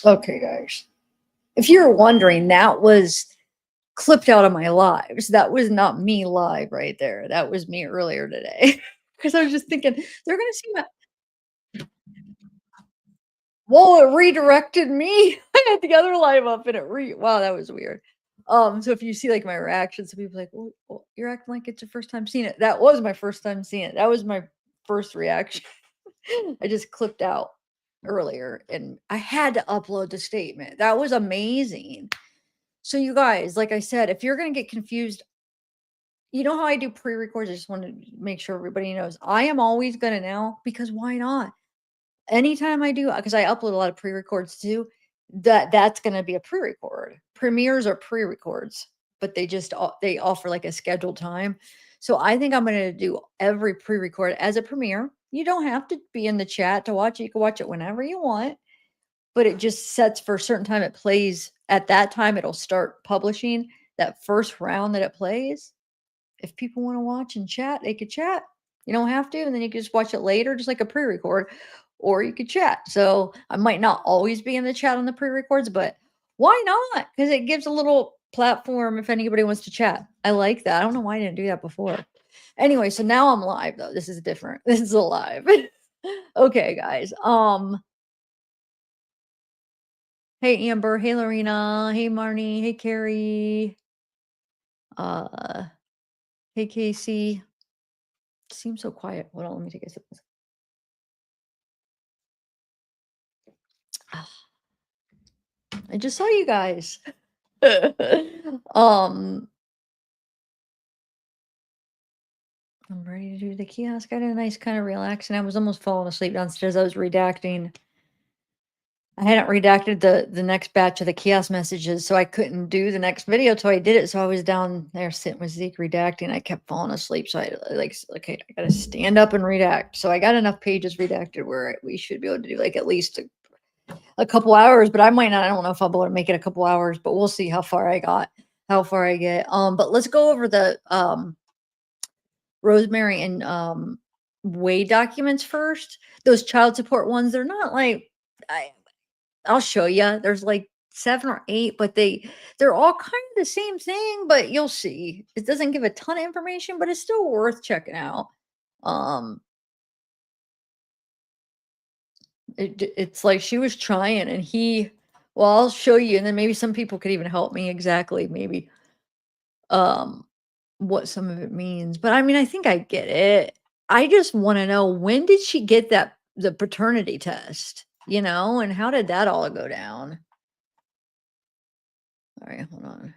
Okay, guys. If you're wondering, that was clipped out of my lives. That was not me live right there. That was me earlier today. Because I was just thinking, they're gonna see my whoa, it redirected me. I had the other live up and wow, that was weird. So if you see like my reactions, some people are like, well, you're acting like it's your first time seeing it. That was my first time seeing it. That was my first reaction. I just clipped out earlier and I had to upload the statement. That was amazing. So you guys, like I said, if you're gonna get confused, you know how I do pre-records. I just want to make sure everybody knows. I am always gonna now because why not? Anytime I do, because I upload a lot of pre-records too, that's gonna be a pre-record. Premieres are pre-records, but they offer like a scheduled time. So I think I'm gonna do every pre-record as a premiere. You don't have to be in the chat to watch it. You can watch it whenever you want, but it just sets for a certain time it plays. At that time, it'll start publishing that first round that it plays. If people want to watch and chat, they could chat. You don't have to, and then you can just watch it later, just like a pre-record, or you could chat. So I might not always be in the chat on the pre-records, but why not? Because it gives a little platform if anybody wants to chat. I like that. I don't know why I didn't do that before. Anyway, so now I'm live though. This is different. This is a live. Okay, guys. Hey Amber, hey Lorena, hey Marnie, hey Carrie, uh, hey Casey. Seems so quiet. Hold on, let me take a sip. I just saw you guys. um, I'm ready to do the kiosk. I had a nice kind of relaxing. I was almost falling asleep downstairs. I was redacting. I hadn't redacted the next batch of the kiosk messages, so I couldn't do the next video till I did it. So I was down there sitting with Zeke redacting. I kept falling asleep, so I like okay, I gotta stand up and redact. So I got enough pages redacted where we should be able to do like at least a couple hours, but I might not. I don't know if I'll be able to make it a couple hours, but we'll see how far I get. But let's go over the Rosemary and Wade documents first. Those child support ones, they're not like I'll show you. There's like 7 or 8, but they're all kind of the same thing, but you'll see. It doesn't give a ton of information, but it's still worth checking out. Um it's like she was trying and well, I'll show you and then maybe some people could even help me exactly maybe um what some of it means. But I mean, I think I get it. I just want to know, when did she get the paternity test, and how did that all go down? All right, hold on.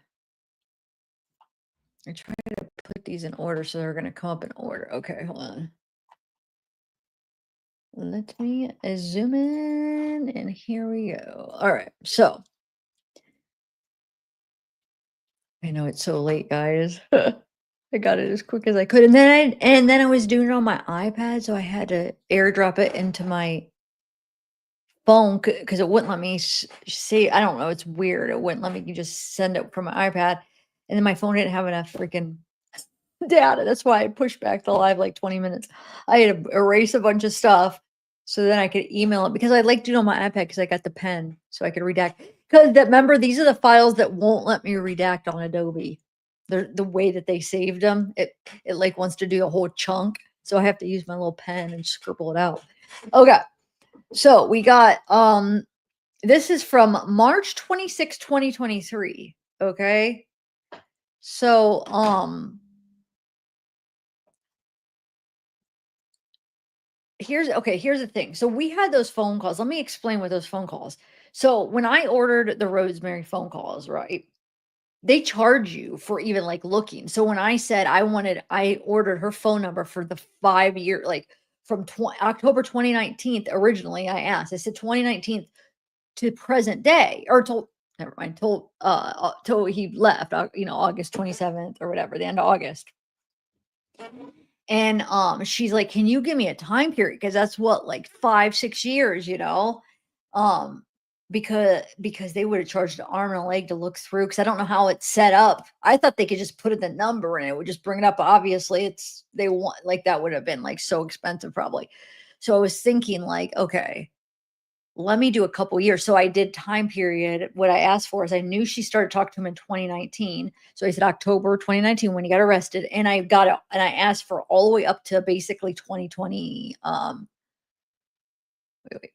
I try to put these in order so they're going to come up in order. Okay, hold on. Let me zoom in and here we go. All right, so I know it's so late, guys. I got it as quick as I could, and then I was doing it on my iPad, so I had to airdrop it into my phone because it wouldn't let me see. I don't know. It's weird. It wouldn't let me just send it from my iPad, and then my phone didn't have enough freaking data. That's why I pushed back the live like 20 minutes. I had to erase a bunch of stuff so then I could email it because I like to do it on my iPad because I got the pen so I could redact. Because remember, these are the files that won't let me redact on Adobe. The way that they saved them, it like wants to do a whole chunk, so I have to use my little pen and scribble it out. Okay, so we got this is from March 26, 2023. Okay, so here's the thing. So we had those phone calls. Let me explain what those phone calls. So when I ordered the Rosemary phone calls, right? They charge you for even like looking. So when I said I ordered her phone number for the 5 year, like from October 2019 originally, I asked, I said 2019 to present day, or till never mind, till he left, August 27th or whatever, the end of August. And she's like, can you give me a time period? Because that's what, like 5-6 years, um, because they would have charged an arm and a leg to look through. Because I don't know how it's set up. I thought they could just put in the number and it would just bring it up. Obviously, they want, like, that would have been like so expensive probably. So I was thinking like, okay, let me do a couple years. So I did time period. What I asked for is I knew she started talking to him in 2019. So I said October 2019 when he got arrested. And I got it. And I asked for all the way up to basically 2020. Wait, wait.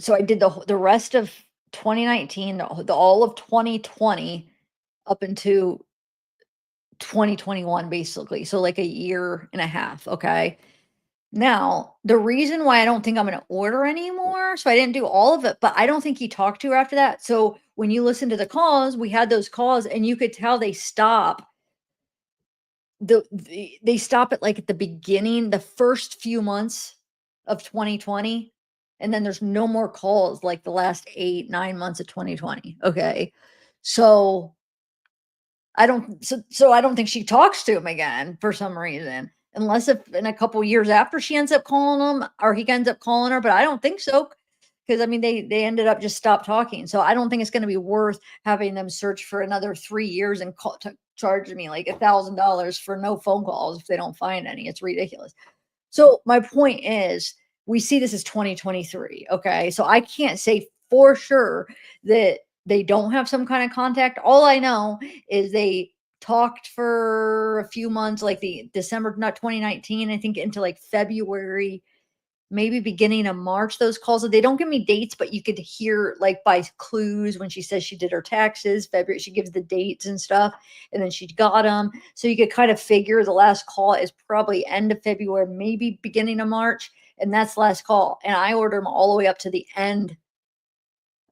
So I did the rest of 2019, the all of 2020 up into 2021, basically. So like a year and a half. Okay. Now, the reason why I don't think I'm gonna order anymore, so I didn't do all of it, but I don't think he talked to her after that. So when you listen to the calls, we had those calls and you could tell they stop they stop it like at the beginning, the first few months of 2020, and then there's no more calls like the last 8, 9 months of 2020. Okay. So I don't think she talks to him again for some reason, unless if in a couple years after she ends up calling him or he ends up calling her, but I don't think so. Because I mean, they ended up just stopped talking. So I don't think it's going to be worth having them search for another 3 years and charge me like $1,000 for no phone calls if they don't find any. It's ridiculous. So my point is, we see this as 2023. Okay. So I can't say for sure that they don't have some kind of contact. All I know is they talked for a few months, like the December, not 2019, I think into like February, maybe beginning of March, those calls. They don't give me dates, but you could hear like by clues when she says she did her taxes, February, she gives the dates and stuff, and then she got them. So you could kind of figure the last call is probably end of February, maybe beginning of March, and that's last call. And I ordered them all the way up to the end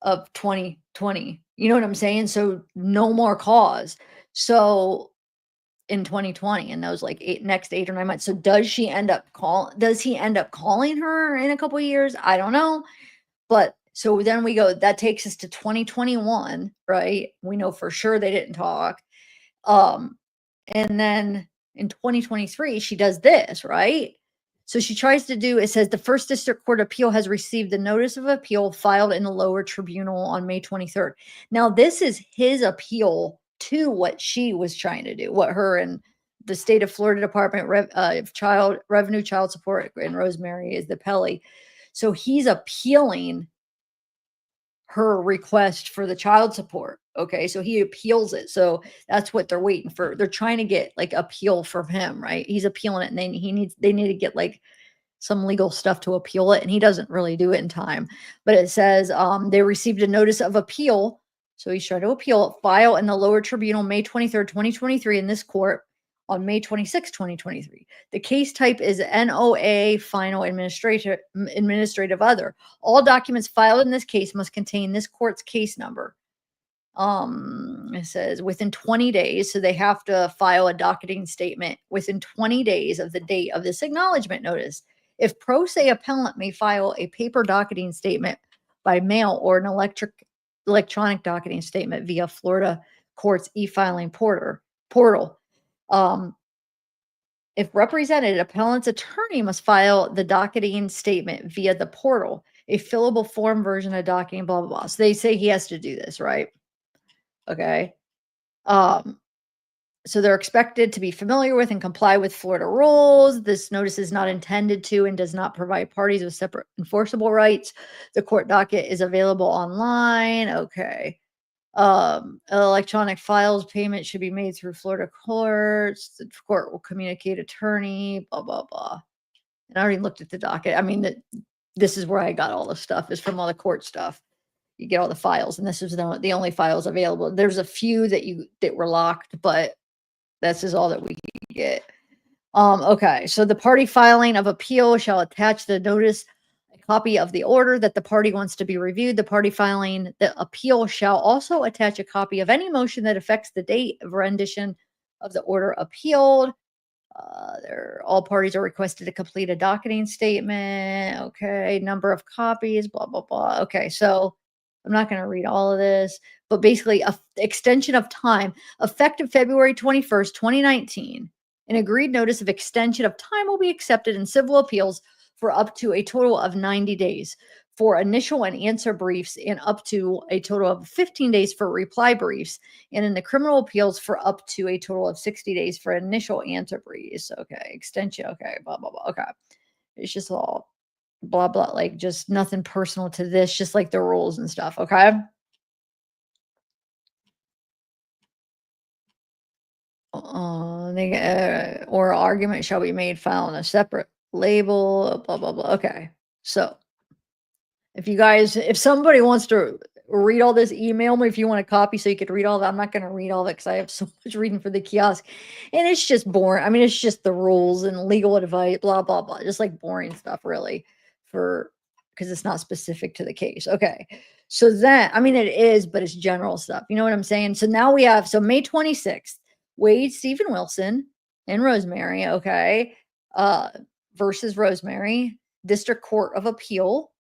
of 2020. You know what I'm saying? So no more calls. So in 2020 and those like next 8 or 9 months. So does he end up calling her in a couple of years? I don't know. But so then we go, that takes us to 2021, right? We know for sure they didn't talk. Um, and then in 2023, she does this, right? So she tries to do, it says the first district court appeal has received the notice of appeal filed in the lower tribunal on May 23rd. Now, this is his appeal to what she was trying to do, what her and the state of Florida Department of Child Revenue, Child Support, and Rosemary is the Pelly. So he's appealing her request for the child support. Okay, so he appeals it. So that's what they're waiting for. They're trying to get like appeal from him, right? He's appealing it, and then they need to get like some legal stuff to appeal it, and he doesn't really do it in time. But it says they received a notice of appeal. So he's trying to appeal it, file in the lower tribunal May 23rd, 2023 in this court on May 26th, 2023. The case type is NOA final administrative other. All documents filed in this case must contain this court's case number. It says within 20 days, so they have to file a docketing statement within 20 days of the date of this acknowledgement notice. If pro se appellant may file a paper docketing statement by mail or an electronic docketing statement via Florida court's e-filing portal. Um, if represented, appellant's attorney must file the docketing statement via the portal, a fillable form version of docketing, blah, blah, blah. So they say he has to do this, right? Okay. Um, so they're expected to be familiar with and comply with Florida rules. This notice is not intended to and does not provide parties with separate enforceable rights. The court docket is available online. Okay. Electronic files payment should be made through Florida courts. The court will communicate attorney, blah, blah, blah. And I already looked at the docket. I mean, this is where I got all the stuff, is from all the court stuff. You get all the files, and this is the only files available. There's a few that were locked, but this is all that we can get. Okay, so the party filing of appeal shall attach the notice, a copy of the order that the party wants to be reviewed. The party filing the appeal shall also attach a copy of any motion that affects the date of rendition of the order appealed. All parties are requested to complete a docketing statement. Okay, number of copies, blah, blah, blah. Okay, so I'm not going to read all of this, but basically, extension of time effective February 21st, 2019. An agreed notice of extension of time will be accepted in civil appeals for up to a total of 90 days for initial and answer briefs, and up to a total of 15 days for reply briefs, and in the criminal appeals for up to a total of 60 days for initial answer briefs. Okay, extension. Okay, blah, blah, blah. Okay, it's just all blah blah, like just nothing personal to this, just like the rules and stuff, okay? Oral argument shall be made file on a separate label, blah blah blah. Okay. So if somebody wants to read all this, email me if you want a copy so you could read all that. I'm not gonna read all that because I have so much reading for the kiosk. And it's just boring. I mean, it's just the rules and legal advice, blah, blah, blah. Just like boring stuff, really, for because it's not specific to the case. Okay. So then, I mean, it is, but it's general stuff. You know what I'm saying? So now we have May 26th, Wade Stephen Wilson and Rosemary, okay, uh, versus Rosemary, District Court of Appeal,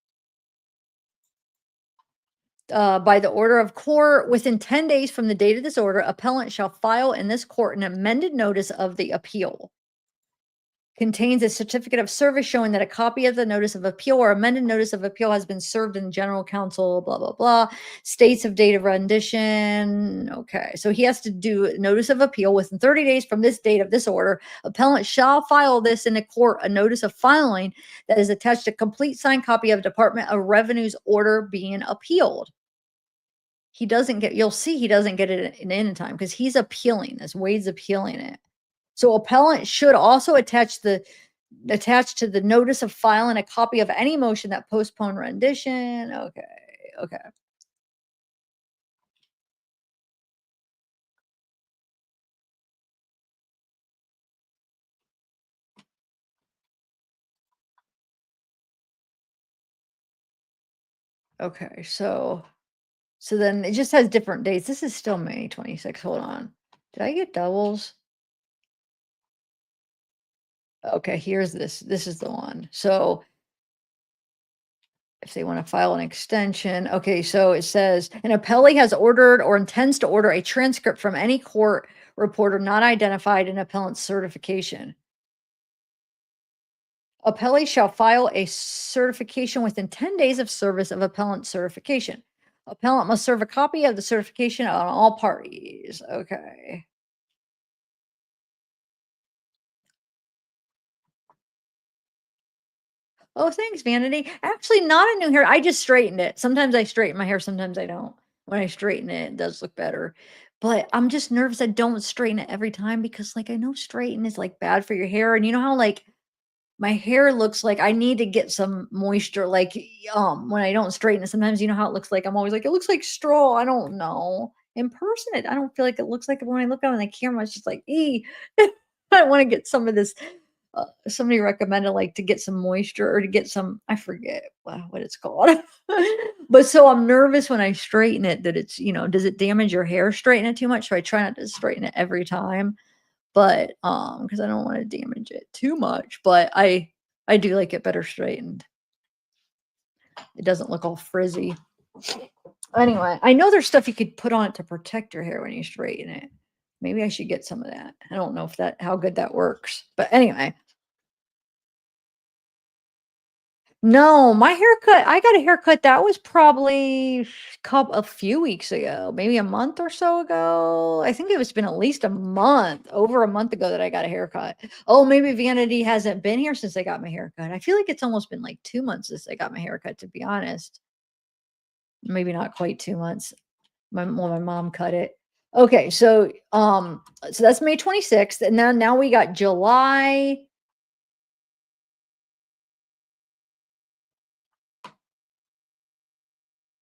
by the order of court, within 10 days from the date of this order, appellant shall file in this court an amended notice of the appeal. Contains a certificate of service showing that a copy of the notice of appeal or amended notice of appeal has been served in general counsel, blah, blah, blah. States of date of rendition. Okay. So he has to do notice of appeal within 30 days from this date of this order. Appellant shall file this in a court, a notice of filing that is attached a complete signed copy of Department of Revenue's order being appealed. He doesn't get You'll see he doesn't get it in time because he's appealing this. Wade's appealing it. So appellant should also attach to the notice of filing a copy of any motion that postpone rendition. Okay. Okay. Okay. So then it just has different dates. This is still May 26th. Hold on. Did I get doubles? Okay, here's this. This is the one. So if they want to file an extension. Okay, so it says an appellee has ordered or intends to order a transcript from any court reporter not identified in appellant's certification. Appellee shall file a certification within 10 days of service of appellant certification. Appellant must serve a copy of the certification on all parties. Okay. Oh, thanks, Vanity. Actually, not a new hair. I just straightened it. Sometimes I straighten my hair, sometimes I don't. When I straighten it, it does look better. But I'm just nervous I don't straighten it every time because, like, I know straighten is like bad for your hair. And you know how, like, my hair looks like I need to get some moisture, like, when I don't straighten it, sometimes you know how it looks like, I'm always like, "It looks like straw." I don't know. In person, I don't feel like it looks like it when I look on the camera, it's just like, "Ee." I wanna get some of this, somebody recommended, like, to get some moisture or to get some I forget what it's called. But so I'm nervous when I straighten it that does it damage your hair straighten it too much? So I try not to straighten it every time. But, because I don't wanna damage it too much, but I do like it better straightened. It doesn't look all frizzy. Anyway, I know there's stuff you could put on it to protect your hair when you straighten it. Maybe I should get some of that. I don't know if that how good that works, but anyway. No, my haircut I got a haircut that was probably a few weeks ago, maybe a month or so ago. I think it's been at least a month, over a month ago that I got a haircut. Oh, maybe Vanity hasn't been here since I got my haircut. I feel like it's almost been like 2 months since I got my haircut, to be honest. Maybe not quite 2 months. My mom cut it. Okay, so that's May 26th, and then now we got July.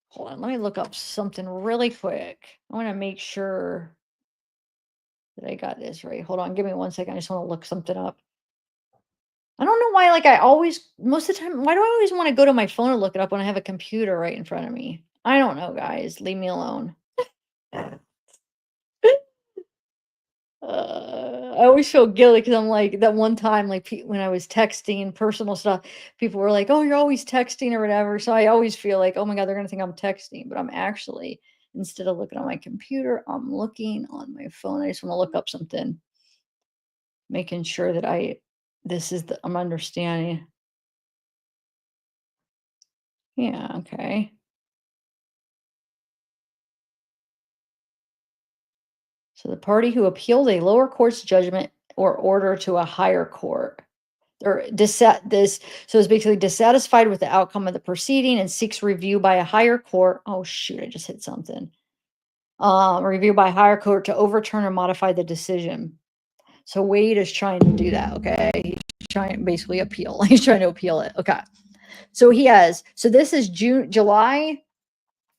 Hold on, let me look up something really quick. I wanna make sure that I got this right. Hold on, give me one second. I just wanna look something up. I don't know why, like, I always most of the time, why do I always wanna go to my phone and look it up when I have a computer right in front of me? I don't know, guys. Leave me alone. I always feel guilty because I'm like that one time, like when I was texting personal stuff, people were like, "Oh, you're always texting or whatever." So I always feel like, "Oh my God, they're gonna think I'm texting," but I'm actually instead of looking on my computer, I'm looking on my phone. I just want to look up something, making sure that I'm understanding. Yeah, okay. So the party who appeals a lower court's judgment or order to a higher court. or this so it's basically dissatisfied with the outcome of the proceeding and seeks review by a higher court. Oh shoot, I just hit something. Review by higher court to overturn or modify the decision. So Wade is trying to do that. Okay, he's trying to basically appeal. He's trying to appeal it. Okay, so he has. So this is July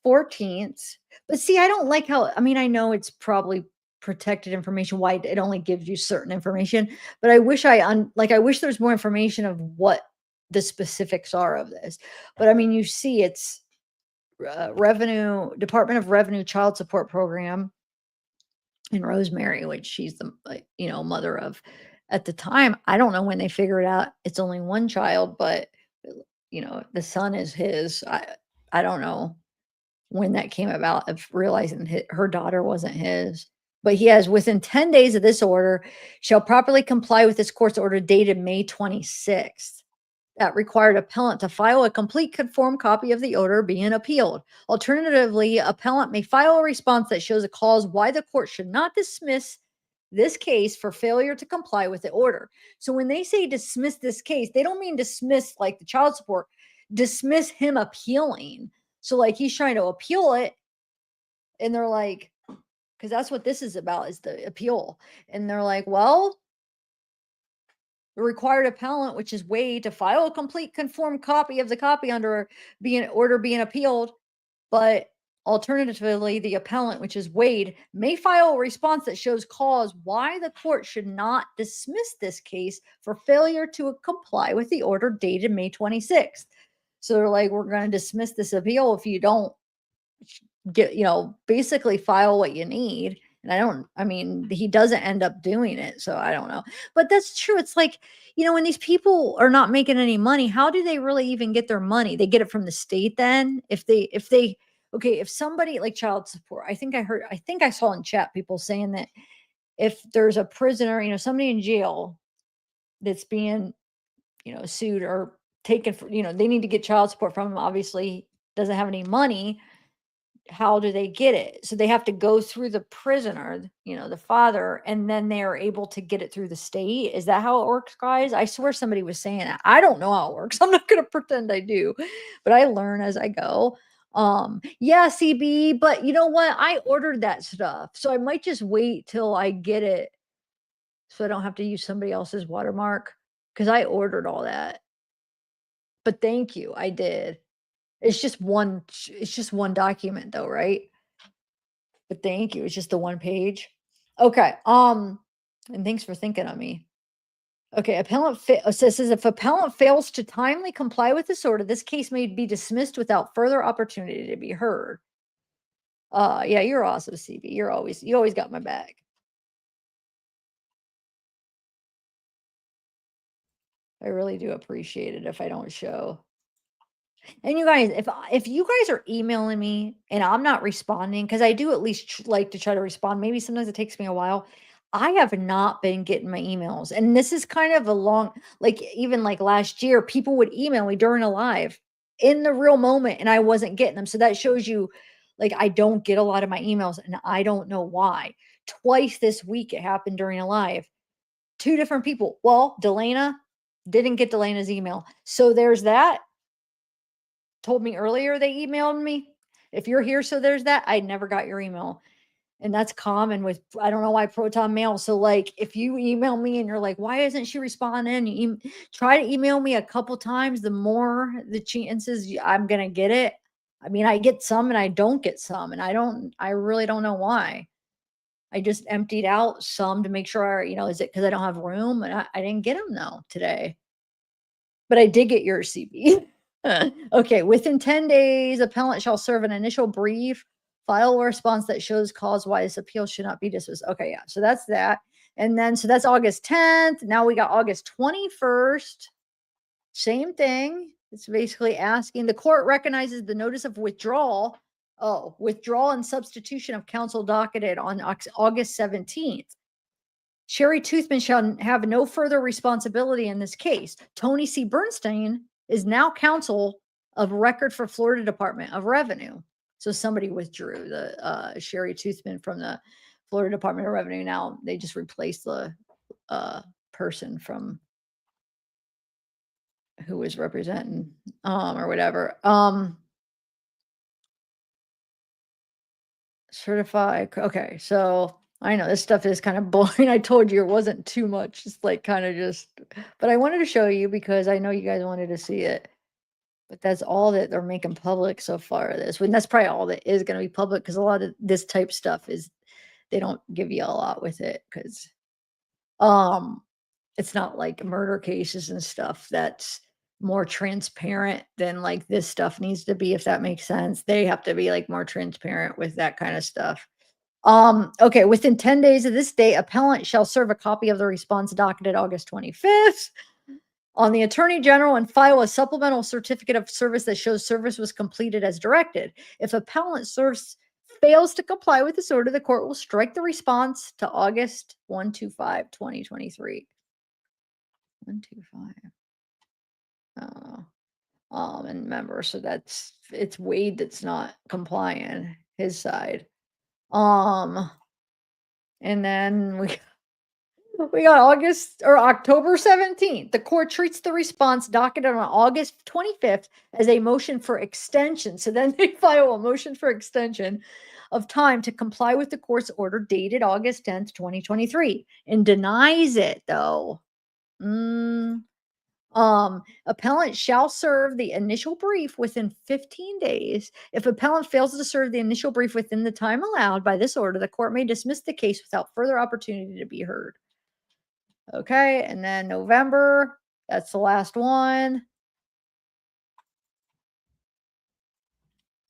14th. But see, I don't like how, I mean, I know it's probably protected information, why it only gives you certain information, but I wish I wish there's more information of what the specifics are of this. But I mean, you see, it's Department of Revenue Child Support Program in Rosemary, which she's the mother of. At the time, I don't know when they figured out it's only one child, but the son is his. I don't know when that came about of realizing her daughter wasn't his. But he has, within 10 days of this order, shall properly comply with this court's order dated May 26th. That required appellant to file a complete conformed copy of the order being appealed. Alternatively, appellant may file a response that shows a cause why the court should not dismiss this case for failure to comply with the order. So when they say dismiss this case, they don't mean dismiss like the child support, dismiss him appealing. So like he's trying to appeal it, and they're like, because that's what this is about, is the appeal. And they're like, well, the required appellant, which is Wade, to file a complete conformed copy of the copy under being appealed. But alternatively, the appellant, which is Wade, may file a response that shows cause why the court should not dismiss this case for failure to comply with the order dated May 26th. So they're like, we're going to dismiss this appeal if you don't basically file what you need. And I mean, he doesn't end up doing it. So I don't know. But that's true. It's like, when these people are not making any money, how do they really even get their money? They get it from the state then? Okay, if somebody like child support, I think I saw in chat people saying that if there's a prisoner, somebody in jail that's being, sued or taken for, they need to get child support from him, obviously doesn't have any money. How do they get it? So they have to go through the prisoner, the father, and then they are able to get it through the state. Is that how it works, guys? I swear somebody was saying that. I don't know how it works. I'm not going to pretend I do, but I learn as I go. Yeah, CB, but you know what? I ordered that stuff. So I might just wait till I get it so I don't have to use somebody else's watermark because I ordered all that. But thank you. I did. It's just one document though, right? But thank you. It's just the one page. Okay. And thanks for thinking of me. Okay. Says if appellant fails to timely comply with this order, this case may be dismissed without further opportunity to be heard. Yeah, you're awesome, CB. You always got my back. I really do appreciate it if I don't show. And you guys, if you guys are emailing me and I'm not responding, because I do at least like to try to respond. Maybe sometimes it takes me a while. I have not been getting my emails, and this is kind of a long, like even like last year, people would email me during a live in the real moment, and I wasn't getting them. So that shows you, like, I don't get a lot of my emails, and I don't know why. Twice this week it happened during a live. Two different people. Well, Delana didn't get Delana's email, so there's that. Told me earlier they emailed me. If you're here, so there's that. I never got your email. And that's common with, I don't know why, Proton Mail. So, like, if you email me and you're like, why isn't she responding? Try to email me a couple times. The more the chances I'm going to get it. I mean, I get some and I don't get some. And I really don't know why. I just emptied out some to make sure, is it because I don't have room? And I didn't get them though today. But I did get your CB. Okay, within 10 days, appellant shall serve an initial brief, file a response that shows cause why this appeal should not be dismissed. Okay, yeah, so that's that. And then, so that's August 10th. Now we got August 21st. Same thing. It's basically asking the court recognizes the notice of withdrawal. Oh, withdrawal and substitution of counsel docketed on August 17th. Sherry Toothman shall have no further responsibility in this case. Tony C. Bernstein is now counsel of record for Florida Department of Revenue. So somebody withdrew the Sherry Toothman from the Florida Department of Revenue. Now they just replaced the person from who was representing, or whatever. Okay, so I know this stuff is kind of boring. I told you it wasn't too much, just like kind of just, but I wanted to show you because I know you guys wanted to see it. But that's all that they're making public so far of this. When that's probably all that is going to be public because a lot of this type stuff is they don't give you a lot with it because um it's not like murder cases and stuff that's more transparent than like this stuff needs to be, if that makes sense. They have to be like more transparent with that kind of stuff. Okay, within 10 days of this date, appellant shall serve a copy of the response docketed August 25th on the Attorney General and file a supplemental certificate of service that shows service was completed as directed. If appellant serves fails to comply with this order, the court will strike the response to August 125, 2023. 125. Oh. And remember, so it's Wade that's not complying, his side. Um, and then we got August or October 17th. The court treats the response docketed on August 25th as a motion for extension. So then they file a motion for extension of time to comply with the court's order dated August 10th, 2023, and denies it though. Appellant shall serve the initial brief within 15 days. If appellant fails to serve the initial brief within the time allowed by this order, the court may dismiss the case without further opportunity to be heard. Okay, and then November, that's the last one.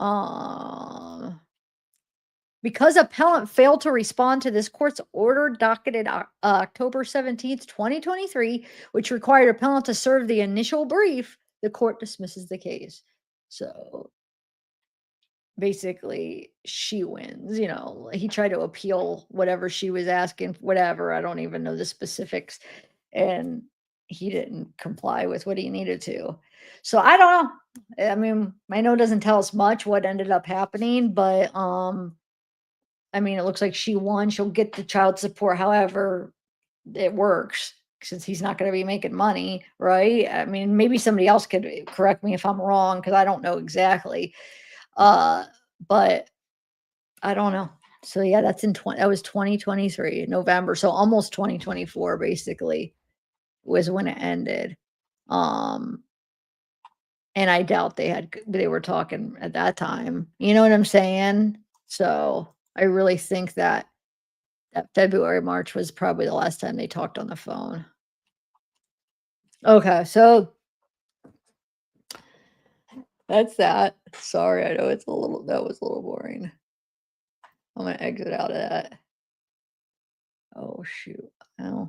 Um, because appellant failed to respond to this court's order docketed October 17th, 2023, which required appellant to serve the initial brief, the court dismisses the case. So basically, she wins. He tried to appeal whatever she was asking, whatever. I don't even know the specifics. And he didn't comply with what he needed to. So I don't know. I mean, my note doesn't tell us much what ended up happening, but I mean, it looks like she won. She'll get the child support however it works since he's not going to be making money, right? I mean, maybe somebody else could correct me if I'm wrong because I don't know exactly. But I don't know. So yeah, that was 2023 November. So almost 2024 basically was when it ended. Um, and I doubt they were talking at that time. You know what I'm saying? So I really think that February, March was probably the last time they talked on the phone. Okay, so that's that. Sorry, I know that was a little boring. I'm gonna exit out of that. Oh shoot. Oh,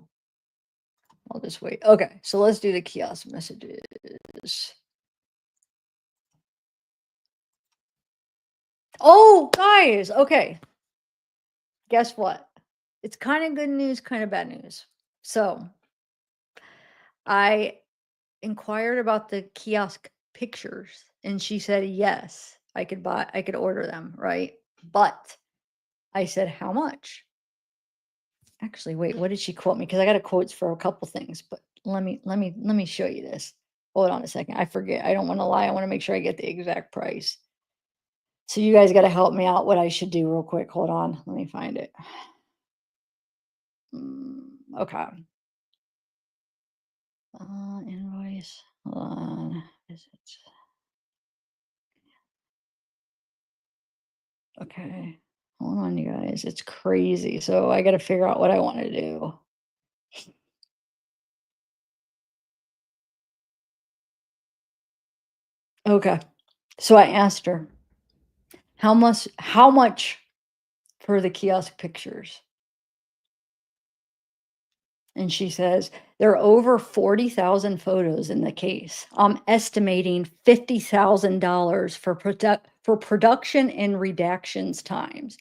I'll just wait. Okay, so let's do the kiosk messages. Oh, guys, okay. Guess what? It's kind of good news, kind of bad news. So I inquired about the kiosk pictures and she said yes, I could order them, right? But I said, how much? Actually, wait, what did she quote me? Because I got a quotes for a couple things, but let me show you this. Hold on a second. I forget. I don't want to lie. I want to make sure I get the exact price. So you guys got to help me out what I should do real quick. Hold on. Let me find it. Okay. Invoice. Hold on. Is it? Okay. Hold on, you guys. It's crazy. So I got to figure out what I want to do. Okay. So I asked her, how much for the kiosk pictures? And she says, there are over 40,000 photos in the case. I'm estimating $50,000 for production and redactions times.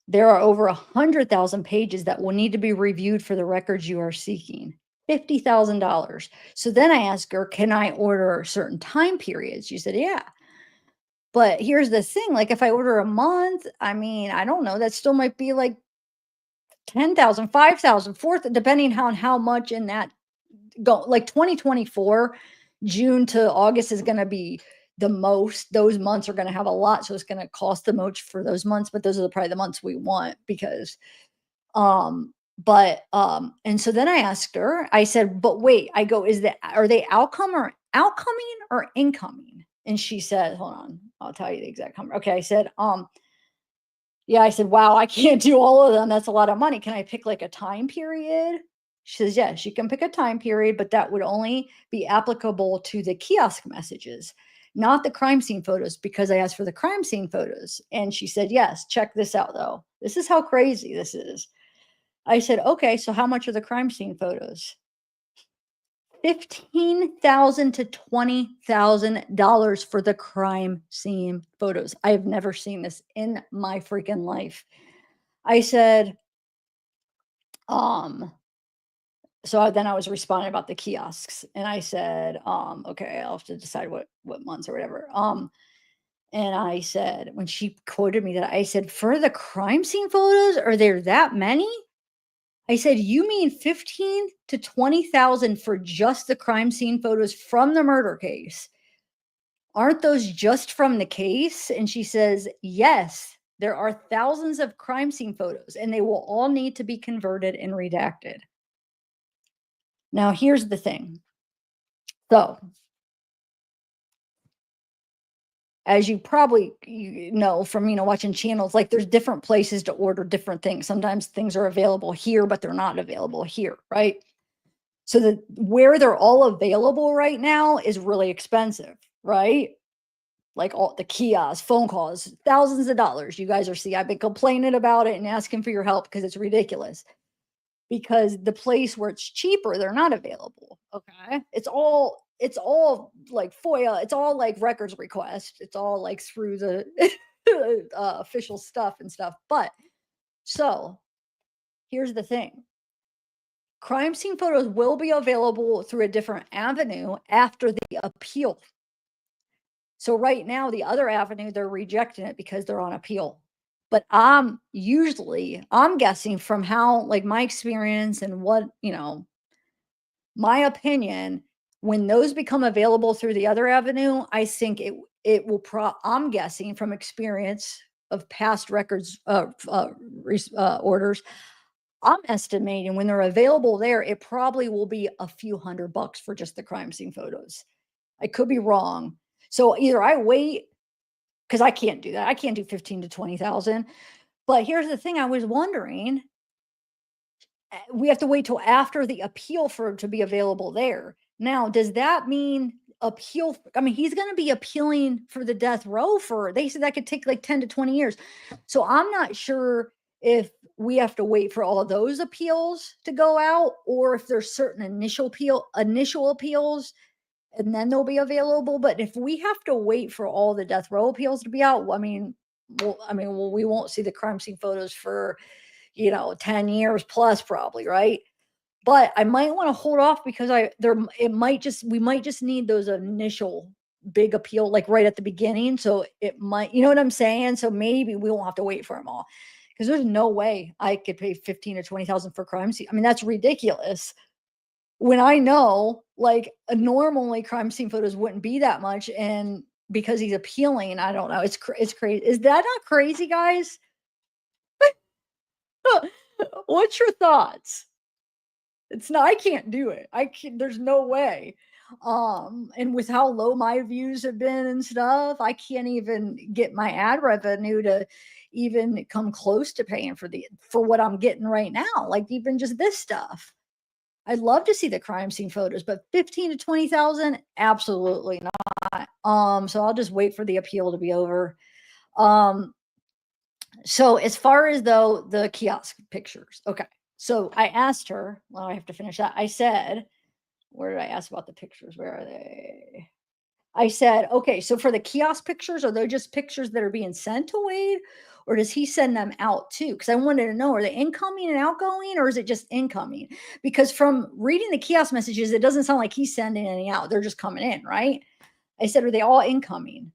There are over 100,000 pages that will need to be reviewed for the records you are seeking. $50,000. So then I asked her, can I order certain time periods? She said, yeah. But here's the thing, like if I order a month, I mean, I don't know, that still might be like 10,000, 5,000, 4,000, depending on how much in that go like 2024, June to August is going to be the most. Those months are going to have a lot. So it's going to cost the most for those months, but those are probably the months we want because, and so then I asked her, I said, but wait, I go, are they outcoming or incoming? And she said, hold on, I'll tell you the exact number. Okay. I said, yeah, I said, wow, I can't do all of them. That's a lot of money. Can I pick like a time period? She says, yes, you can pick a time period, but that would only be applicable to the kiosk messages, not the crime scene photos, because I asked for the crime scene photos. And she said, yes, check this out though. This is how crazy this is. I said, okay, so how much are the crime scene photos? $15,000 to $20,000 for the crime scene photos. I have never seen this in my freaking life. I said, so then I was responding about the kiosks and I said, okay, I'll have to decide what months or whatever. And I said, when she quoted me that, I said, for the crime scene photos, are there that many? I said, you mean 15 to 20,000 for just the crime scene photos from the murder case? Aren't those just from the case? And she says, yes, there are thousands of crime scene photos and they will all need to be converted and redacted. Now, here's the thing. So, as you probably know from watching channels, like there's different places to order different things. Sometimes things are available here, but they're not available here, right? So where they're all available right now is really expensive, right? Like all the kiosks, phone calls, thousands of dollars. You guys I've been complaining about it and asking for your help because it's ridiculous. Because the place where it's cheaper, they're not available. Okay. It's all like FOIA, it's all like records request. It's all like through the official stuff and stuff. But so here's the thing. Crime scene photos will be available through a different avenue after the appeal. So right now, the other avenue, they're rejecting it because they're on appeal. But I'm guessing from how, like my experience and what, my opinion, when those become available through the other avenue, I think it will I'm guessing from experience of past records orders, I'm estimating when they're available there, it probably will be a few $100 for just the crime scene photos. I could be wrong. So either I wait, because I can't do that. I can't do 15 to 20,000. But here's the thing I was wondering, we have to wait till after the appeal for it to be available there. Now, does that mean appeal? I mean, he's going to be appealing for the death row they said that could take like 10 to 20 years. So I'm not sure if we have to wait for all of those appeals to go out or if there's certain initial appeals and then they'll be available. But if we have to wait for all the death row appeals to be out, we won't see the crime scene photos for 10 years plus probably, right? But I might want to hold off because we might just need those initial big appeal like right at the beginning. So it might, you know what I'm saying? So maybe we won't have to wait for them all because there's no way I could pay 15 or 20,000 for crime scene. I mean, that's ridiculous. When I know like normally crime scene photos wouldn't be that much. And because he's appealing, I don't know. It's crazy. Is that not crazy, guys? What's your thoughts? It's not, I can't do it. There's no way. And with how low my views have been and stuff, I can't even get my ad revenue to even come close to paying for what I'm getting right now. Like even just this stuff. I'd love to see the crime scene photos, but 15 to 20,000, absolutely not. So I'll just wait for the appeal to be over. So as far as though the kiosk pictures, okay. So I asked her, well, I have to finish that. I said, where did I ask about the pictures? Where are they? I said, okay, so for the kiosk pictures, are they just pictures that are being sent to Wade or does he send them out too? Because I wanted to know, are they incoming and outgoing or is it just incoming? Because from reading the kiosk messages, it doesn't sound like he's sending any out. They're just coming in, right? I said, are they all incoming?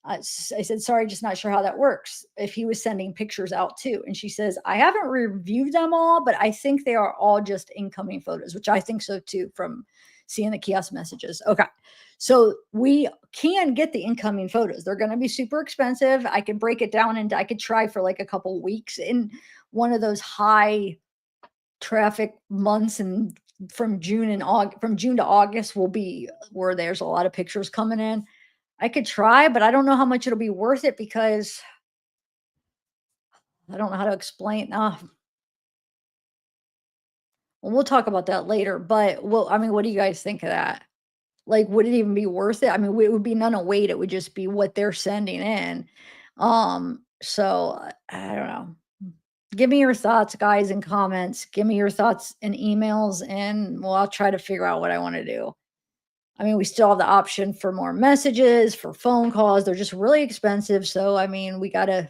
I said, sorry, just not sure how that works. If he was sending pictures out too. And she says, I haven't reviewed them all, but I think they are all just incoming photos, which I think so too from seeing the kiosk messages. Okay. So we can get the incoming photos. They're going to be super expensive. I could break it down and I could try for like a couple weeks in one of those high traffic months, and from June to August will be where there's a lot of pictures coming in. I could try, but I don't know how much it'll be worth it because I don't know how to explain. Well, we'll talk about that later. But well, I mean, what do you guys think of that? Like, would it even be worth it? I mean, it would be none of weight. It would just be what they're sending in. So I don't know. Give me your thoughts, guys, in comments. Give me your thoughts in emails, and well, I'll try to figure out what I want to do. I mean, we still have the option for more messages, for phone calls. They're just really expensive. So, I mean, we got to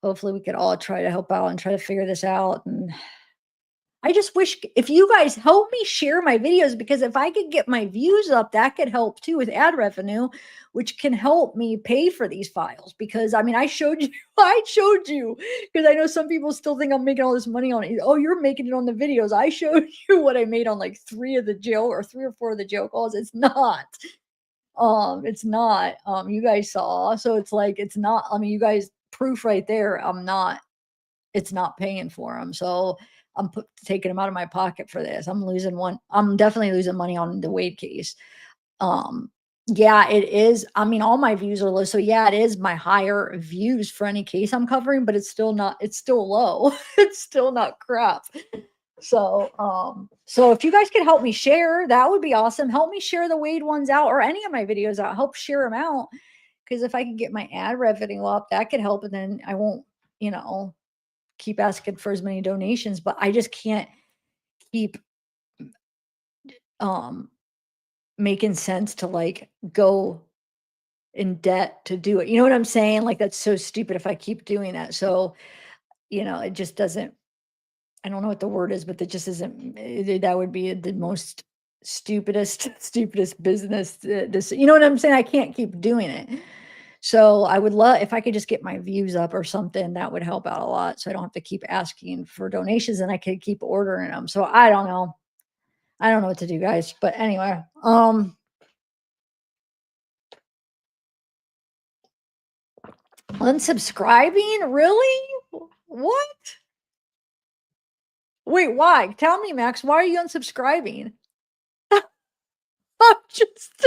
hopefully we could all try to help out and try to figure this out. And I just wish if you guys help me share my videos, because if I could get my views up, that could help too with ad revenue, which can help me pay for these files. Because I mean, I showed you, I showed you, because I know some people still think I'm making all this money on it. Oh, you're making it on the videos. I showed you what I made on like three or four of the jail calls. It's not. It's not. You guys saw. So it's like it's not. I mean, you guys proof right there. I'm not, it's not paying for them. So taking them out of my pocket for this. I'm definitely losing money on the Wade case. Um, yeah, it is. I mean, all my views are low. So yeah, it is my higher views for any case I'm covering, but it's still not, it's still low. It's still not crap. So if you guys could help me share, that would be awesome. Help me share the Wade ones out or any of my videos out. Help share them out. Because if I can get my ad revenue up, that could help. And then I won't, you know, keep asking for as many donations, but I just can't keep um making sense to like go in debt to do it. You know what I'm saying? Like that's so stupid if I keep doing that. So, it just doesn't, I don't know what the word is, but that just isn't that would be the most stupidest stupidest business this, you know what I'm saying? I can't keep doing it. So I would love if I could just get my views up or something, that would help out a lot. So I don't have to keep asking for donations and I could keep ordering them. So I don't know. I don't know what to do, guys. But anyway, unsubscribing? Really? What? Wait, why? Tell me, Max, why are you unsubscribing? I'm just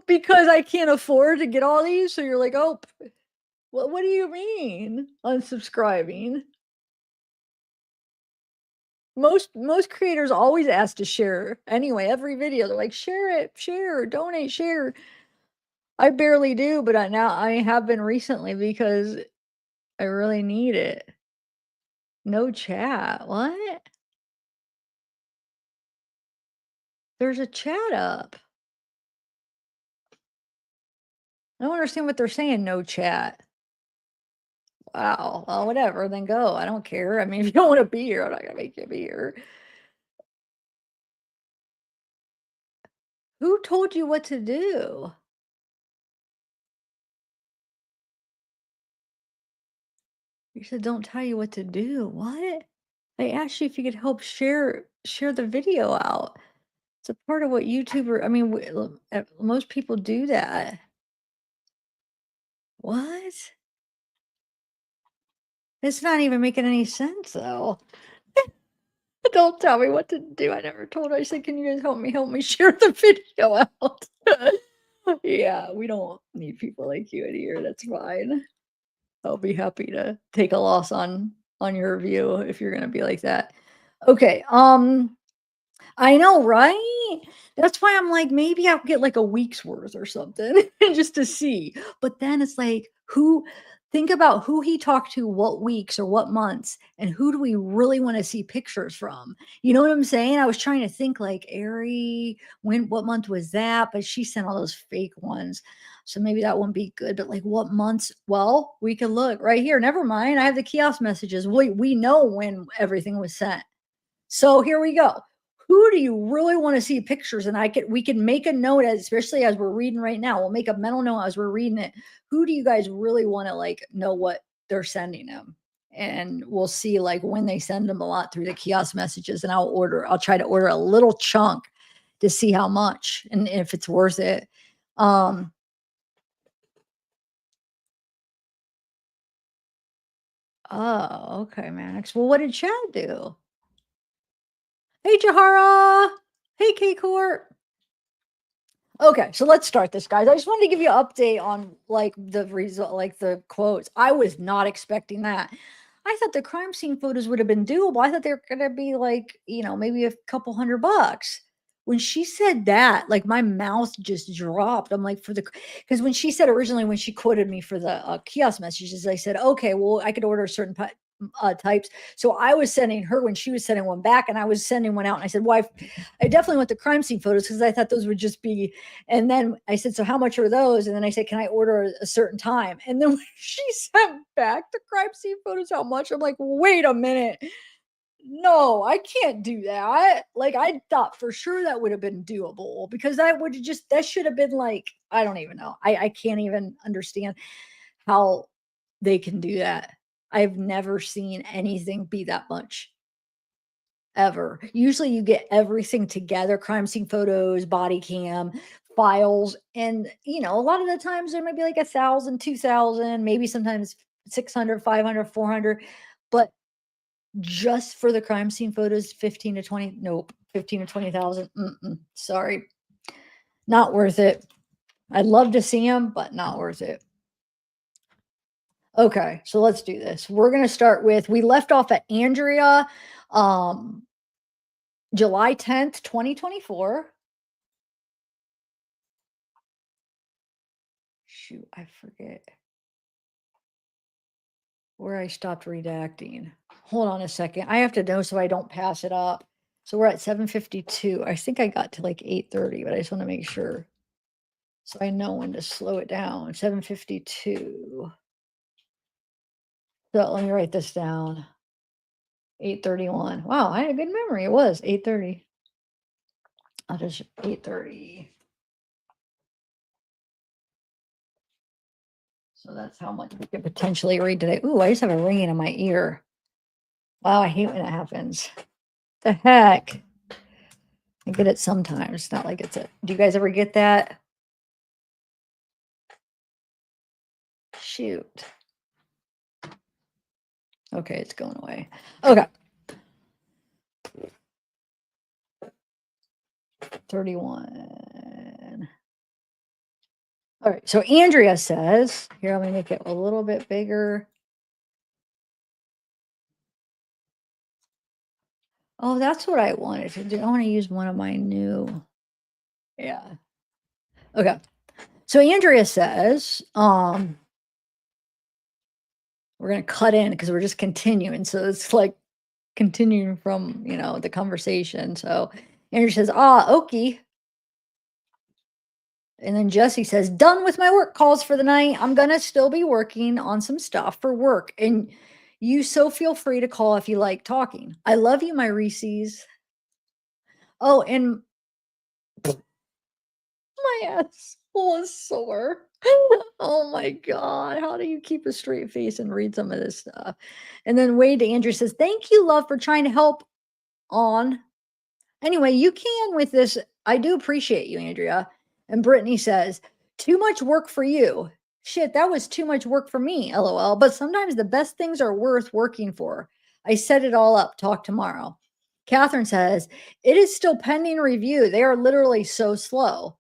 because I can't afford to get all these. So you're like, oh, what do you mean unsubscribing? Most creators always ask to share anyway. Every video, they're like, share it, share, donate, share. I barely do, but now I have been recently because I really need it. No chat. What? There's a chat up. I don't understand what they're saying. No chat. Wow. Well, whatever. Then go. I don't care. I mean, if you don't want to be here, I'm not gonna make you be here. Who told you what to do? You said don't tell you what to do. What? I asked you if you could help share the video out. It's a part of what YouTuber. I mean, most people do that. What? It's not even making any sense though. Don't tell me what to do. I never told her. I said, "Can you guys help me share the video out?" Yeah, we don't need people like you in here. That's fine. I'll be happy to take a loss on your view if you're gonna be like that. Okay. I know, right? That's why I'm like, maybe I'll get like a week's worth or something just to see. But then it's like, think about who he talked to, what weeks or what months, and who do we really want to see pictures from? You know what I'm saying? I was trying to think like what month was that? But she sent all those fake ones. So maybe that wouldn't be good. But like what months? Well, we could look right here. Never mind. I have the kiosk messages. We know when everything was sent. So here we go. Who do you really want to see pictures? And we can make a note, especially as we're reading right now. We'll make a mental note as we're reading it. Who do you guys really want to like know what they're sending them? And we'll see like when they send them a lot through the kiosk messages, and I'll try to order a little chunk to see how much and if it's worth it. Um, oh, okay, Max. Well, what did Chad do? Hey, Jahara. Hey, K Court. Okay, so let's start this, guys. I just wanted to give you an update on like the result, like the quotes. I was not expecting that. I thought the crime scene photos would have been doable. I thought they were gonna be like, maybe a couple $100. When she said that, like my mouth just dropped. I'm like, because when she said originally, when she quoted me for the kiosk messages, I said, okay, well, I could order certain types. So I was sending her when she was sending one back, and I was sending one out. And I said, well, I definitely want the crime scene photos because I thought those would just be. And then I said, so how much are those? And then I said, can I order a certain time? And then when she sent back the crime scene photos, how much? I'm like, wait a minute. No, I can't do that. Like, I thought for sure that would have been doable because that should have been like, I don't even know. I can't even understand how they can do that. I've never seen anything be that much ever. Usually you get everything together, crime scene photos, body cam, files, and a lot of the times there might be like 1,000, 2,000, maybe sometimes 600, 500, 400, but just for the crime scene photos, 15 to 20, nope, 15 to 20,000. Sorry, not worth it. I'd love to see them, but not worth it. Okay, so let's do this. We're gonna start with we left off at Andrea, um, July 10th, 2024. Shoot, I forget where I stopped redacting. Hold on a second. I have to know so I don't pass it up. So we're at 7:52. I think I got to like 8:30, but I just want to make sure so I know when to slow it down. 7:52. So let me write this down. 8:31. Wow, I had a good memory. It was 8:30. I'll just 8:30. So that's how much we could potentially read today. Ooh, I just have a ringing in my ear. Wow, I hate when it happens. The heck? I get it sometimes. It's not like it's a. Do you guys ever get that? Shoot. Okay, it's going away. Okay. 31. All right. So Andrea says, here, let me make it a little bit bigger. Oh, that's what I wanted to do. I want to use one of my new. Yeah. Okay. So Andrea says, we're going to cut in because we're just continuing. So it's like continuing from, the conversation. So Andrea says, Okie. And then Jesse says, done with my work calls for the night. I'm going to still be working on some stuff for work. And you so feel free to call if you like talking. I love you, my Reese's. Oh, and my asshole is sore. Oh my God. How do you keep a straight face and read some of this stuff? And then Wade to Andrew says, thank you, love, for trying to help on. Anyway, you can with this. I do appreciate you, Andrea. And Brittany says, too much work for you. Shit, that was too much work for me, lol. But sometimes the best things are worth working for. I set it all up. Talk tomorrow. Catherine says, it is still pending review. They are literally so slow.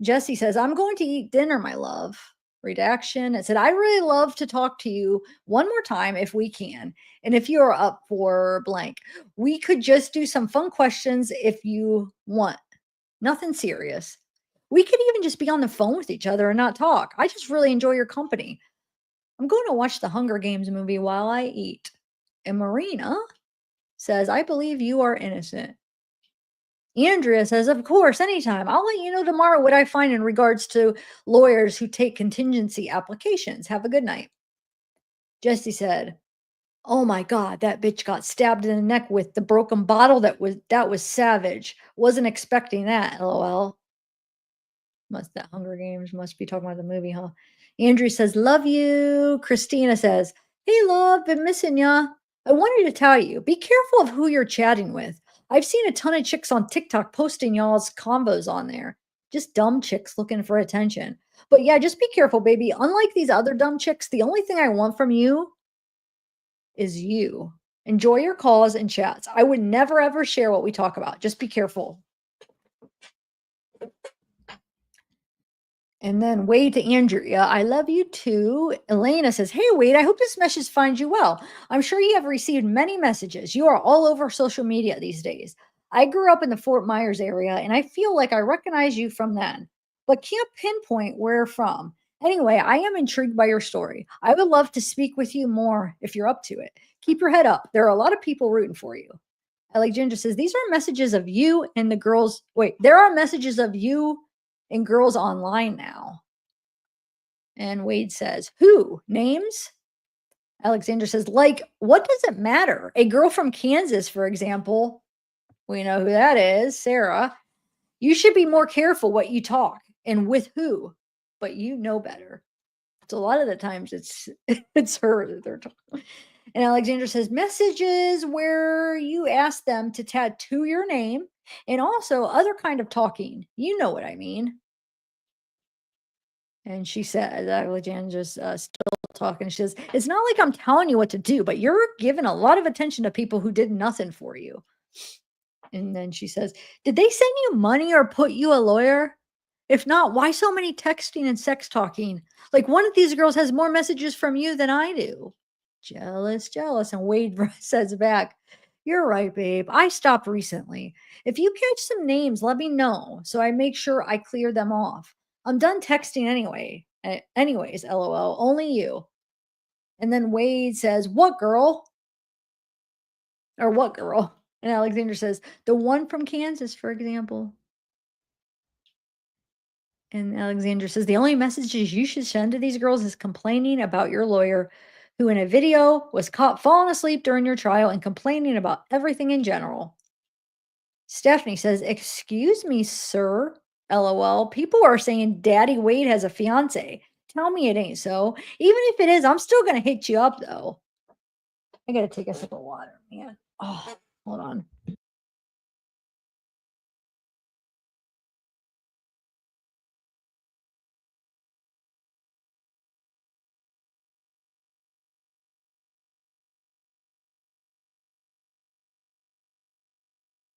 Jesse says, I'm going to eat dinner, my love. Redaction. It said, I really love to talk to you one more time if we can. And if you're up for blank, we could just do some fun questions if you want. Nothing serious. We could even just be on the phone with each other and not talk. I just really enjoy your company. I'm going to watch the Hunger Games movie while I eat. And Marina says, I believe you are innocent. Andrea says, of course, anytime. I'll let you know tomorrow what I find in regards to lawyers who take contingency applications. Have a good night. Jesse said, Oh my god, that bitch got stabbed in the neck with the broken bottle. That was savage. Wasn't expecting that, LOL. Must that Hunger Games must be talking about the movie, huh? Andrew says, "Love you." Christina says, "Hey, love, been missing ya. I wanted to tell you, be careful of who you're chatting with. I've seen a ton of chicks on TikTok posting y'all's combos on there. Just dumb chicks looking for attention. But yeah, just be careful, baby. Unlike these other dumb chicks, the only thing I want from you is you. Enjoy your calls and chats. I would never ever share what we talk about. Just be careful." And then Wade to Andrea, "I love you too." Elena says, "Hey, Wade, I hope this message finds you well. I'm sure you have received many messages. You are all over social media these days. I grew up in the Fort Myers area and I feel like I recognize you from then, but can't pinpoint where from. Anyway, I am intrigued by your story. I would love to speak with you more if you're up to it. Keep your head up. There are a lot of people rooting for you." Alexandra says, "These are messages of you and the girls. Wait, there are messages of you and girls online now." And Wade says, "Who? Names?" Alexander says, "Like, what does it matter? A girl from Kansas, for example." We know who that is, Sarah. "You should be more careful what you talk and with who, but you know better." So a lot of the times it's it's her that they're talking. And Alexander says, "Messages where you ask them to tattoo your name and also other kind of talking. You know what I mean." And she said, Alexandra's still talking. She says, "It's not like I'm telling you what to do, but you're giving a lot of attention to people who did nothing for you." And then she says, "Did they send you money or put you a lawyer? If not, why so many texting and sex talking? Like one of these girls has more messages from you than I do." Jealous, jealous. And Wade says back, "You're right, babe. I stopped recently. If you catch some names, let me know so I make sure I clear them off. I'm done texting anyway. Anyways, LOL, only you." And then Wade says, "What girl?" Or "What girl?" And Alexander says, "The one from Kansas, for example." And Alexander says, "The only messages you should send to these girls is complaining about your lawyer, who in a video was caught falling asleep during your trial and complaining about everything in general." Stephanie says, "Excuse me, sir. LOL. People are saying Daddy Wade has a fiance. Tell me it ain't so. Even if it is, I'm still going to hit you up, though." I got to take a sip of water, man. Oh, hold on.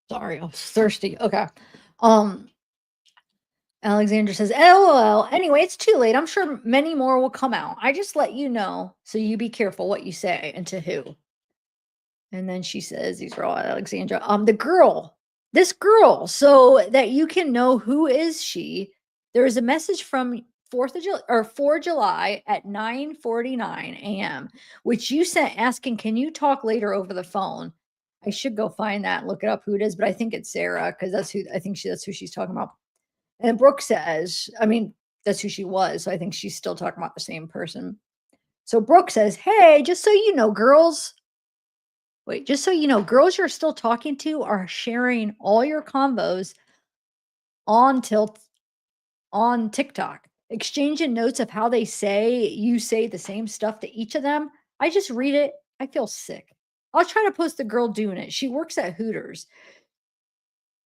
Sorry, I was thirsty. Okay. Um, Alexander says, "LOL. Anyway, it's too late. I'm sure many more will come out. I just let you know, so you be careful what you say and to who." And then she says, these are all Alexandra. The girl, this girl, so that you can know who is she. There is a message from 4th of July or 4 July at 9:49 a.m., which you sent asking, can you talk later over the phone? I should go find that and look it up who it is, but I think it's Sarah because that's who I think that's who she's talking about. And Brooke says, I mean, that's who she was. So I think she's still talking about the same person. So Brooke says, "Hey, just so you know, girls, wait, just so you know, girls you're still talking to are sharing all your combos on tilt on TikTok, exchanging notes of how they say you say the same stuff to each of them. I just read it. I feel sick. I'll try to post the girl doing it. She works at Hooters.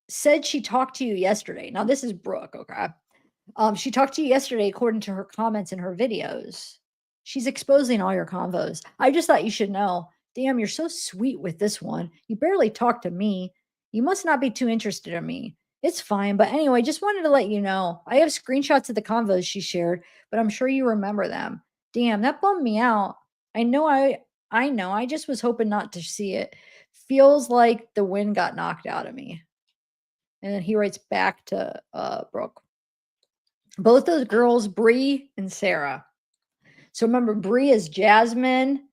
Said she talked to you yesterday." Now, this is Brooke, okay? "She talked to you yesterday according to her comments in her videos. She's exposing all your convos. I just thought you should know. Damn, you're so sweet with this one. You barely talk to me. You must not be too interested in me. It's fine, but anyway, just wanted to let you know. I have screenshots of the convos she shared, but I'm sure you remember them. Damn, that bummed me out. I know. I just was hoping not to see it. Feels like the wind got knocked out of me." And then he writes back to Brooke. Both those girls, Bree and Sarah. So remember, Bree is Jasmine,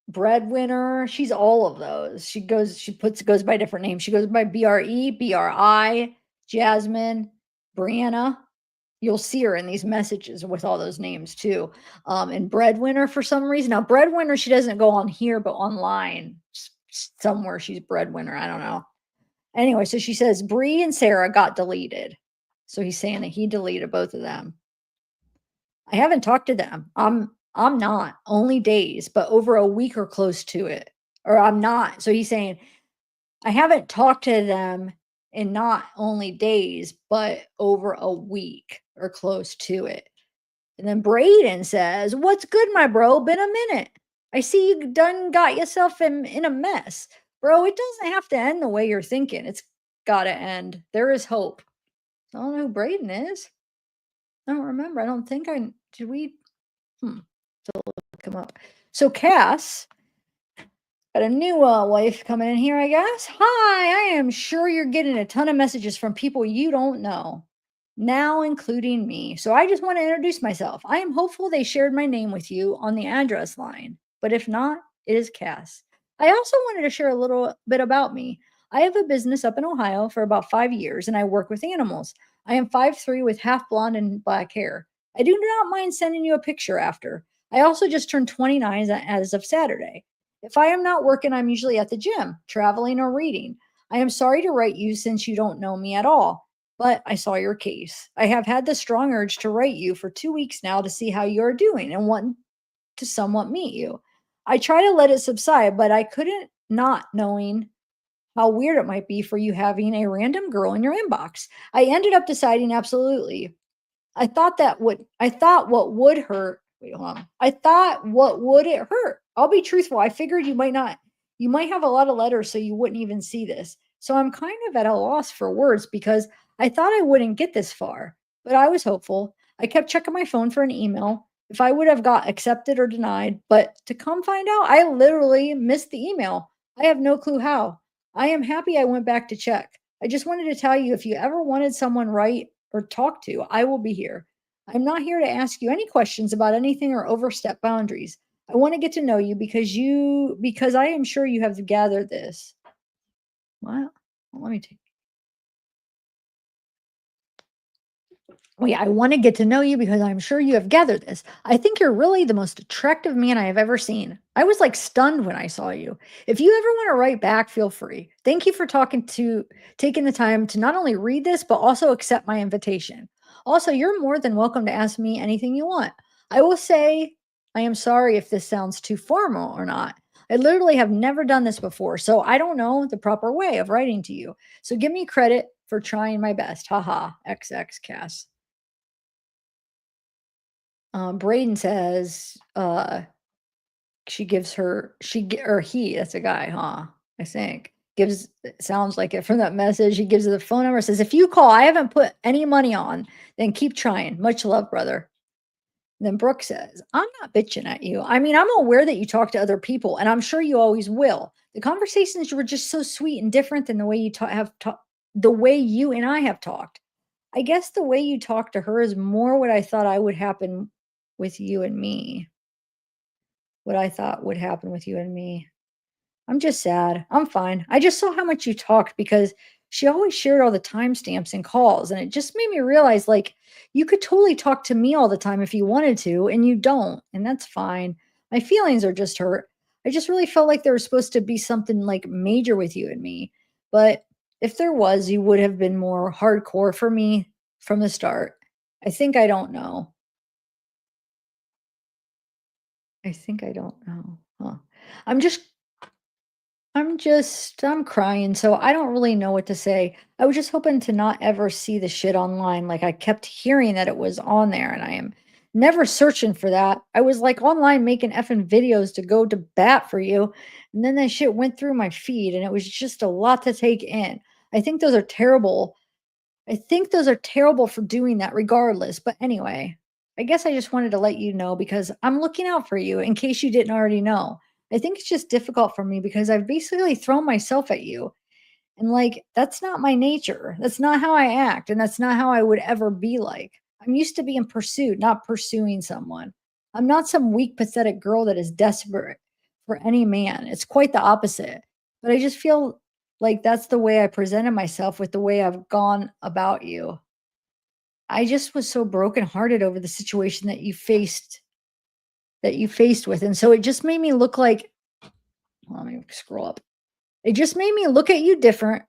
breadwinner. She's all of those. Goes by different names. She goes by BRE, BRI, Jasmine, Brianna. you'll see her in these messages with all those names too. And breadwinner for some reason. Now, breadwinner, she doesn't go on here, but online somewhere she's breadwinner. I don't know. Anyway, so she says Bree and Sarah got deleted. So he's saying that he deleted both of them. I haven't talked to them. I'm not only days, but over a week or close to it. Or I'm not. So he's saying I haven't talked to them in not only days, but over a week or close to it. And then Braden says, "What's good, my bro? Been a minute. I see you done got yourself in a mess. Bro, it doesn't have to end the way you're thinking. It's gotta end. There is hope." I don't know who Braden is. I don't remember. I don't think I did we look him up. So Cass got a new wife coming in here, I guess. Hi, I am sure you're getting a ton of messages from people you don't know, now including me. So I just want to introduce myself. I am hopeful they shared my name with you on the address line, but if not, it is Cass. I also wanted to share a little bit about me. I have a business up in Ohio for about 5 years and I work with animals. I am 5'3" with half blonde and black hair. I do not mind sending you a picture after. I also just turned 29 as of Saturday. If I am not working, I'm usually at the gym, traveling, or reading. I am sorry to write you since you don't know me at all, but I saw your case. I have had the strong urge to write you for 2 weeks now to see how you are doing and want to somewhat meet you. I try to let it subside, but I couldn't not knowing how weird it might be for you having a random girl in your inbox. I ended up deciding absolutely. I thought what would hurt wait, hold on. I thought what would it hurt? I'll be truthful. I figured you might have a lot of letters so you wouldn't even see this. So I'm kind of at a loss for words because I thought I wouldn't get this far, but I was hopeful. I kept checking my phone for an email if I would have got accepted or denied, but to come find out, I literally missed the email. I have no clue how. I am happy I went back to check. I just wanted to tell you if you ever wanted someone right or talk to, I will be here. I'm not here to ask you any questions about anything or overstep boundaries. I want to get to know you because I am sure you have gathered this. Well, let me take Oh, yeah, I want to get to know you because I'm sure you have gathered this. I think you're really the most attractive man I have ever seen. I was like stunned when I saw you. If you ever want to write back, feel free. Thank you for taking the time to not only read this, but also accept my invitation. Also, you're more than welcome to ask me anything you want. I will say, I am sorry if this sounds too formal or not. I literally have never done this before, so I don't know the proper way of writing to you. So give me credit for trying my best. Haha, XX Cass. Braden says, she gives her or he, that's a guy, huh? I think. Gives sounds like it from that message. He gives her the phone number, says, "If you call, I haven't put any money on, then keep trying. Much love, brother." Then Brooke says, "I'm not bitching at you. I mean, I'm aware that you talk to other people, and I'm sure you always will. The conversations were just so sweet and different than the way the way you and I have talked. I guess the way you talk to her is more what I thought I would happen with you and me. What I thought would happen with you and me. I'm just sad. I'm fine. I just saw how much you talked because she always shared all the timestamps and calls, and it just made me realize like you could totally talk to me all the time if you wanted to, and you don't, and that's fine. My feelings are just hurt. I just really felt like there was supposed to be something like major with you and me. But if there was, you would have been more hardcore for me from the start. I think I don't know. I think I don't know. Huh. I'm just I'm crying, so I don't really know what to say. I was just hoping to not ever see the shit online. Like I kept hearing that it was on there and I am never searching for that. I was like online making effing videos to go to bat for you. And then that shit went through my feed and it was just a lot to take in. I think those are terrible I think those are terrible for doing that regardless. But anyway, I guess I just wanted to let you know because I'm looking out for you in case you didn't already know. I think it's just difficult for me because I've basically thrown myself at you. And like, that's not my nature. That's not how I act. And that's not how I would ever be like. I'm used to being pursued, not pursuing someone. I'm not some weak, pathetic girl that is desperate for any man. It's quite the opposite. But I just feel like that's the way I presented myself with the way I've gone about you. I just was so brokenhearted over the situation that you faced with, and so it just made me look like, let me scroll up. It just made me look at you different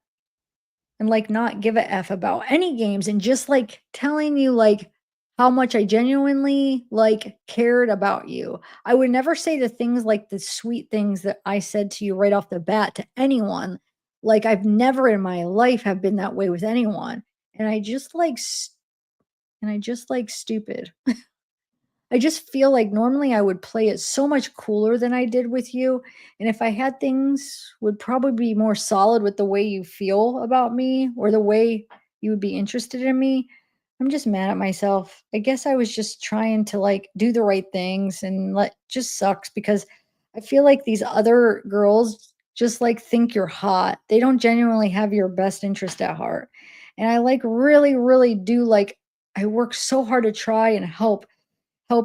and, like, not give a F about any games and just, like, telling you, like, how much I genuinely, like, cared about you. I would never say the things like the sweet things that I said to you right off the bat to anyone. Like, I've never in my life have been that way with anyone, and I just like stupid. I just feel like normally I would play it so much cooler than I did with you, and if I had things would probably be more solid with the way you feel about me or the way you would be interested in me. I'm just mad at myself. I guess I was just trying to, like, do the right things and let just sucks because I feel like these other girls just, like, think you're hot. They don't genuinely have your best interest at heart, and I, like, really, really do, like, I work so hard to try and help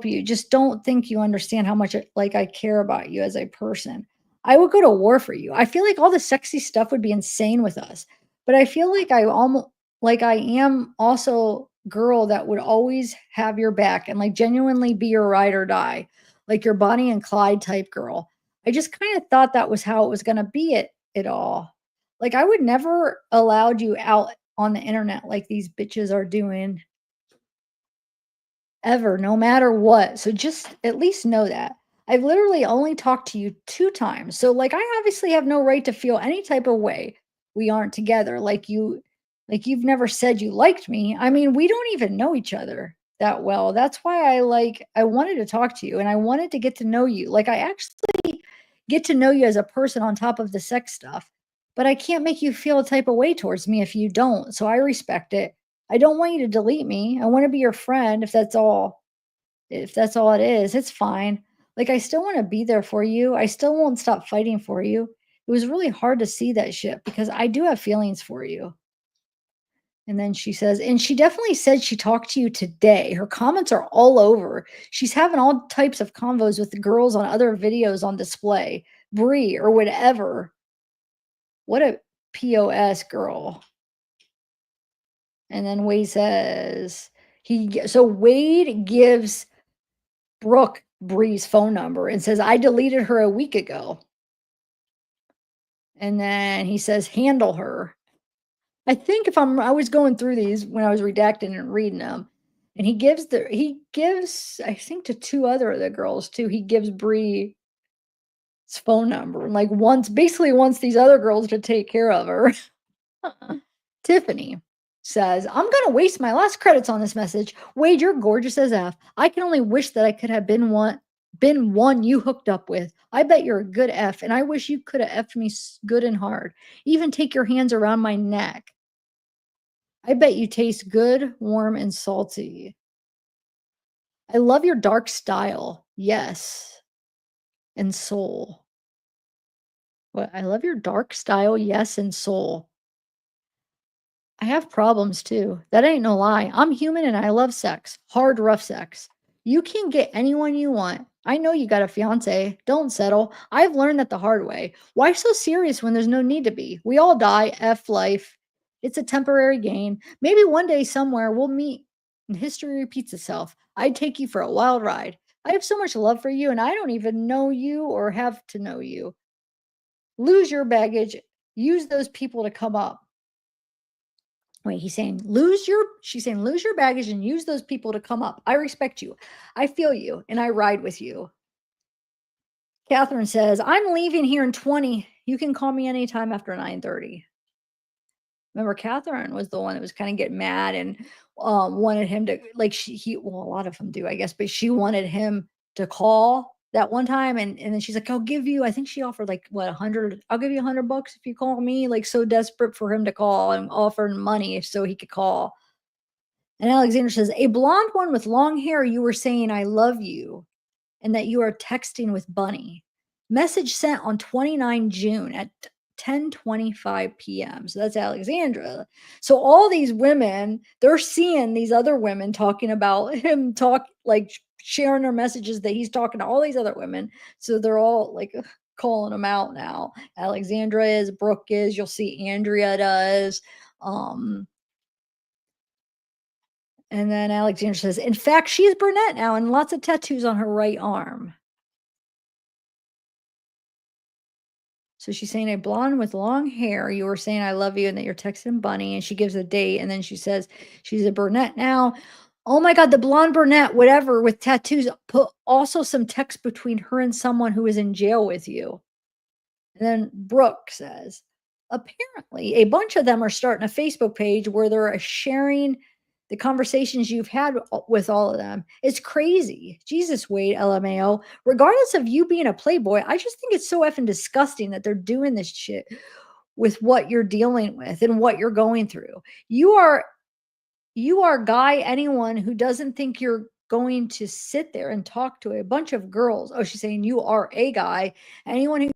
you. Just don't think you understand how much like I care about you as a person. I would go to war for you. I feel like all the sexy stuff would be insane with us. But I feel like I almost like I am also girl that would always have your back and like genuinely be your ride or die. Like your Bonnie and Clyde type girl. I just kind of thought that was how it was going to be it all. Like I would never allowed you out on the internet like these bitches are doing ever, no matter what. So just at least know that. I've literally only talked to you 2 times. So like I obviously have no right to feel any type of way we aren't together. Like you've never said you liked me. I mean, we don't even know each other that well. That's why I wanted to talk to you and I wanted to get to know you. Like I actually get to know you as a person on top of the sex stuff. But I can't make you feel a type of way towards me if you don't. So I respect it. I don't want you to delete me. I want to be your friend if that's all. If that's all it is, it's fine. Like I still want to be there for you. I still won't stop fighting for you. It was really hard to see that shit because I do have feelings for you. And then she says, and she definitely said she talked to you today. Her comments are all over. She's having all types of convos with the girls on other videos on display. Bree or whatever. What a POS girl. And then Wade says so Wade gives Brooke Bree's phone number and says, I deleted her a week ago. And then he says, handle her. I think I was going through these when I was redacting and reading them. And he gives, I think to two other of the girls too, he gives Bree's phone number and like basically wants these other girls to take care of her. Tiffany says, I'm going to waste my last credits on this message. Wade, you're gorgeous as F. I can only wish that I could have been one you hooked up with. I bet you're a good F, and I wish you could have F'd me good and hard. Even take your hands around my neck. I bet you taste good, warm, and salty. I love your dark style. Yes. And soul. What? I love your dark style. Yes. And soul. I have problems too. That ain't no lie. I'm human and I love sex. Hard, rough sex. You can get anyone you want. I know you got a fiance. Don't settle. I've learned that the hard way. Why so serious when there's no need to be? We all die. F life. It's a temporary gain. Maybe one day somewhere we'll meet and history repeats itself. I'd take you for a wild ride. I have so much love for you and I don't even know you or have to know you. Lose your baggage. Use those people to come up. Wait, she's saying, lose your baggage and use those people to come up. I respect you. I feel you and I ride with you. Catherine says, I'm leaving here in 20. You can call me anytime after 9:30. Remember, Catherine was the one that was kind of getting mad and wanted him to like well, a lot of them do, I guess, but she wanted him to call that one time and then she's like, I'll give you, I think she offered like what 100, I'll give you $100 if you call me, like so desperate for him to call and offering money so he could call. And Alexander says, a blonde one with long hair, you were saying, I love you, and that you are texting with Bunny. Message sent on 29 June at 10:25 p.m. So that's Alexandra. So all these women, they're seeing these other women talking about him like sharing their messages that he's talking to all these other women. So they're all like calling him out now. Alexandra is, Brooke is, you'll see Andrea does. Um, And then Alexandra says, in fact, she's brunette now and lots of tattoos on her right arm. So she's saying a blonde with long hair. You were saying I love you and that you're texting Bunny, and she gives a date, and then she says she's a brunette now. Oh my god, the blonde brunette, whatever, with tattoos, put also some text between her and someone who is in jail with you. And then Brooke says, apparently, a bunch of them are starting a Facebook page where they're sharing the conversations you've had with all of them. It's crazy. Jesus, Wade, LMAO. Regardless of you being a playboy, I just think it's so effing disgusting that they're doing this shit with what you're dealing with and what you're going through. You are guy anyone who doesn't think you're going to sit there and talk to a bunch of girls. Oh, she's saying you are a guy. Anyone who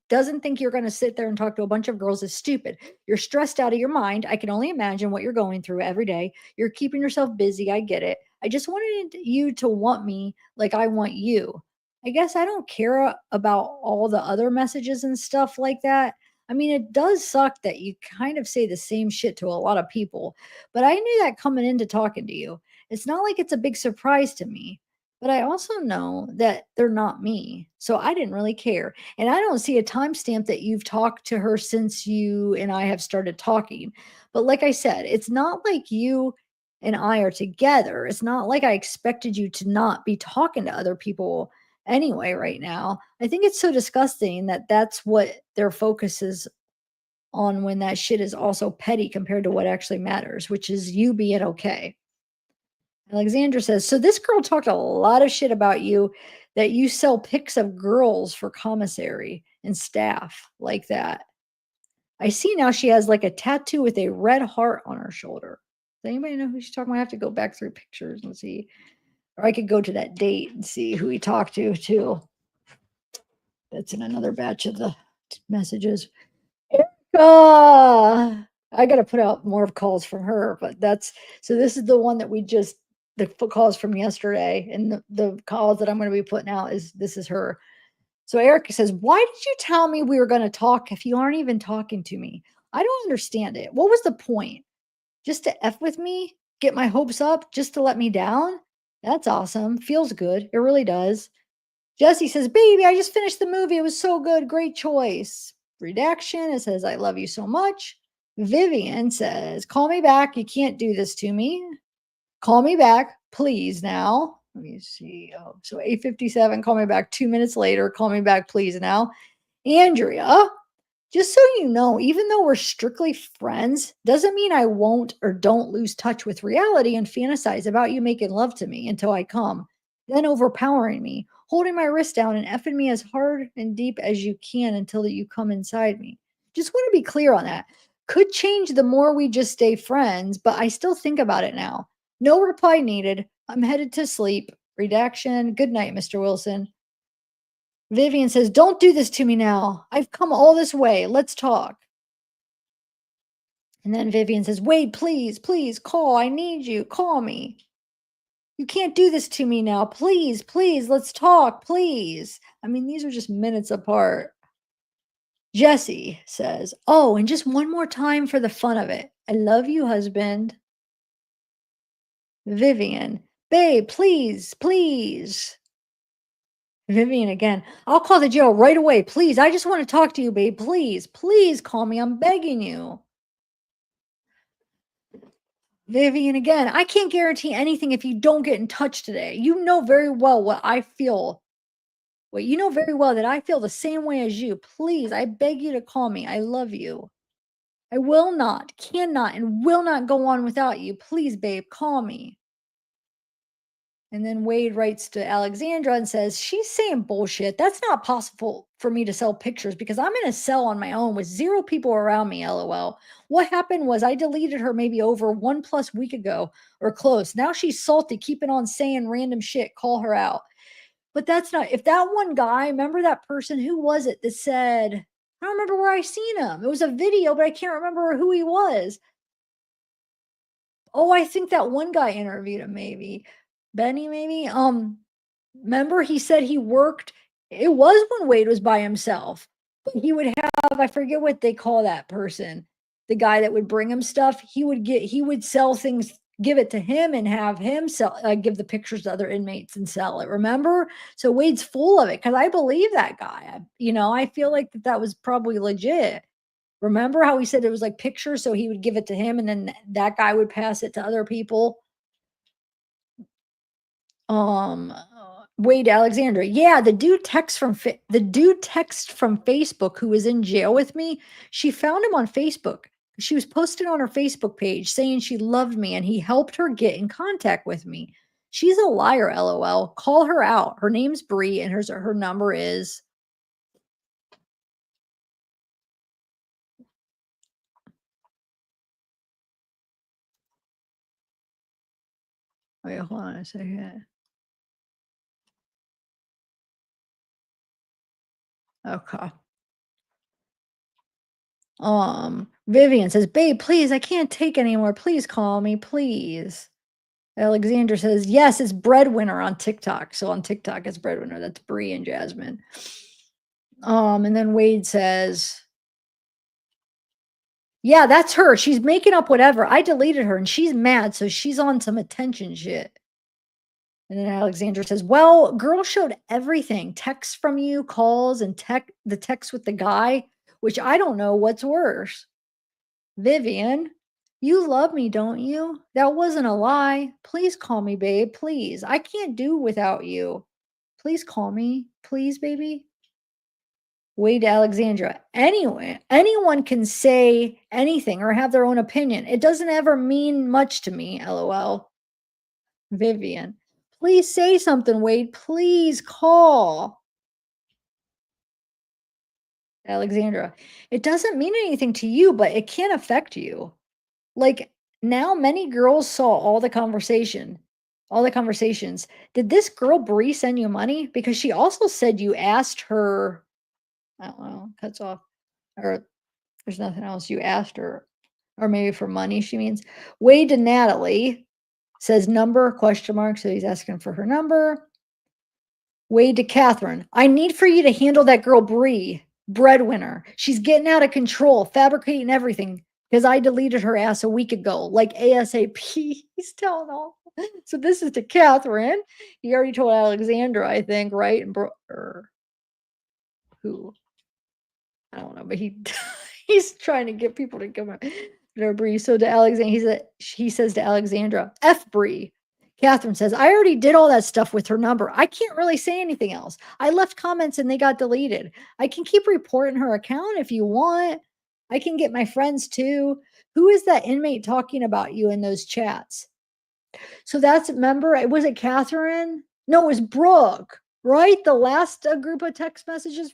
doesn't think you're going to sit there and talk to a bunch of girls is stupid. You're stressed out of your mind. I can only imagine what you're going through every day. You're keeping yourself busy. I get it. I just wanted you to want me like I want you. I guess I don't care about all the other messages and stuff like that. I mean, it does suck that you kind of say the same shit to a lot of people, but I knew that coming into talking to you. It's not like it's a big surprise to me, but I also know that they're not me. So I didn't really care. And I don't see a timestamp that you've talked to her since you and I have started talking. But like I said, it's not like you and I are together. It's not like I expected you to not be talking to other people anyway right now. I think it's so disgusting that that's what their focus is on when that shit is also petty compared to what actually matters, which is you being okay. Alexandra says, so this girl talked a lot of shit about you, that you sell pics of girls for commissary and staff like that. I see now she has like a tattoo with a red heart on her shoulder. Does anybody know who she's talking about? I have to go back through pictures and see. Or I could go to that date and see who he talked to too. That's in another batch of the messages. Erica! I got to put out more calls from her, but that's so. This is the one that we just the calls from yesterday, and the calls that I'm going to be putting out is this is her. So Erica says, "Why did you tell me we were going to talk if you aren't even talking to me? I don't understand it. What was the point? Just to f with me, get my hopes up, just to let me down? That's awesome. Feels good. It really does." Jesse says, baby, I just finished the movie. It was so good. Great choice. Redaction. It says, I love you so much. Vivian says, call me back. You can't do this to me. Call me back, please now. Let me see. Oh, so 8:57. Call me back 2 minutes later. Call me back, please now. Andrea, just so you know, even though we're strictly friends, doesn't mean I won't or don't lose touch with reality and fantasize about you making love to me until I come, then overpowering me, holding my wrist down and effing me as hard and deep as you can until you come inside me. Just want to be clear on that. Could change the more we just stay friends, but I still think about it now. No reply needed. I'm headed to sleep. Redaction. Good night, Mr. Wilson. Vivian says, don't do this to me now. I've come all this way. Let's talk. And then Vivian says, wait, please, please call. I need you. Call me. You can't do this to me now. Please, please, let's talk, please. I mean, these are just minutes apart. Jesse says, oh, and just one more time for the fun of it. I love you, husband. Vivian, babe, please, please. Vivian again, I'll call the jail right away. Please. I just want to talk to you, babe. Please, please call me. I'm begging you. Vivian again, I can't guarantee anything if you don't get in touch today. You know very well what I feel. Wait, you know very well that I feel the same way as you. Please, I beg you to call me. I love you. I will not, cannot, and will not go on without you. Please, babe, call me. And then Wade writes to Alexandra and says, she's saying bullshit. That's not possible for me to sell pictures because I'm in a cell on my own with 0 people around me, lol. What happened was I deleted her maybe over 1+ week ago or close. Now she's salty, keeping on saying random shit. Call her out. But that's not, if that one guy, remember that person, who was it that said, I don't remember where I seen him. It was a video, but I can't remember who he was. Oh, I think that one guy interviewed him, maybe. Benny, maybe. Remember he said he worked. It was when Wade was by himself, but he would have, I forget what they call that person, the guy that would bring him stuff. He would sell things give it to him and have him sell give the pictures to other inmates and sell it, remember? So Wade's full of it because I believe that guy. I feel like that was probably legit. Remember how he said it was like pictures, so he would give it to him and then that guy would pass it to other people? Wade Alexander. Yeah, the dude text from Facebook who was in jail with me. She found him on Facebook. She was posted on her Facebook page saying she loved me and he helped her get in contact with me. She's a liar, LOL. Call her out. Her name's Bree and her number is. Wait, hold on a second. Okay. Vivian says, "Babe, please, I can't take anymore. Please call me, please." Alexander says, "Yes, it's Breadwinner on TikTok." So on TikTok, it's Breadwinner. That's Bree and Jasmine. And then Wade says, "Yeah, that's her. She's making up whatever. I deleted her and she's mad, so she's on some attention shit." And then Alexander says, "Well, girl showed everything. Texts from you, calls, and the text with the guy, which I don't know what's worse." Vivian, you love me, don't you? That wasn't a lie. Please call me, babe. Please. I can't do without you. Please call me. Please, baby. Wade Alexandra. Anyway, anyone can say anything or have their own opinion. It doesn't ever mean much to me. LOL. Vivian. Please say something, Wade. Please call. Alexandra. It doesn't mean anything to you, but it can affect you. Like, now many girls saw all the conversations. Did this girl Bree send you money? Because she also said you asked her, I don't know, cuts off, or there's nothing else. You asked her, or maybe for money, she means. Wade to Natalie says number question mark. So he's asking for her number. Wade to Catherine. I need for you to handle that girl Bree, breadwinner. She's getting out of control, fabricating everything because I deleted her ass a week ago, like ASAP. He's telling all. So this is to Catherine. He already told Alexandra, I think, right? And or who? I don't know, but he's trying to get people to come out. No, Bree. So to Alexandra, he says to Alexandra, F Bree. Catherine says, I already did all that stuff with her number. I can't really say anything else. I left comments and they got deleted. I can keep reporting her account if you want. I can get my friends too. Who is that inmate talking about you in those chats? So that's remember, was it Catherine? No, it was Brooke, right? The last group of text messages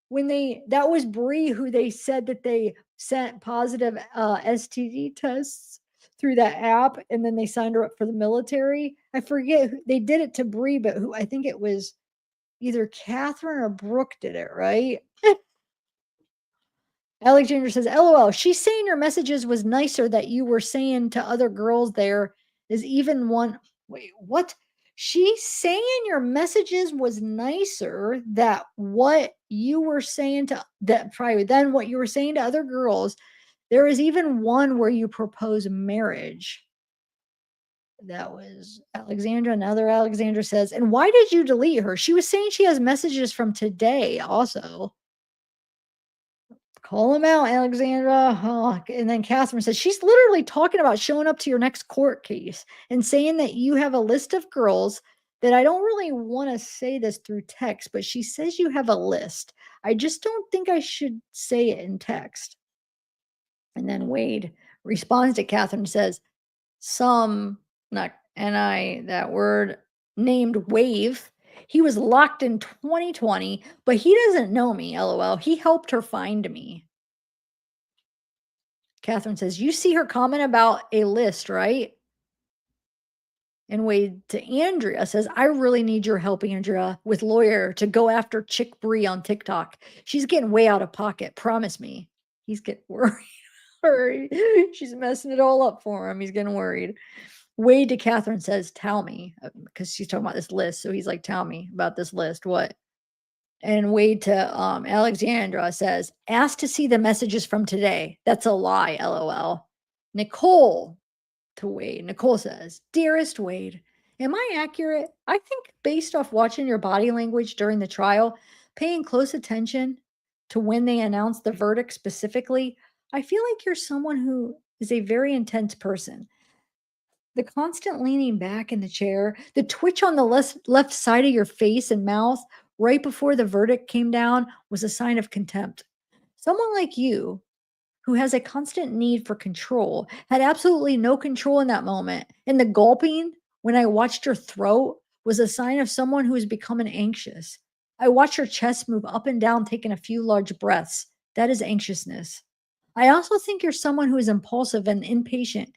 when that was Bree who they said that they sent positive STD tests through that app and then they signed her up for the military. I forget they did it to Bree, but who I think it was either Catherine or Brooke did it, right? Alexander says, LOL, she's saying your messages was nicer that you were saying to other girls there is even one. Wait, what? She's saying your messages was nicer that what you were saying to that probably than what you were saying to other girls. There is even one where you propose marriage. That was Alexandra. Another Alexandra says, and why did you delete her? She was saying she has messages from today also. Call him out, Alexandra. Oh, and then Catherine says she's literally talking about showing up to your next court case and saying that you have a list of girls that I don't really want to say this through text, but she says you have a list. I just don't think I should say it in text. And then Wade responds to Catherine and says, some, not NI, that word, named Wave. He was locked in 2020, but he doesn't know me, LOL. He helped her find me. Catherine says, you see her comment about a list, right? And Wade to Andrea says, I really need your help, Andrea, with lawyer to go after Chick Bree on TikTok. She's getting way out of pocket. Promise me. He's getting worried. She's messing it all up for him. He's getting worried. Wade to Catherine says, tell me, because she's talking about this list. So he's like, tell me about this list. What? And Wade to Alexandra says, ask to see the messages from today. That's a lie, LOL. Nicole to Wade. Nicole says, Dearest Wade, am I accurate? I think based off watching your body language during the trial, paying close attention to when they announce the verdict specifically, I feel like you're someone who is a very intense person. The constant leaning back in the chair, the twitch on the left side of your face and mouth right before the verdict came down was a sign of contempt. Someone like you, who has a constant need for control, had absolutely no control in that moment. And the gulping when I watched her throat was a sign of someone who is becoming anxious. I watched her chest move up and down, taking a few large breaths. That is anxiousness. I also think you're someone who is impulsive and impatient,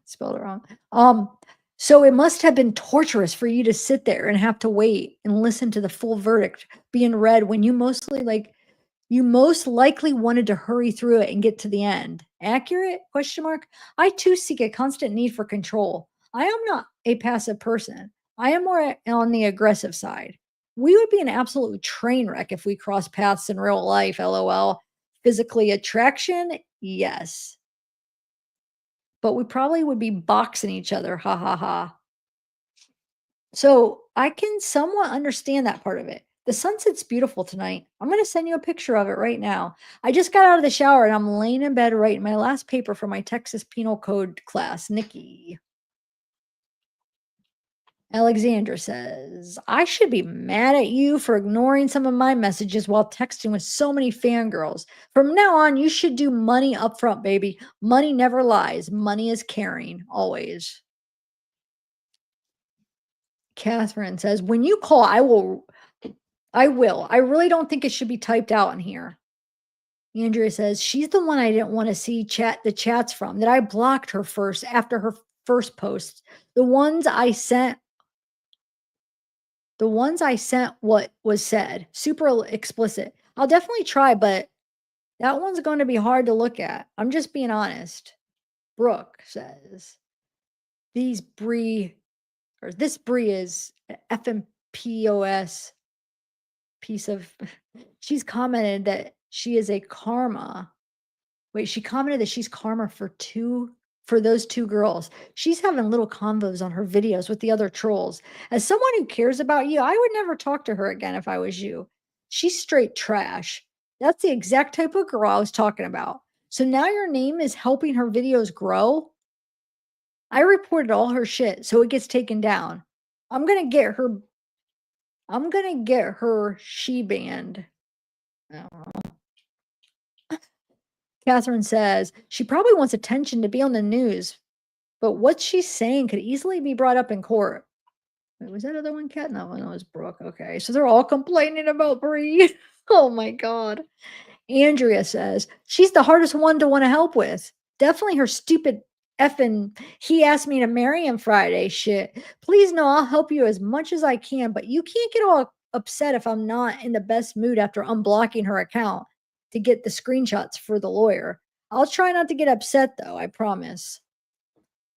spelled it wrong. So it must have been torturous for you to sit there and have to wait and listen to the full verdict being read when you most likely wanted to hurry through it and get to the end. Accurate? Question mark. I too seek a constant need for control. I am not a passive person. I am more on the aggressive side. We would be an absolute train wreck if we crossed paths in real life, lol. Physically attraction? Yes. But we probably would be boxing each other, ha ha ha. So I can somewhat understand that part of it. The sunset's beautiful tonight. I'm going to send you a picture of it right now. I just got out of the shower and I'm laying in bed writing my last paper for my Texas Penal Code class. Nikki. Alexandra says, I should be mad at you for ignoring some of my messages while texting with so many fangirls. From now on, you should do money upfront, baby. Money never lies. Money is caring, always. Catherine says, when you call, I will. I will. I really don't think it should be typed out in here. Andrea says, she's the one I didn't want to see the chats from, that I blocked her first after her first post. The ones I sent, what was said, super explicit. I'll definitely try, but that one's going to be hard to look at. I'm just being honest. Brooke says, these Brie, or this Brie is FMPOS piece of she's commented that she is a karma. Wait, she commented that she's karma for those two girls. She's having little convos on her videos with the other trolls. As someone who cares about you, I would never talk to her again if I was you. She's straight trash. That's the exact type of girl I was talking about. So now your name is helping her videos grow. I reported all her shit, so it gets taken down. I'm gonna get her. I'm gonna get her she banned. Oh. Catherine says she probably wants attention to be on the news, but what she's saying could easily be brought up in court. Wait, was that other one Cat? No, it was Brooke. Okay, so they're all complaining about Bree. Oh my god. Andrea says she's the hardest one to want to help with. Definitely her stupid effing he asked me to marry him Friday shit. Please know I'll help you as much as I can, but you can't get all upset if I'm not in the best mood after unblocking her account to get the screenshots for the lawyer. I'll try not to get upset though, I promise.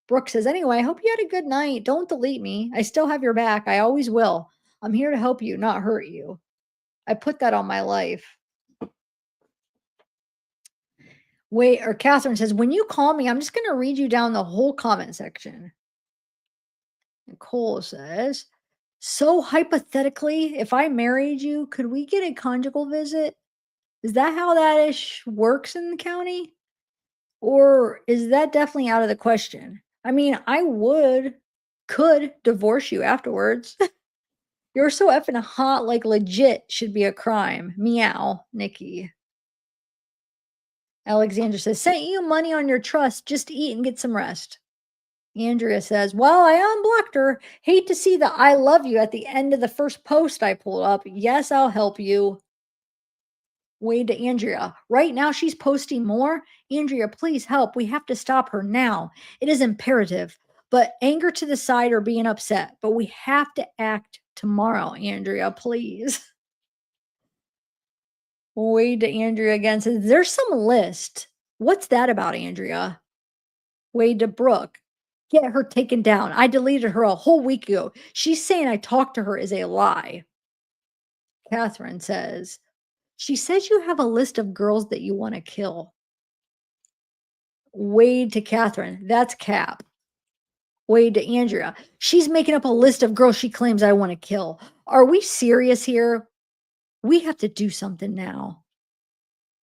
Brooke says, anyway, I hope you had a good night. Don't delete me. I still have your back. I always will. I'm here to help you, not hurt you. I put that on my life. Wait, or Catherine says, when you call me, I'm just going to read you down the whole comment section. Nicole says, so hypothetically, if I married you, could we get a conjugal visit? Is that how that ish works in the county? Or is that definitely out of the question? I mean, could divorce you afterwards. You're so effing hot, like legit should be a crime. Meow, Nikki. Alexandra says, sent you money on your trust. Just eat and get some rest. Andrea says, well, I unblocked her. Hate to see the I love you at the end of the first post I pulled up. Yes, I'll help you. Wade to Andrea. Right now she's posting more. Andrea, please help. We have to stop her now. It is imperative. But anger to the side or being upset. But we have to act tomorrow, Andrea, please. Wade to Andrea again says, there's some list. What's that about, Andrea? Wade to Brooke. Get her taken down. I deleted her a whole week ago. She's saying I talked to her is a lie. Catherine says, she says you have a list of girls that you want to kill. Wade to Catherine. That's Cap. Wade to Andrea. She's making up a list of girls she claims I want to kill. Are we serious here? We have to do something now.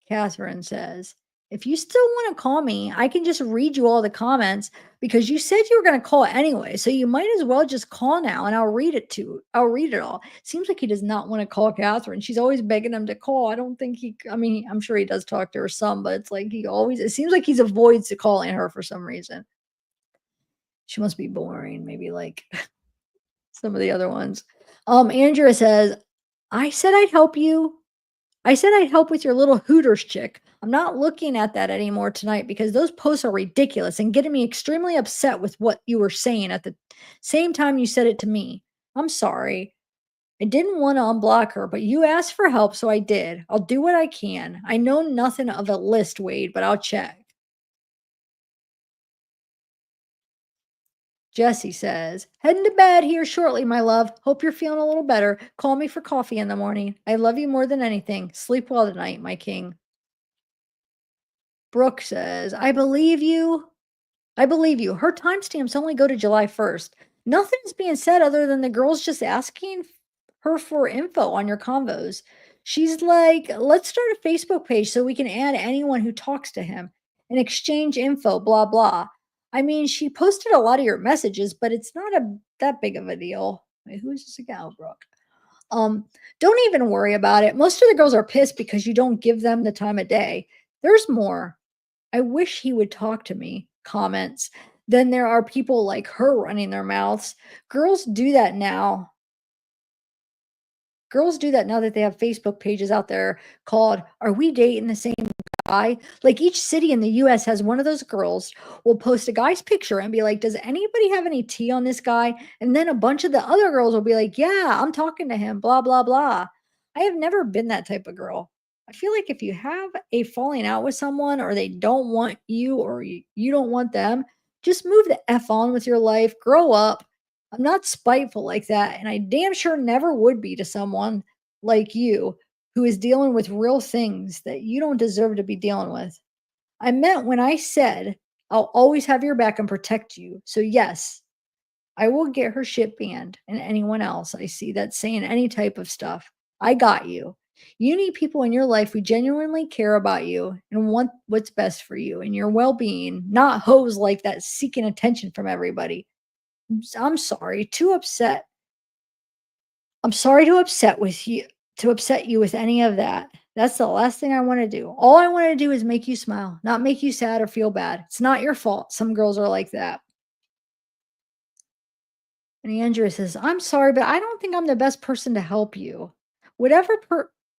Catherine says, if you still want to call me, I can just read you all the comments because you said you were going to call anyway. So you might as well just call now and I'll read it all. Seems like he does not want to call Catherine. She's always begging him to call. I don't think I mean, I'm sure he does talk to her some, but it's like it seems like he's avoids to calling her for some reason. She must be boring, maybe like some of the other ones. Andrea says, I said I'd help you. I said I'd help with your little Hooters chick. I'm not looking at that anymore tonight because those posts are ridiculous and getting me extremely upset with what you were saying at the same time you said it to me. I'm sorry. I didn't want to unblock her, but you asked for help, so I did. I'll do what I can. I know nothing of a list, Wade, but I'll check. Jesse says, heading to bed here shortly, my love. Hope you're feeling a little better. Call me for coffee in the morning. I love you more than anything. Sleep well tonight, my king. Brooke says, I believe you. I believe you. Her timestamps only go to July 1st. Nothing's being said other than the girl's just asking her for info on your convos. She's like, let's start a Facebook page so we can add anyone who talks to him and exchange info, blah, blah. I mean, she posted a lot of your messages, but it's not that big of a deal. Wait, who is this again? Oh, Brooke. Um, don't even worry about it. Most of the girls are pissed because you don't give them the time of day. There's more. I wish he would talk to me, comments. Then there are people like her running their mouths. Girls do that now. Girls do that now that they have Facebook pages out there called Are We Dating the Same Guy? Like each city in the US has one of those girls will post a guy's picture and be like, does anybody have any tea on this guy? And then a bunch of the other girls will be like, yeah, I'm talking to him, blah, blah, blah. I have never been that type of girl. I feel like if you have a falling out with someone or they don't want you or you don't want them, just move the F on with your life, grow up. I'm not spiteful like that, and I damn sure never would be to someone like you who is dealing with real things that you don't deserve to be dealing with. I meant when I said I'll always have your back and protect you. So, yes, I will get her shit banned and anyone else I see that's saying any type of stuff. I got you. You need people in your life who genuinely care about you and want what's best for you and your well being, not hoes like that seeking attention from everybody. I'm sorry, too upset. I'm sorry to upset you with any of that. That's the last thing I want to do. All I want to do is make you smile, not make you sad or feel bad. It's not your fault. Some girls are like that. And Andrea says, I'm sorry, but I don't think I'm the best person to help you. Whatever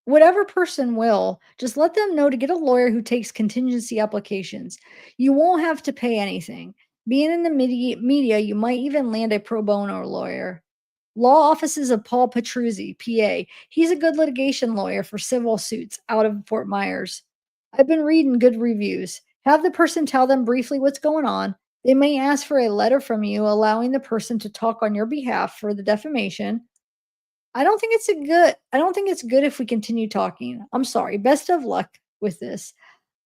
whatever person will, just let them know to get a lawyer who takes contingency applications. You won't have to pay anything. Being in the media, you might even land a pro bono lawyer. Law offices of Paul Petruzzi, PA. He's a good litigation lawyer for civil suits out of Fort Myers. I've been reading good reviews. Have the person tell them briefly what's going on. They may ask for a letter from you allowing the person to talk on your behalf for the defamation. I don't think it's good if we continue talking. I'm sorry. Best of luck with this.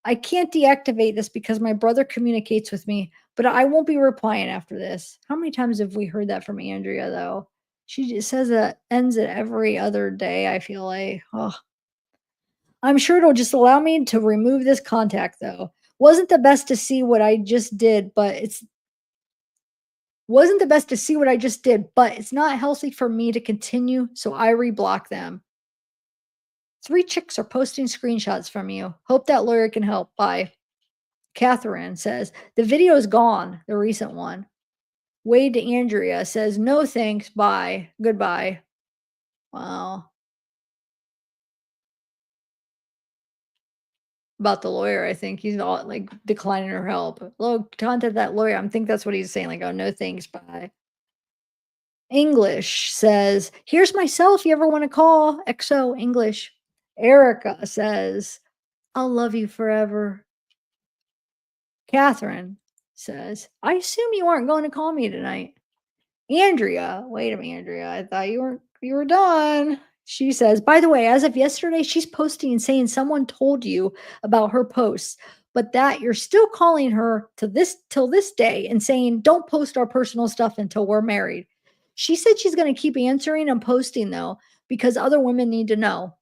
I can't deactivate this because my brother communicates with me, but I won't be replying after this. How many times have we heard that from Andrea though? She just says that ends it every other day, I feel like. Oh, I'm sure it'll just allow me to remove this contact though. Wasn't the best to see what I just did, but it's wasn't the best to see what I just did, but it's not healthy for me to continue, so I reblock them. Three chicks are posting screenshots from you. Hope that lawyer can help. Bye. Catherine says, the video is gone, the recent one. Wade to Andrea says, no thanks, bye, goodbye. Wow. About the lawyer, I think he's all like declining her help. Look, contact that lawyer. I think that's what he's saying. Like, oh, no thanks, bye. English says, here's my cell if you ever want to call. XO English. Erica says, I'll love you forever. Catherine says, I assume you aren't going to call me tonight. Andrea, wait a minute, Andrea. I thought you were done. She says, by the way, as of yesterday, she's posting and saying someone told you about her posts, but that you're still calling her to this till this day and saying, "Don't post our personal stuff until we're married." She said she's going to keep answering and posting though because other women need to know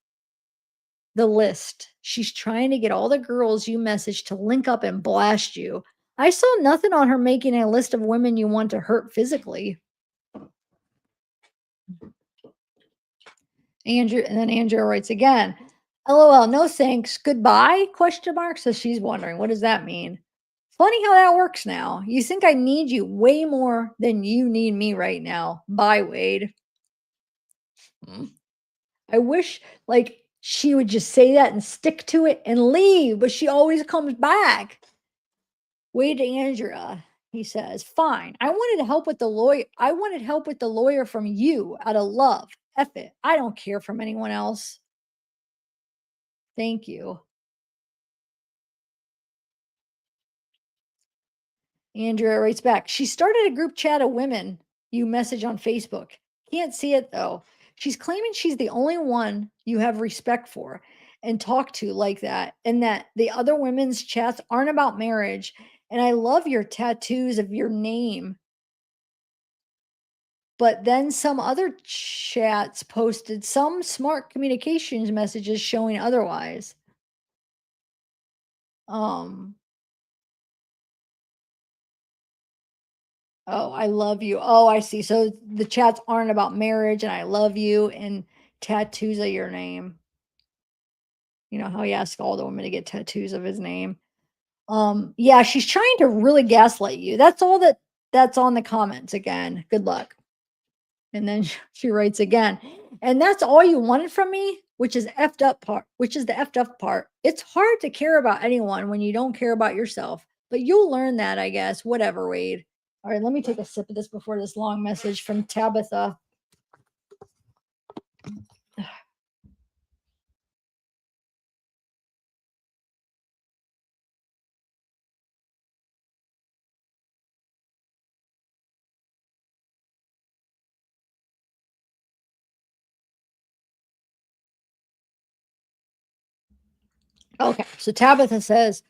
the list. She's trying to get all the girls you message to link up and blast you. I saw nothing on her making a list of women you want to hurt physically. Andrew, and then Andrea writes again, LOL, no thanks, goodbye, question mark. So she's wondering, what does that mean? Funny how that works now. You think I need you way more than you need me right now. Bye, Wade. Mm. I wish like she would just say that and stick to it and leave, but she always comes back. Wade to Andrea, he says, fine. I wanted help with the lawyer. I wanted help with the lawyer from you out of love. F it. I don't care from anyone else. Thank you. Andrea writes back, she started a group chat of women you message on Facebook. Can't see it though. She's claiming she's the only one you have respect for and talk to like that, and that the other women's chats aren't about marriage. And I love your tattoos of your name. But then some other chats posted some smart communications messages showing otherwise. Um, Oh, I love you. Oh, I see. So the chats aren't about marriage and I love you and tattoos of your name. You know how he asked all the women to get tattoos of his name. Yeah, she's trying to really gaslight you. That's all that's on the comments again. Good luck. And then she writes again, and that's all you wanted from me, which is effed up part, which is the effed up part. It's hard to care about anyone when you don't care about yourself, but you'll learn that, I guess. Whatever, Wade. All right, let me take a sip of this before this long message from Tabitha. Okay, so Tabitha says,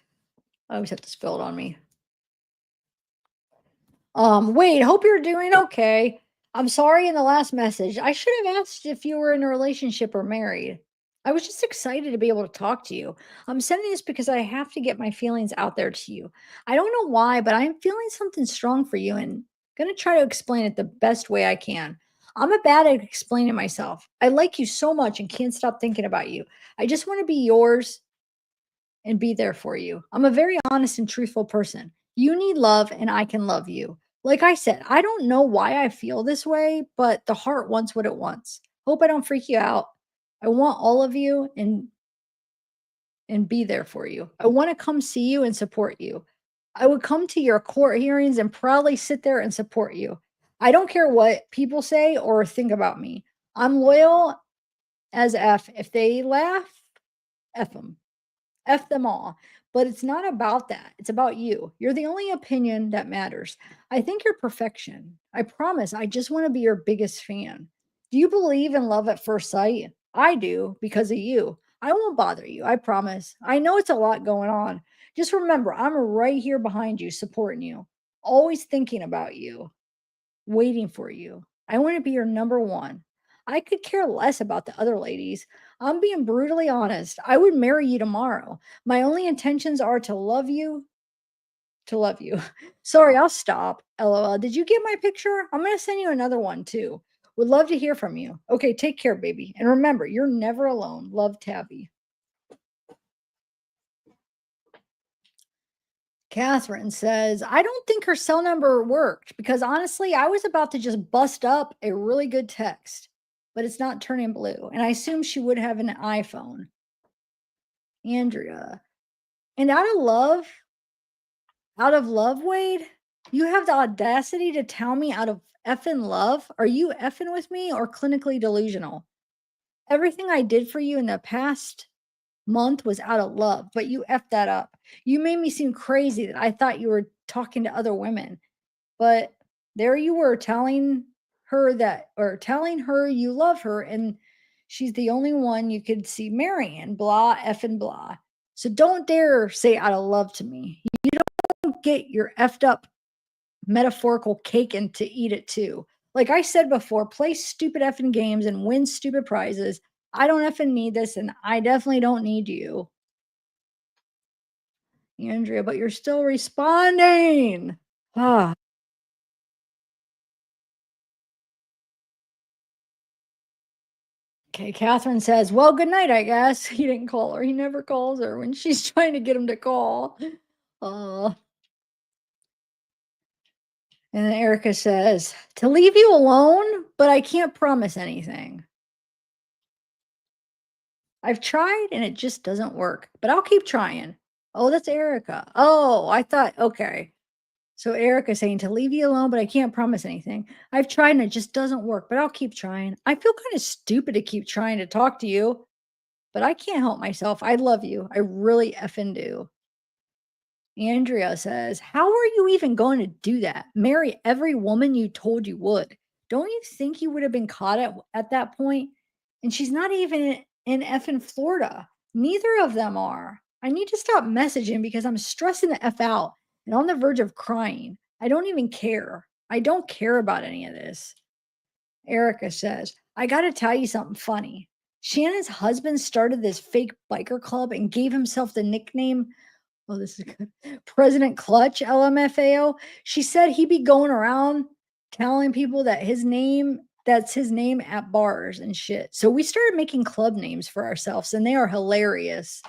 I always have to spill it on me. Wade, hope you're doing okay. I'm sorry in the last message. I should have asked if you were in a relationship or married. I was just excited to be able to talk to you. I'm sending this because I have to get my feelings out there to you. I don't know why, but I'm feeling something strong for you and going to try to explain it the best way I can. I'm a bad at explaining myself. I like you so much and can't stop thinking about you. I just want to be yours and be there for you. I'm a very honest and truthful person. You need love, and I can love you. Like I said, I don't know why I feel this way, but the heart wants what it wants. Hope I don't freak you out. I want all of you and be there for you. I want to come see you and support you. I would come to your court hearings and proudly sit there and support you. I don't care what people say or think about me. I'm loyal as F. If they laugh, F them. F them all. But it's not about that. It's about you. You're the only opinion that matters. I think you're perfection. I promise. I just want to be your biggest fan. Do you believe in love at first sight? I do because of you. I won't bother you. I promise. I know it's a lot going on. Just remember, I'm right here behind you, supporting you, always thinking about you, waiting for you. I want to be your number one. I could care less about the other ladies. I'm being brutally honest. I would marry you tomorrow. My only intentions are to love you, to love you. Sorry, I'll stop. LOL. Did you get my picture? I'm going to send you another one too. Would love to hear from you. Okay, take care, baby. And remember, you're never alone. Love, Tabby. Catherine says, I don't think her cell number worked because honestly, I was about to just bust up a really good text, but it's not turning blue. And I assume she would have an iPhone. Andrea. And out of love, Wade, you have the audacity to tell me out of effing love? Are you effing with me or clinically delusional? Everything I did for you in the past month was out of love, but you effed that up. You made me seem crazy that I thought you were talking to other women. But there you were telling her you love her and she's the only one you could see marrying, blah, effing blah. So don't dare say out of love to me. You don't get your effed up metaphorical cake and to eat it too. Like I said before, play stupid effing games and win stupid prizes. I don't effing need this, and I definitely don't need you, Andrea, but you're still responding. Ah, okay. Catherine says, well, good night, I guess. He didn't call her. He never calls her when she's trying to get him to call. Uh, and then Erica says, to leave you alone, but I can't promise anything. I've tried and it just doesn't work, but I'll keep trying. Oh, that's Erica. Oh, I thought, okay. So Erica saying to leave you alone, but I can't promise anything. I've tried and it just doesn't work, but I'll keep trying. I feel kind of stupid to keep trying to talk to you, but I can't help myself. I love you. I really effing do. Andrea says, how are you even going to do that? Marry every woman you told you would. Don't you think you would have been caught at that point? And she's not even in effing Florida. Neither of them are. I need to stop messaging because I'm stressing the F out and on the verge of crying. I don't even care. I don't care about any of this. Erica says, I got to tell you something funny. Shannon's husband started this fake biker club and gave himself the nickname, oh, this is good. President Clutch, LMFAO. She said he'd be going around telling people that's his name at bars and shit. So we started making club names for ourselves and they are hilarious.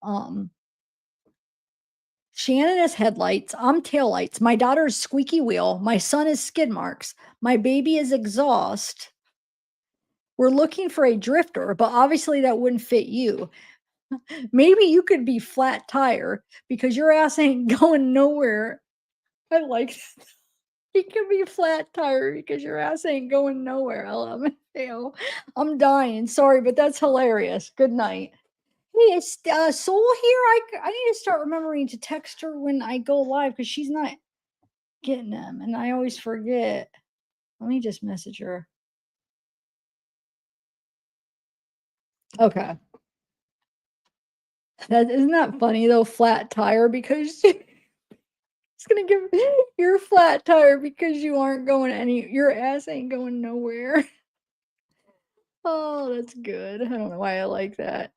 Um, Shannon is headlights. I'm taillights. My daughter is squeaky wheel. My son is skid marks. My baby is exhaust. We're looking for a drifter, but obviously that wouldn't fit you. Maybe you could be flat tire because your ass ain't going nowhere. I like that. You could be flat tire because your ass ain't going nowhere. LMFAO. I'm dying. Sorry, but that's hilarious. Good night. Hey, it's Soul here. I need to start remembering to text her when I go live because she's not getting them, and I always forget. Let me just message her. Okay, that isn't that funny though. Flat tire because it's gonna give you're flat tire because you aren't going any. Your ass ain't going nowhere. Oh, that's good. I don't know why I like that.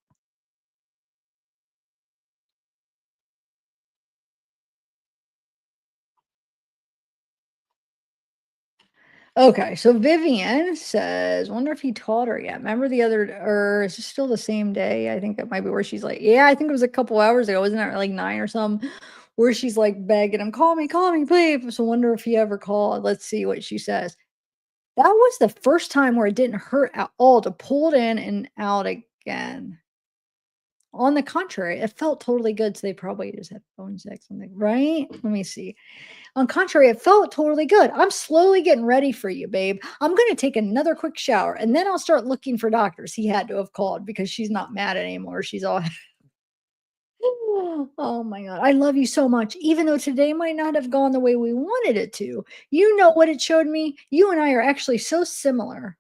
Okay, so Vivian says, "Wonder if he taught her yet." Remember the other, or is it still the same day? I think it might be where she's like, "Yeah, I think it was a couple hours ago. Wasn't it like 9 or something?" Where she's like begging him, call me, please." So wonder if he ever called. Let's see what she says. That was the first time where it didn't hurt at all to pull it in and out again. On the contrary, it felt totally good. So they probably just had phone sex, something, right? Let me see. On contrary, it felt totally good. I'm slowly getting ready for you, babe. I'm going to take another quick shower and then I'll start looking for doctors. He had to have called because she's not mad anymore. She's all, oh my God. I love you so much. Even though today might not have gone the way we wanted it to. You know what it showed me? You and I are actually so similar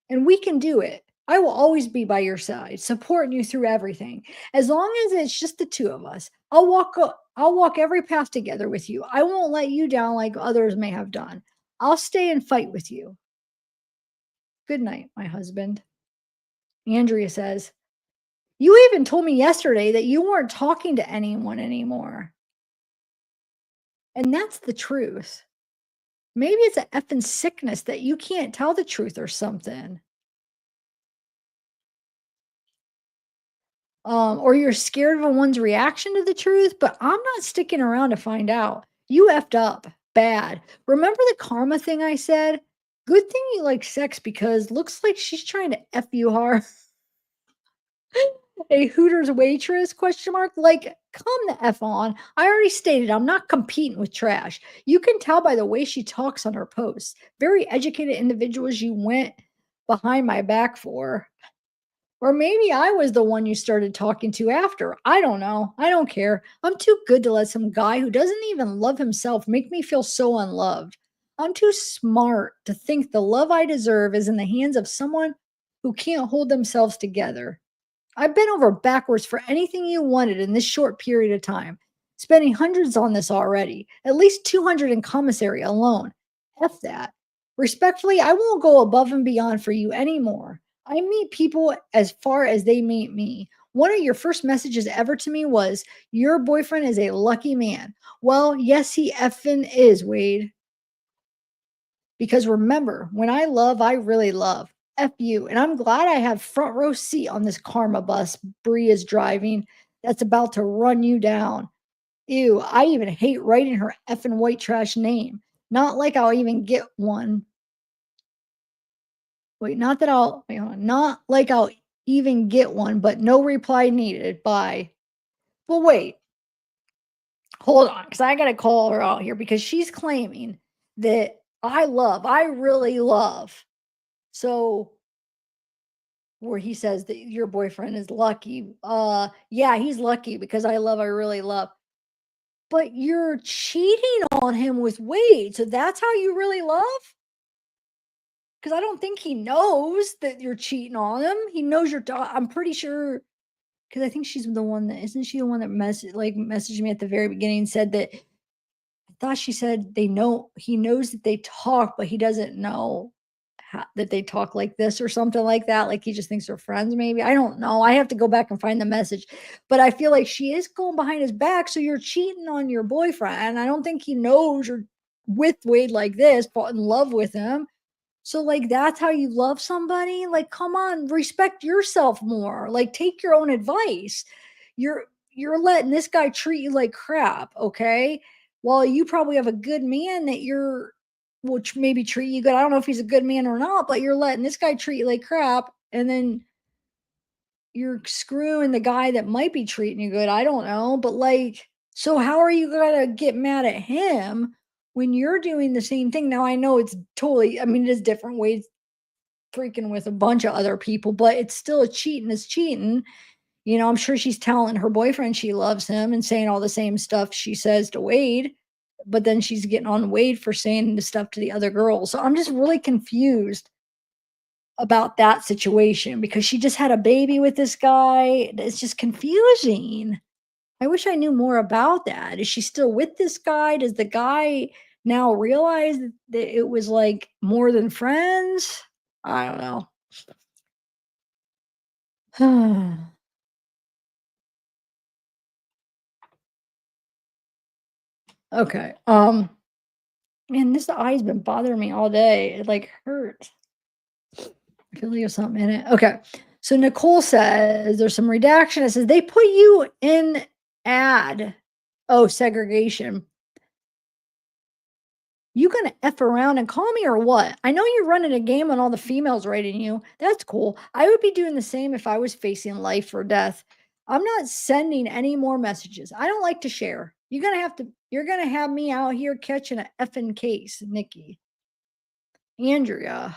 and we can do it. I will always be by your side, supporting you through everything. As long as it's just the two of us, I'll walk every path together with you. I won't let you down like others may have done. I'll stay and fight with you. Good night, my husband. Andrea says, you even told me yesterday that you weren't talking to anyone anymore. And that's the truth. Maybe it's an effing sickness that you can't tell the truth or something. Or you're scared of one's reaction to the truth, but I'm not sticking around to find out. You effed up bad. Remember the karma thing I said? Good thing you like sex because looks like she's trying to F you hard. A Hooters waitress question mark? Like, come the F on. I already stated I'm not competing with trash. You can tell by the way she talks on her posts. Very educated individuals you went behind my back for. Or maybe I was the one you started talking to after. I don't know. I don't care. I'm too good to let some guy who doesn't even love himself make me feel so unloved. I'm too smart to think the love I deserve is in the hands of someone who can't hold themselves together. I've been over backwards for anything you wanted in this short period of time, spending hundreds on this already, at least 200 in commissary alone. F that. Respectfully, I won't go above and beyond for you anymore. I meet people as far as they meet me. One of your first messages ever to me was, your boyfriend is a lucky man. Well, yes, he effing is, Wade. Because remember, when I love, I really love. F you. And I'm glad I have front row seat on this karma bus Bree is driving that's about to run you down. Ew, I even hate writing her effing white trash name. Not like I'll even get one. Wait, not that I'll, wait, hold on. Not like I'll even get one, but no reply needed. Bye. Well, wait, hold on, because I got to call her out here because she's claiming that I really love. So where he says that your boyfriend is lucky. Yeah, he's lucky because I really love. But you're cheating on him with Wade. So that's how you really love? Because I don't think he knows that you're cheating on him. He knows you're I'm pretty sure because I think she's the one that isn't she the one that messaged me at the very beginning and said that I thought she said they know he knows that they talk, but he doesn't know that they talk like this or something like that. Like he just thinks they're friends, maybe. I don't know. I have to go back and find the message. But I feel like she is going behind his back. So you're cheating on your boyfriend. And I don't think he knows you're with Wade like this, fall in love with him. So, like, that's how you love somebody? Like, come on, respect yourself more. Like, take your own advice. You're letting this guy treat you like crap, okay? While you probably have a good man that you're which maybe treat you good. I don't know if he's a good man or not, but you're letting this guy treat you like crap, and then you're screwing the guy that might be treating you good. I don't know, but like, so how are you gonna get mad at him when you're doing the same thing? Now I know it's totally. I mean, it is different ways freaking with a bunch of other people, but it's still a cheating is cheating. You know, I'm sure she's telling her boyfriend she loves him and saying all the same stuff she says to Wade, but then she's getting on Wade for saying the stuff to the other girls. So I'm just really confused about that situation because she just had a baby with this guy. It's just confusing. I wish I knew more about that. Is she still with this guy? Does the guy now realize that it was like more than friends? I don't know. Okay. Man, this eye's been bothering me all day. It like hurts. I feel like there's something in it. Okay. So Nicole says there's some redaction. It says they put you in ad. Oh, segregation. You gonna F around and call me or what? I know you're running a game on all the females writing you. That's cool. I would be doing the same if I was facing life or death. I'm not sending any more messages. I don't like to share. You're gonna have me out here catching a effing case, Nikki. Andrea.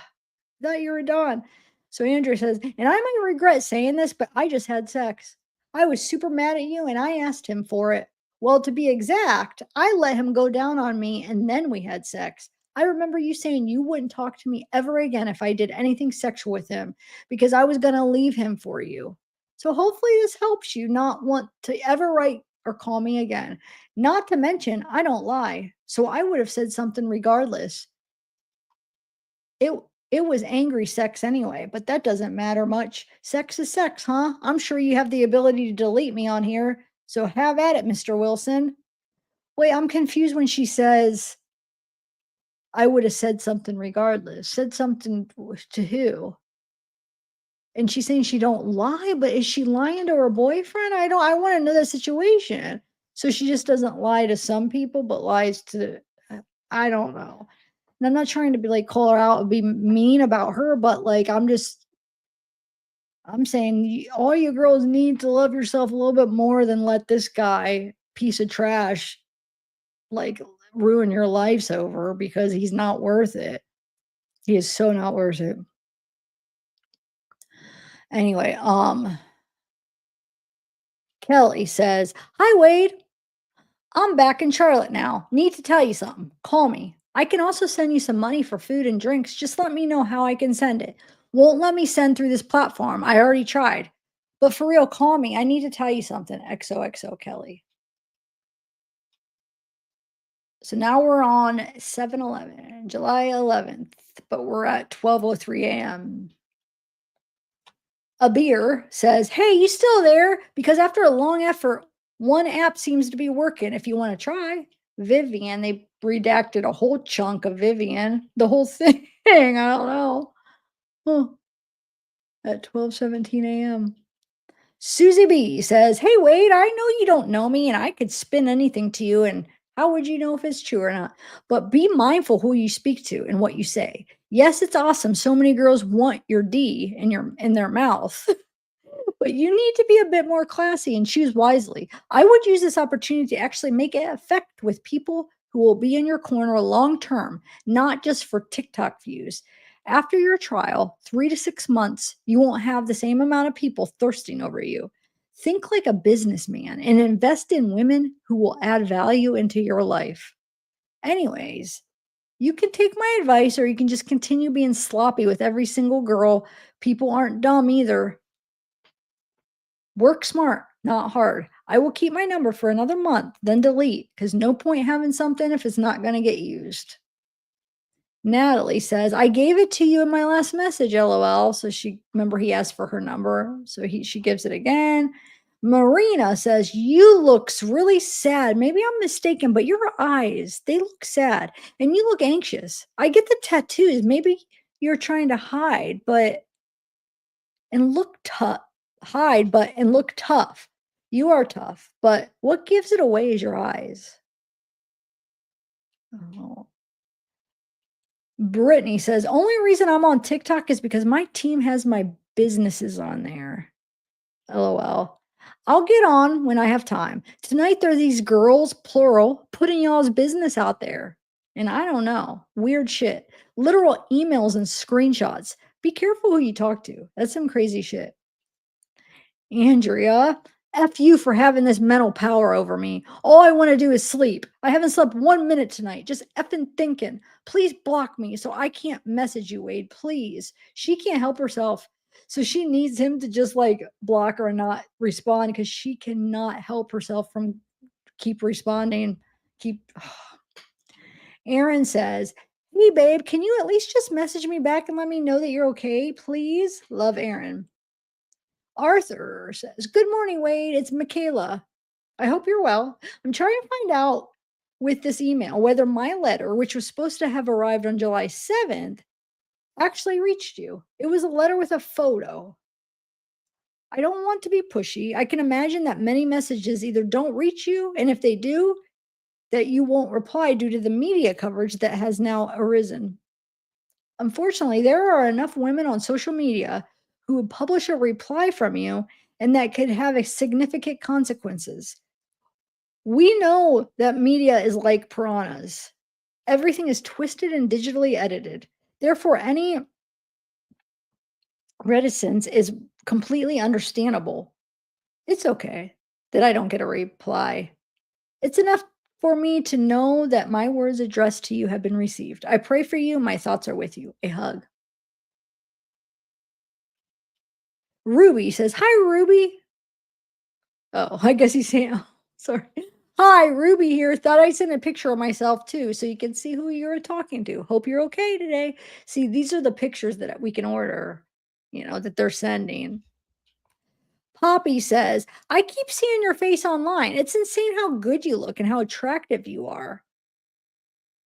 Thought you were done. So Andrea says, and I might regret saying this, but I just had sex. I was super mad at you and I asked him for it. Well, to be exact, I let him go down on me and then we had sex. I remember you saying you wouldn't talk to me ever again if I did anything sexual with him because I was going to leave him for you. So hopefully this helps you not want to ever write or call me again. Not to mention, I don't lie. So I would have said something regardless. It it was angry sex anyway, but that doesn't matter much. Sex is sex, huh? I'm sure you have the ability to delete me on here. So have at it, Mr. Wilson. Wait, I'm confused when she says I would have said something regardless. Said something to who? And she's saying she don't lie, but is she lying to her boyfriend? I want to know the situation. So she just doesn't lie to some people, but lies to I don't know. And I'm not trying to be like call her out and be mean about her, but like I'm saying all you girls need to love yourself a little bit more than let this guy piece of trash like ruin your lives over because he's not worth it. He is so not worth it. Anyway, Kelly says, "Hi Wade, I'm back in Charlotte now. Need to tell you something. Call me. I can also send you some money for food and drinks. Just let me know how I can send it. Won't let me send through this platform. I already tried. But for real, call me. I need to tell you something. XOXO Kelly. So now we're on 7/11, July 11th, but we're at 12:03 a.m. A beer says, "Hey, you still there? Because after a long effort, one app seems to be working if you want to try." Vivian, they redacted a whole chunk of Vivian, the whole thing. I don't know. Huh, at 12:17 a.m. Susie B says, "Hey, Wade, I know you don't know me and I could spin anything to you. And how would you know if it's true or not? But be mindful who you speak to and what you say. Yes, it's awesome. So many girls want your D in their mouth." But you need to be a bit more classy and choose wisely. I would use this opportunity to actually make it effect with people who will be in your corner long term, not just for TikTok views. After your trial, 3 to 6 months, you won't have the same amount of people thirsting over you. Think like a businessman and invest in women who will add value into your life. Anyways, you can take my advice or you can just continue being sloppy with every single girl. People aren't dumb either. Work smart, not hard. I will keep my number for another month, then delete, because no point having something if it's not going to get used. Natalie says, "I gave it to you in my last message, LOL." So she, remember, he asked for her number. So she gives it again. Marina says, "You looks really sad. Maybe I'm mistaken, but your eyes, they look sad and you look anxious. I get the tattoos. Maybe you're trying to hide, but and look tough. Hide, but and look tough. You are tough, but what gives it away is your eyes." Oh. Brittany says, "Only reason I'm on TikTok is because my team has my businesses on there." LOL. I'll get on when I have time. Tonight there are these girls, plural, putting y'all's business out there. And I don't know. Weird shit. Literal emails and screenshots. Be careful who you talk to. That's some crazy shit. Andrea, F you for having this mental power over me. All I want to do is sleep. I haven't slept 1 minute tonight, just effing thinking. Please block me so I can't message you, Wade. Please. She can't help herself. So she needs him to just like block her and not respond because she cannot help herself from keep responding. Keep. Aaron says, "Hey, babe, can you at least just message me back and let me know that you're okay? Please." Love, Aaron. Arthur says, "Good morning, Wade. It's Michaela. I hope you're well. I'm trying to find out with this email whether my letter, which was supposed to have arrived on July 7th, actually reached you. It was a letter with a photo. I don't want to be pushy. I can imagine that many messages either don't reach you, and if they do, that you won't reply due to the media coverage that has now arisen. Unfortunately, there are enough women on social media who would publish a reply from you, and that could have a significant consequences. We know that media is like piranhas. Everything is twisted and digitally edited. Therefore, any reticence is completely understandable. It's okay that I don't get a reply. It's enough for me to know that my words addressed to you have been received. I pray for you. My thoughts are with you. A hug." Ruby says, "Hi, Ruby." Oh, I guess he's saying, oh, sorry. "Hi, Ruby here. Thought I'd send a picture of myself too so you can see who you're talking to. Hope you're okay today." See, these are the pictures that we can order, that they're sending. Poppy says, "I keep seeing your face online. It's insane how good you look and how attractive you are.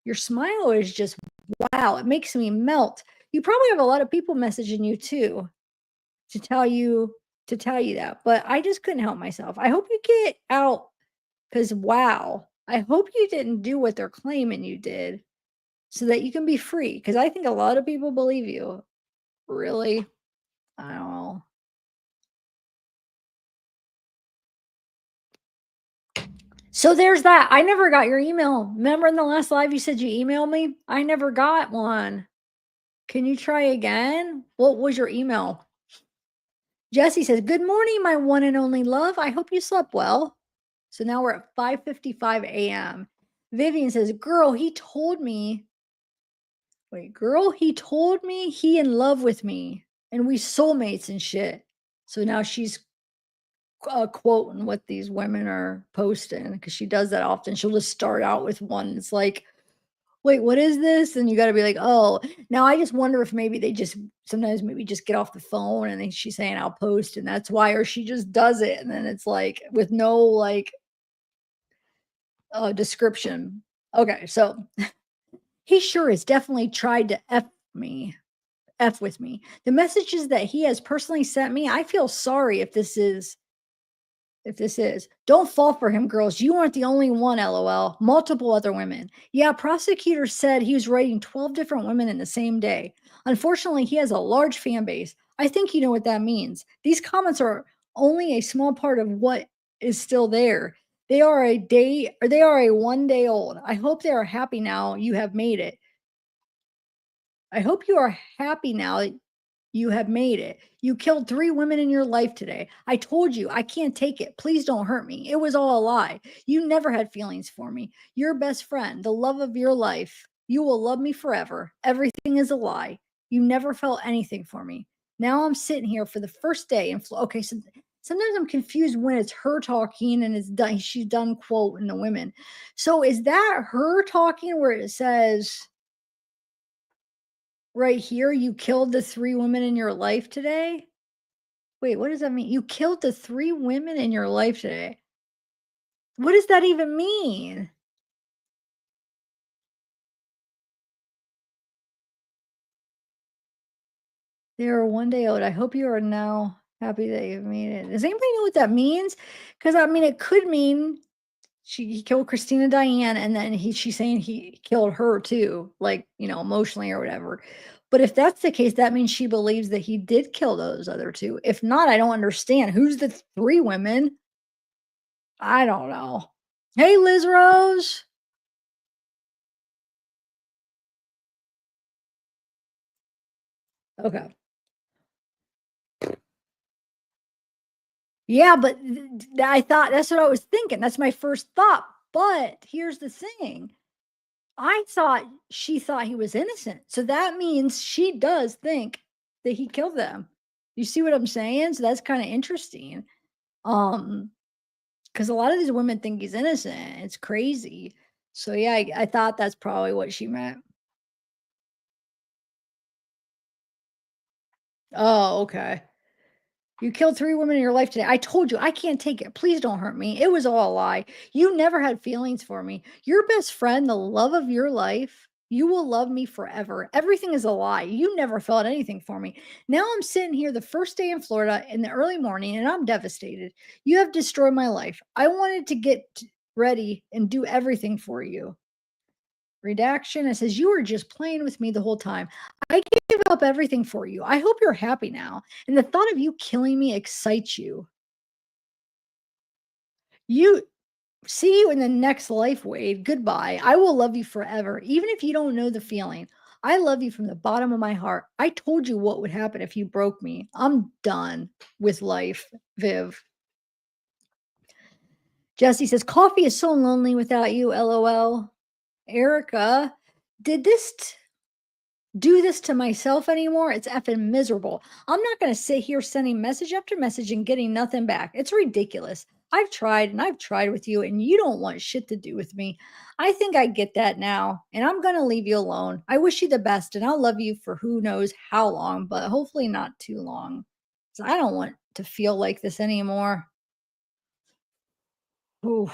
Your smile is just wow. It makes me melt. You probably have a lot of people messaging you too to tell you that, but I just couldn't help myself. I hope you get out. 'Cause wow, I hope you didn't do what they're claiming you did so that you can be free. Because I think a lot of people believe you. Really? I don't know. So there's that. I never got your email. Remember in the last live you said you emailed me? I never got one. Can you try again? What was your email? Jesse says, "Good morning, my one and only love. I hope you slept well." So now we're at 5:55 a.m. Vivian says, girl, he told me he in love with me and we soulmates and shit. So now she's quoting what these women are posting because she does that often. She'll just start out with one. It's like, wait, what is this? And you got to be like, oh, now I just wonder if maybe they just sometimes maybe just get off the phone and then she's saying I'll post and that's why, or she just does it. And then it's like with no like description. Okay. So he sure has definitely tried to me, F with me. The messages that he has personally sent me, I feel sorry if this is. Don't fall for him, girls. You aren't the only one, lol. Multiple other women. Yeah, prosecutors said he was writing 12 different women in the same day. Unfortunately, he has a large fan base. I think you know what that means. These comments are only a small part of what is still there. They are a 1 day old. I hope they are happy now you have made it. I hope you are happy now you have made it. You killed 3 women in your life today. I told you, I can't take it. Please don't hurt me. It was all a lie. You never had feelings for me. Your best friend, the love of your life. You will love me forever. Everything is a lie. You never felt anything for me. Now I'm sitting here for the first day and okay, so sometimes I'm confused when it's her talking and it's done. She's done quoting the women. So is that her talking where it says right here, you killed the 3 women in your life today? Wait, what does that mean? You killed the 3 women in your life today. What does that even mean? They are 1 day old. I hope you are now happy that you've made it. Does anybody know what that means? Because I mean, it could mean he killed Christina Diane, and then she's saying he killed her too, like, emotionally or whatever. But if that's the case, that means she believes that he did kill those other 2. If not, I don't understand. Who's the 3 women? I don't know. Hey, Liz Rose. Okay. Yeah, but I thought that's what I was thinking. That's my first thought. But here's the thing. I thought she thought he was innocent. So that means she does think that he killed them. You see what I'm saying? So that's kind of interesting. Um, because a lot of these women think he's innocent. It's crazy. So yeah, I thought that's probably what she meant. Oh, okay. You killed 3 women in your life today. I told you, I can't take it. Please don't hurt me. It was all a lie. You never had feelings for me. Your best friend, the love of your life, you will love me forever. Everything is a lie. You never felt anything for me. Now I'm sitting here the first day in Florida in the early morning and I'm devastated. You have destroyed my life. I wanted to ready and do everything for you. Redaction. It says, you were just playing with me the whole time. I gave up everything for you. I hope you're happy now. And the thought of you killing me excites you. You see you in the next life, Wade. Goodbye. I will love you forever, even if you don't know the feeling. I love you from the bottom of my heart. I told you what would happen if you broke me. I'm done with life, Viv. Jesse says, coffee is so lonely without you, lol. Erica, did do this to myself anymore. It's effing miserable. I'm not going to sit here sending message after message and getting nothing back. It's ridiculous. I've tried and I've tried with you, and you don't want shit to do with me. I think I get that now, and I'm going to leave you alone. I wish you the best, and I'll love you for who knows how long, but hopefully not too long. So I don't want to feel like this anymore. Ooh,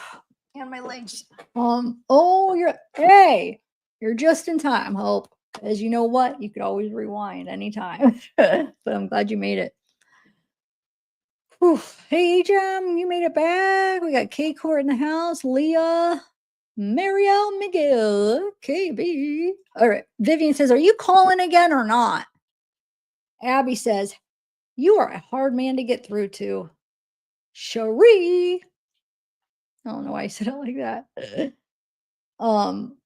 and my legs. Oh, you're just in time, Hope. As you know what, you could always rewind anytime. But I'm glad you made it. Whew. Hey, Jam, you made it back. We got K Court in the house. Leah, Marielle Miguel, KB. All right. Vivian says, are you calling again or not? Abby says, you are a hard man to get through to. Cherie. I don't know why I said it like that. um,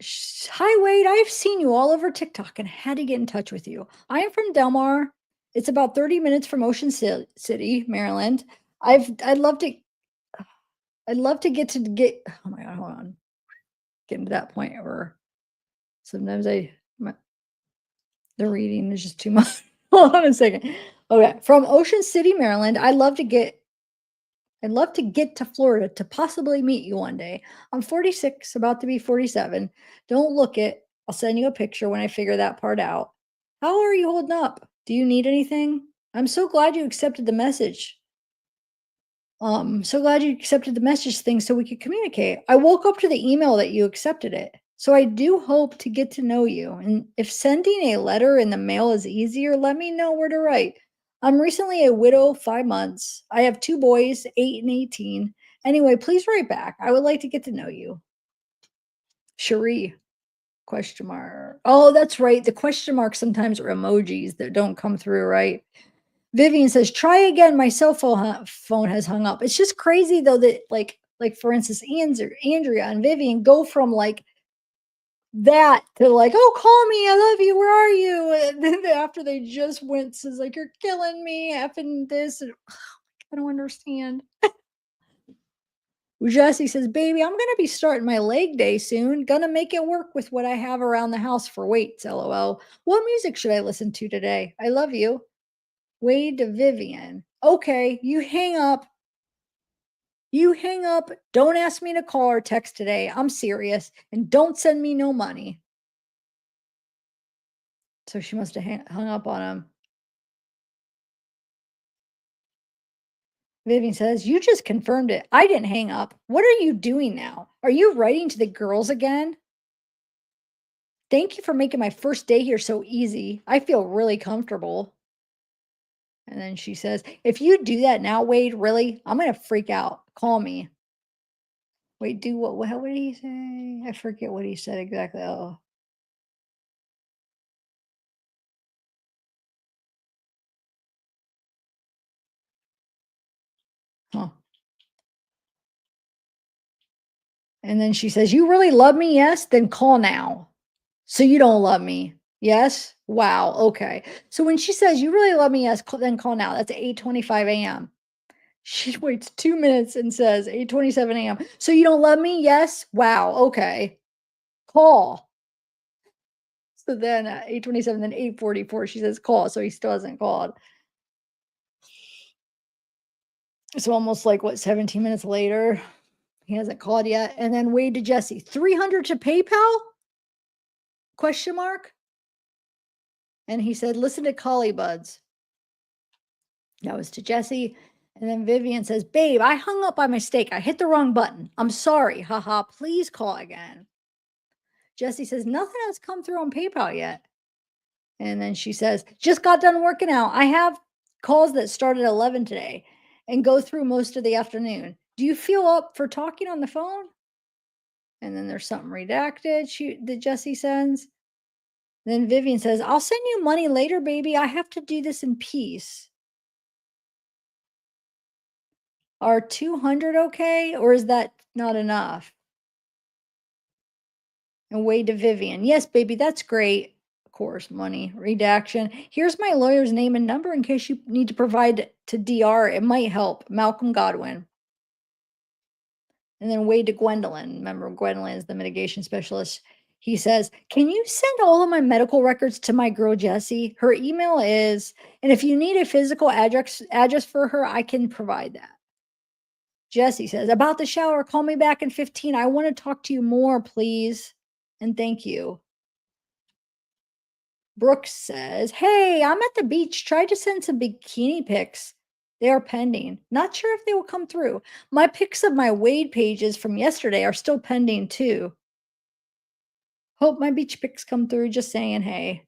Hi, Wade. I've seen you all over TikTok and had to get in touch with you. I am from Delmar. It's about 30 minutes from City, Maryland. I'd love to get oh my god, hold on. Getting to that point where sometimes the reading is just too much. Hold on a second. Okay. From Ocean City, Maryland. I'd love to get I'd love to get to Florida to possibly meet you one day. I'm 46, about to be 47. Don't look it. I'll send you a picture when I figure that part out. How are you holding up? Do you need anything? I'm so glad you accepted the message. So glad you accepted the message thing so we could communicate. I woke up to the email that you accepted it. So I do hope to get to know you. And if sending a letter in the mail is easier, let me know where to write. I'm recently a widow, 5 months. I have two boys, 8 and 18. Anyway, please write back. I would like to get to know you. Cherie, question mark. Oh, that's right. The question marks sometimes are emojis that don't come through, right? Vivian says, "Try again. My cell phone has hung up." It's just crazy though that like for instance, Andrea and Vivian go from like that to like, "Oh, call me. I love you. Where are you?" And then after they just went, says like, "You're killing me, effing this." And I don't understand. Jesse says, "Baby, I'm gonna be starting my leg day soon. Gonna make it work with what I have around the house for weights. LOL. What music should I listen to today? I love you." Wade to Vivian. Okay, you hang up. You hang up. Don't ask me to call or text today. I'm serious. And don't send me no money. So she must have hung up on him. Vivian says, "You just confirmed it. I didn't hang up. What are you doing now? Are you writing to the girls again? Thank you for making my first day here so easy. I feel really comfortable." And then she says, "If you do that now, Wade, really, I'm going to freak out. Call me." Wait, do what? What did he say? I forget what he said exactly. Oh, huh. And then she says, "You really love me? Yes? Then call now." So you don't love me? Yes? Wow, okay. So when she says, "You really love me? Yes, then call now." That's 8:25 AM. She waits 2 minutes and says, 8:27 AM. "So you don't love me? Yes? Wow, okay. Call." So then at 8:27, then 8:44, she says, "Call." So he still hasn't called. So almost like what, 17 minutes later, he hasn't called yet. And then Wade to Jesse, 300 to PayPal? Question mark. And he said, "Listen to Collie Buds." That was to Jesse. And then Vivian says, "Babe, I hung up by mistake. I hit the wrong button. I'm sorry. Haha. Please call again." Jesse says, "Nothing has come through on PayPal yet." And then she says, "Just got done working out. I have calls that start at 11 today and go through most of the afternoon. Do you feel up for talking on the phone?" And then there's something redacted that Jesse sends. Then Vivian says, "I'll send you money later, baby. I have to do this in peace." Are 200 okay, or is that not enough? And Wade to Vivian, "Yes, baby, that's great." Of course, money. Redaction. "Here's my lawyer's name and number in case you need to provide to DR. It might help. Malcolm Godwin." And then Wade to Gwendolyn. Remember, Gwendolyn is the mitigation specialist. He says, "Can you send all of my medical records to my girl Jessie? Her email is, and if you need a physical address for her, I can provide that." Jesse says, "About the shower, call me back in 15. I want to talk to you more, please. And thank you." Brooks says, "Hey, I'm at the beach. Tried to send some bikini pics. They are pending. Not sure if they will come through. My pics of my Wade pages from yesterday are still pending too. Hope my beach pics come through. Just saying, hey."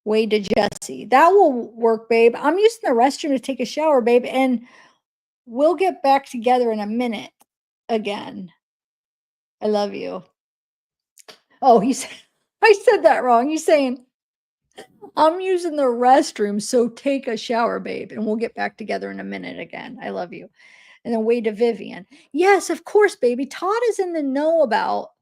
Wade to Jesse, "That will work, babe. I'm using the restroom to take a shower, babe, and we'll get back together in a minute again. I love you." Oh, he's I said that wrong. He's saying, "I'm using the restroom, so take a shower, babe, and we'll get back together in a minute again. I love you." And then Wade to Vivian, "Yes, of course, baby. Todd is in the know about,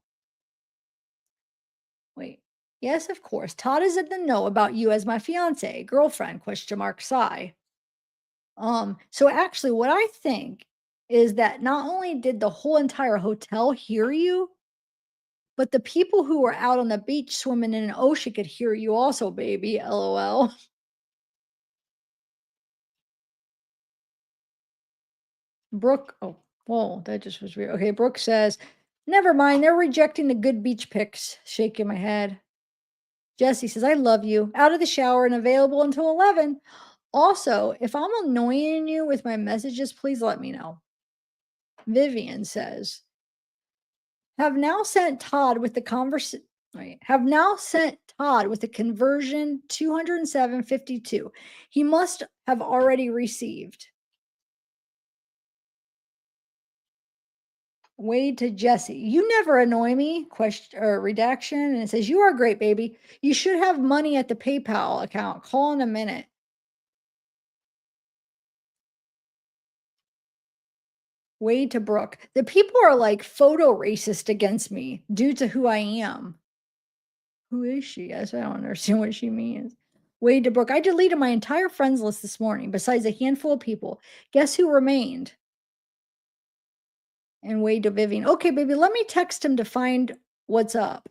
wait. Yes, of course. Todd is in the know about you as my fiance, girlfriend, question mark, sigh." So actually what I think is that not only did the whole entire hotel hear you, but the people who were out on the beach swimming in an ocean could hear you also, baby. LOL. Brooke, oh, whoa, that just was weird. Okay, Brooke says, never mind, they're rejecting the good beach pics. Shaking my head. Jesse says, I love you. Out of the shower and available until 11. Also, if I'm annoying you with my messages, please let me know. Vivian says, have now sent Todd with the have now sent Todd with the conversion 207.52. He must have already received. Wade to Jesse. You never annoy me. Question or redaction. And it says, you are great, baby. You should have money at the PayPal account. Call in a minute. Wade to Brooke. The people are like photo racist against me due to who I am. Who is she? I don't understand what she means. Wade to Brooke. I deleted my entire friends list this morning, besides a handful of people. Guess who remained? And Wade to Vivian. Okay, baby, let me text him to find what's up.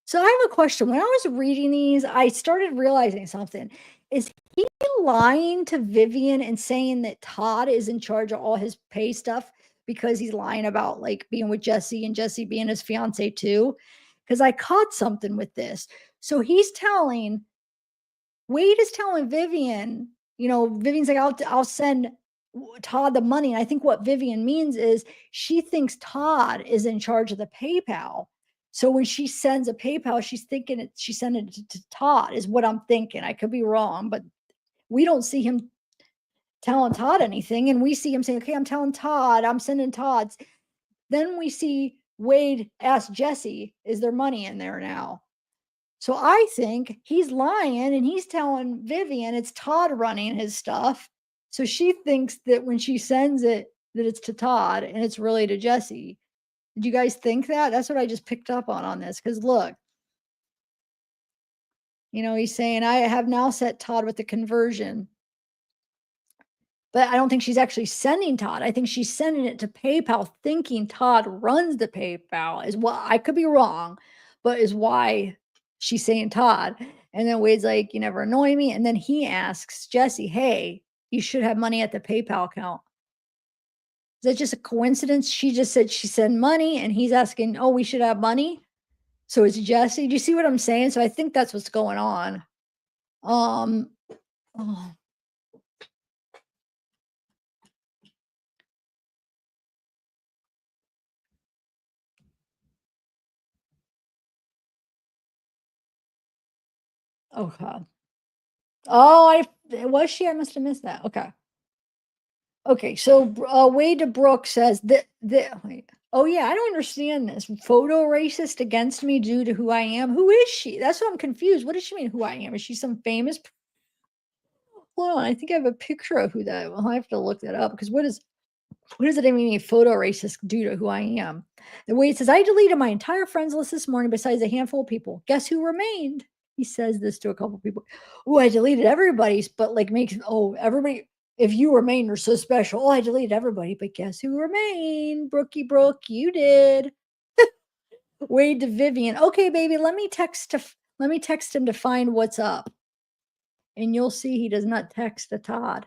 So I have a question. When I was reading these, I started realizing something. Is he lying to Vivian and saying that Todd is in charge of all his pay stuff because he's lying about like being with Jesse and Jesse being his fiance too? Because I caught something with this. So he's telling Wade is telling Vivian, Vivian's like, I'll send Todd the money. And I think what Vivian means is she thinks Todd is in charge of the PayPal. So when she sends a PayPal, she's thinking she's sending it to Todd, is what I'm thinking. I could be wrong, but we don't see him telling Todd anything. And we see him saying, okay, I'm telling Todd, I'm sending Todd's. Then we see Wade ask Jesse, is there money in there now? So I think he's lying and he's telling Vivian it's Todd running his stuff. So she thinks that when she sends it, that it's to Todd and it's really to Jesse. Did you guys think that? That's what I just picked up on this. Because look, he's saying, I have now set Todd with the conversion. But I don't think she's actually sending Todd. I think she's sending it to PayPal, thinking Todd runs the PayPal, is what I could be wrong, but is why she's saying Todd. And then Wade's like, you never annoy me. And then he asks Jesse, hey, you should have money at the PayPal account. Is that just a coincidence? She just said she sent money and he's asking, oh, we should have money. So it's Jesse. Do you see what I'm saying? So I think that's what's going on. Um, oh, oh God. Oh, was she? I must have missed that. Okay. Okay, so Wade to Brooke says that wait. Oh yeah, I don't understand this. Photo racist against me due to who I am. Who is she? That's what I'm confused. What does she mean? Who I am? Is she some famous? Hold on, I think I have a picture of who that. Well, I have to look that up because what does it even mean? Photo racist due to who I am. The Wade says I deleted my entire friends list this morning, besides a handful of people. Guess who remained? He says this to a couple people. Oh, I deleted everybody's, but like makes everybody. If you remain, you're so special. Oh, I deleted everybody, but guess who remained? Brookie Brooke, you did. Wade to Vivian. Okay, baby, let me text him to find what's up. And you'll see he does not text to Todd.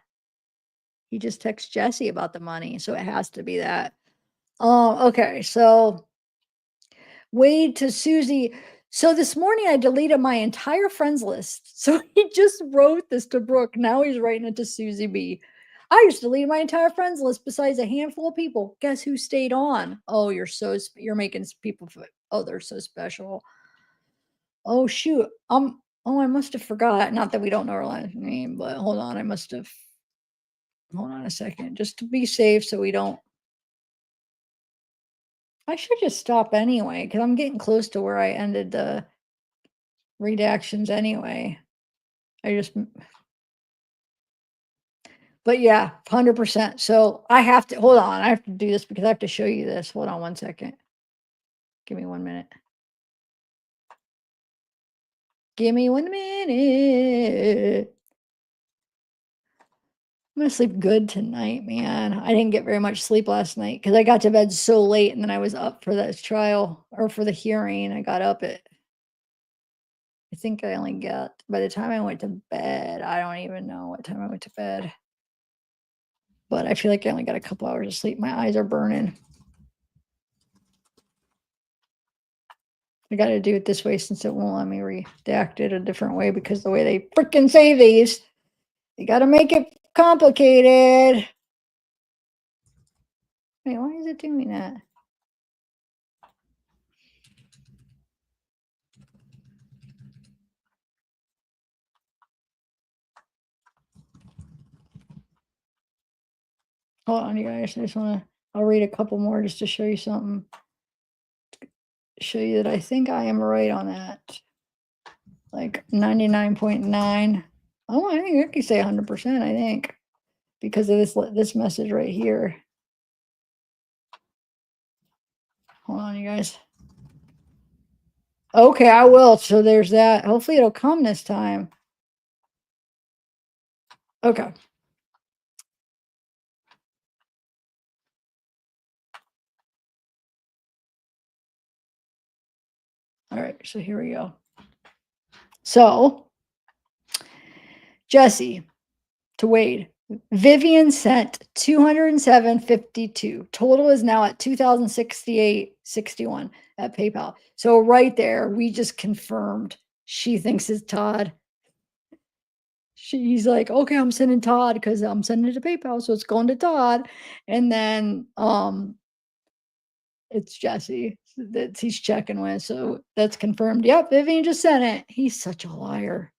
He just texts Jesse about the money, so it has to be that. Oh, okay. So Wade to Susie. So this morning I deleted my entire friends list. So he just wrote this to Brooke. Now he's writing it to Susie B. I just deleted my entire friends list besides a handful of people. Guess who stayed on? Oh, you're making people oh, they're so special. Oh shoot. Oh, I must have forgot. Not that we don't know her last name, but hold on. Hold on a second. Just to be safe so we don't. I should just stop anyway, because I'm getting close to where I ended the redactions anyway. I just but yeah, 100%. So I have to hold on. I have to do this because I have to show you this. Hold on one second. Give me 1 minute. Give me 1 minute. I'm gonna sleep good tonight, man. I didn't get very much sleep last night because I got to bed so late and then I was up for that trial or for the hearing. I got up at I think I only got by the time I went to bed, I don't even know what time I went to bed. but I feel like I only got a couple hours of sleep. My eyes are burning. I got to do it this way since it won't let me redact it a different way because the way they freaking say these, you got to make it complicated. Wait, why is it doing that? Hold on, you guys. I just want to, I'll read a couple more just to show you something. Show you that I think I am right on that. Like 99.9. Oh, I think I could say 100%, I think, because of this message right here. Hold on, you guys. Okay, I will. So there's that. Hopefully it'll come this time. Okay. All right, so here we go. So, Jesse to Wade. Vivian sent 207.52. Total is now at 2,068.61 at PayPal. So right there, we just confirmed she thinks it's Todd. She's like, okay, I'm sending Todd because I'm sending it to PayPal, so it's going to Todd. And then it's Jesse that he's checking with. So that's confirmed. Yep, Vivian just sent it. He's such a liar.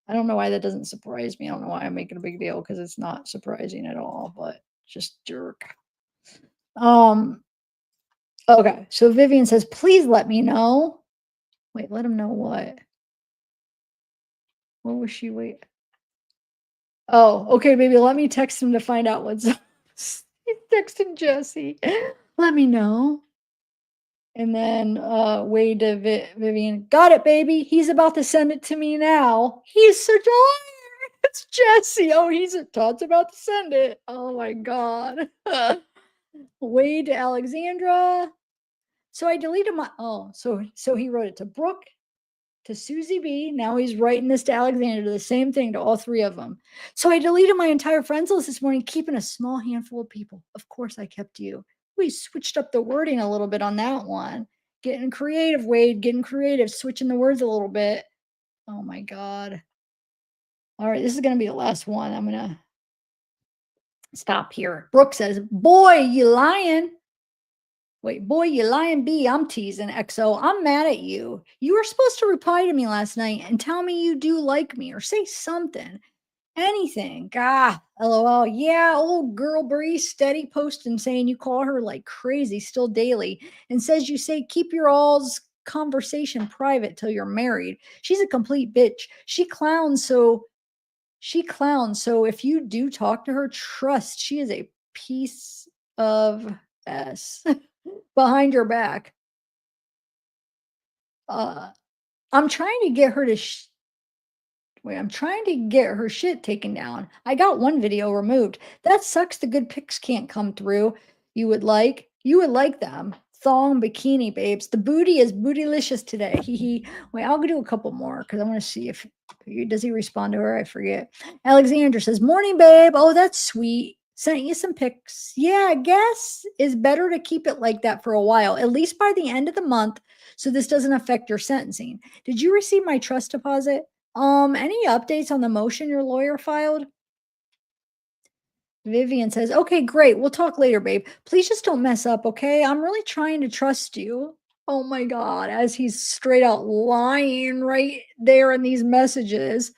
I don't know why that doesn't surprise me. I don't know why I'm making a big deal because it's not surprising at all, but just jerk. Okay, so Vivian says, please let me know. Wait, let him know what? What was she? Wait. Oh, okay, baby. Let me text him to find out what's up. He's texting Jesse. Let me know. And then Wade to Vivian, got it, baby. He's about to send it to me now. He's such a liar. It's Jesse. Oh, Todd's about to send it. Oh my God. Wade to Alexandra. So I deleted my so he wrote it to Brooke, to Susie B. Now he's writing this to Alexandra, the same thing to all three of them. So I deleted my entire friends list this morning, keeping a small handful of people. Of course, I kept you. We switched up the wording a little bit on that one. Getting creative, Wade, getting creative, switching the words a little bit. Oh my God. All right, this is going to be the last one. I'm going to stop here. Brooke says, boy, you lying. Wait, boy, you lying B. I'm teasing XO. I'm mad at you. You were supposed to reply to me last night and tell me you do like me or say something. Anything. Ah, LOL. Yeah, old girl Bree steady posting saying you call her like crazy still daily and says you say keep your all's conversation private till you're married. She's a complete bitch. She clowns. So if you do talk to her, trust she is a piece of S behind your back. I'm trying to get her to Wait, I'm trying to get her shit taken down. I got one video removed. That sucks the good pics can't come through. You would like them. Thong bikini babes. The booty is bootylicious today. Hee hee. Wait, I'll do a couple more because I want to see if does he respond to her? I forget. Alexander says, morning, babe. Oh, that's sweet. Sent you some pics. Yeah, I guess it's better to keep it like that for a while, at least by the end of the month, so this doesn't affect your sentencing. Did you receive my trust deposit? Any updates on the motion your lawyer filed? Vivian says, okay, great. We'll talk later, babe. Please just don't mess up, okay? I'm really trying to trust you. Oh my God, as he's straight out lying right there in these messages,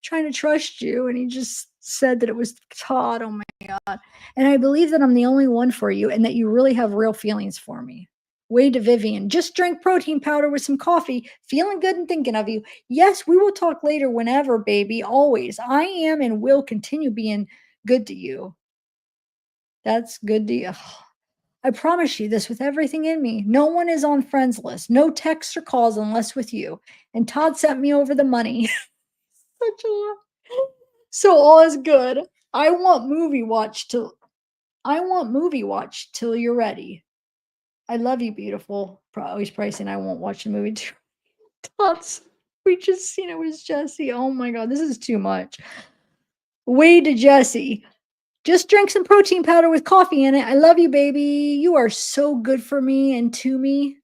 trying to trust you. And he just said that it was Todd. Oh my God. And I believe that I'm the only one for you and that you really have real feelings for me. Wade to Vivian, just drank protein powder with some coffee, feeling good and thinking of you. Yes, we will talk later whenever, baby, always. I am and will continue being good to you. That's good to you. I promise you this with everything in me. No one is on friends list. No texts or calls unless with you. And Todd sent me over the money. Such a So all is good. I want movie watch till you're ready. I love you, beautiful. Always pricing. I won't watch the movie too. Tots. We just seen it was Jesse. Oh my God, this is too much. Wade to Jesse. Just drank some protein powder with coffee in it. I love you, baby. You are so good for me and to me.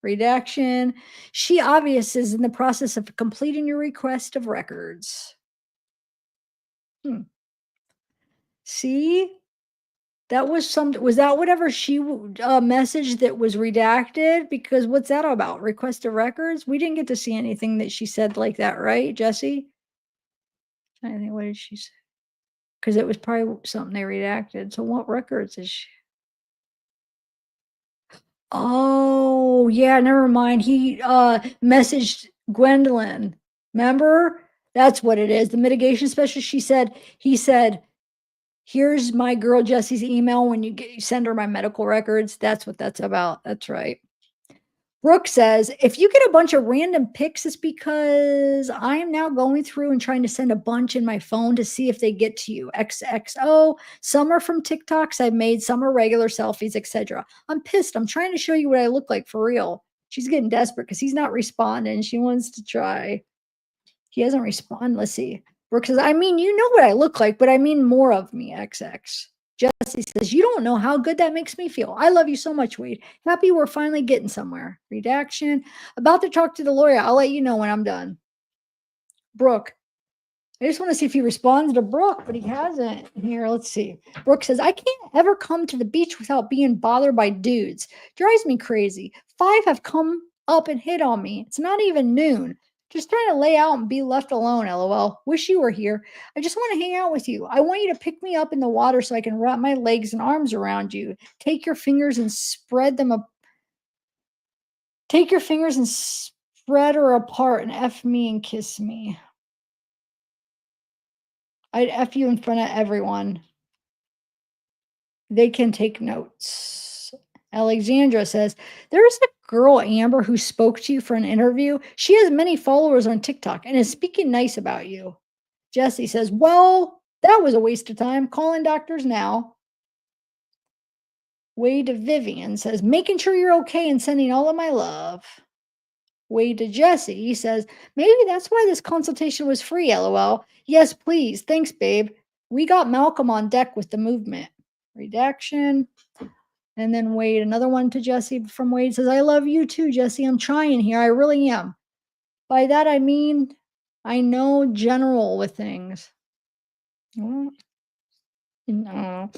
Redaction. She obvious is in the process of completing your request of records. Hmm. See? That was some was that whatever she message that was redacted? Because what's that about? Request of records? We didn't get to see anything that she said like that, right, Jesse? I think what did she say? Because it was probably something they redacted. So what records is she? Oh, yeah, never mind. He messaged Gwendolyn. Remember? That's what it is. The mitigation specialist, he said, here's my girl Jessie's email when you send her my medical records. That's what that's about. That's right. Brooke says, if you get a bunch of random pics, it's because I am now going through and trying to send a bunch in my phone to see if they get to you. XXO. Some are from TikToks I've made, some are regular selfies, etc. I'm pissed. I'm trying to show you what I look like for real. She's getting desperate because he's not responding. She wants to try. He hasn't responded. Let's see. Brooke says, I mean, you know what I look like, but I mean more of me, XX. Jesse says, you don't know how good that makes me feel. I love you so much, Wade. Happy we're finally getting somewhere. Redaction. About to talk to the lawyer. I'll let you know when I'm done. Brooke. I just want to see if he responds to Brooke, but he hasn't. Here, let's see. Brooke says, I can't ever come to the beach without being bothered by dudes. Drives me crazy. 5 have come up and hit on me. It's not even noon. Just trying to lay out and be left alone, lol. Wish you were here. I just want to hang out with you. I want you to pick me up in the water so I can wrap my legs and arms around you. Take your fingers and spread them up. Take your fingers and spread her apart and F me and kiss me. I'd F you in front of everyone. They can take notes. Alexandra says, there's a girl, Amber, who spoke to you for an interview. She has many followers on TikTok and is speaking nice about you. Jesse says, well, that was a waste of time. Calling doctors now. Wade to Vivian says, making sure you're okay and sending all of my love. Wade to Jesse, he says, maybe that's why this consultation was free, lol. Yes, please. Thanks, babe. We got Malcolm on deck with the movement. Redaction. And then Wade, another one to Jesse from Wade says, I love you too, Jesse. I'm trying here. I really am. By that, I mean, I know general with things. Well, no.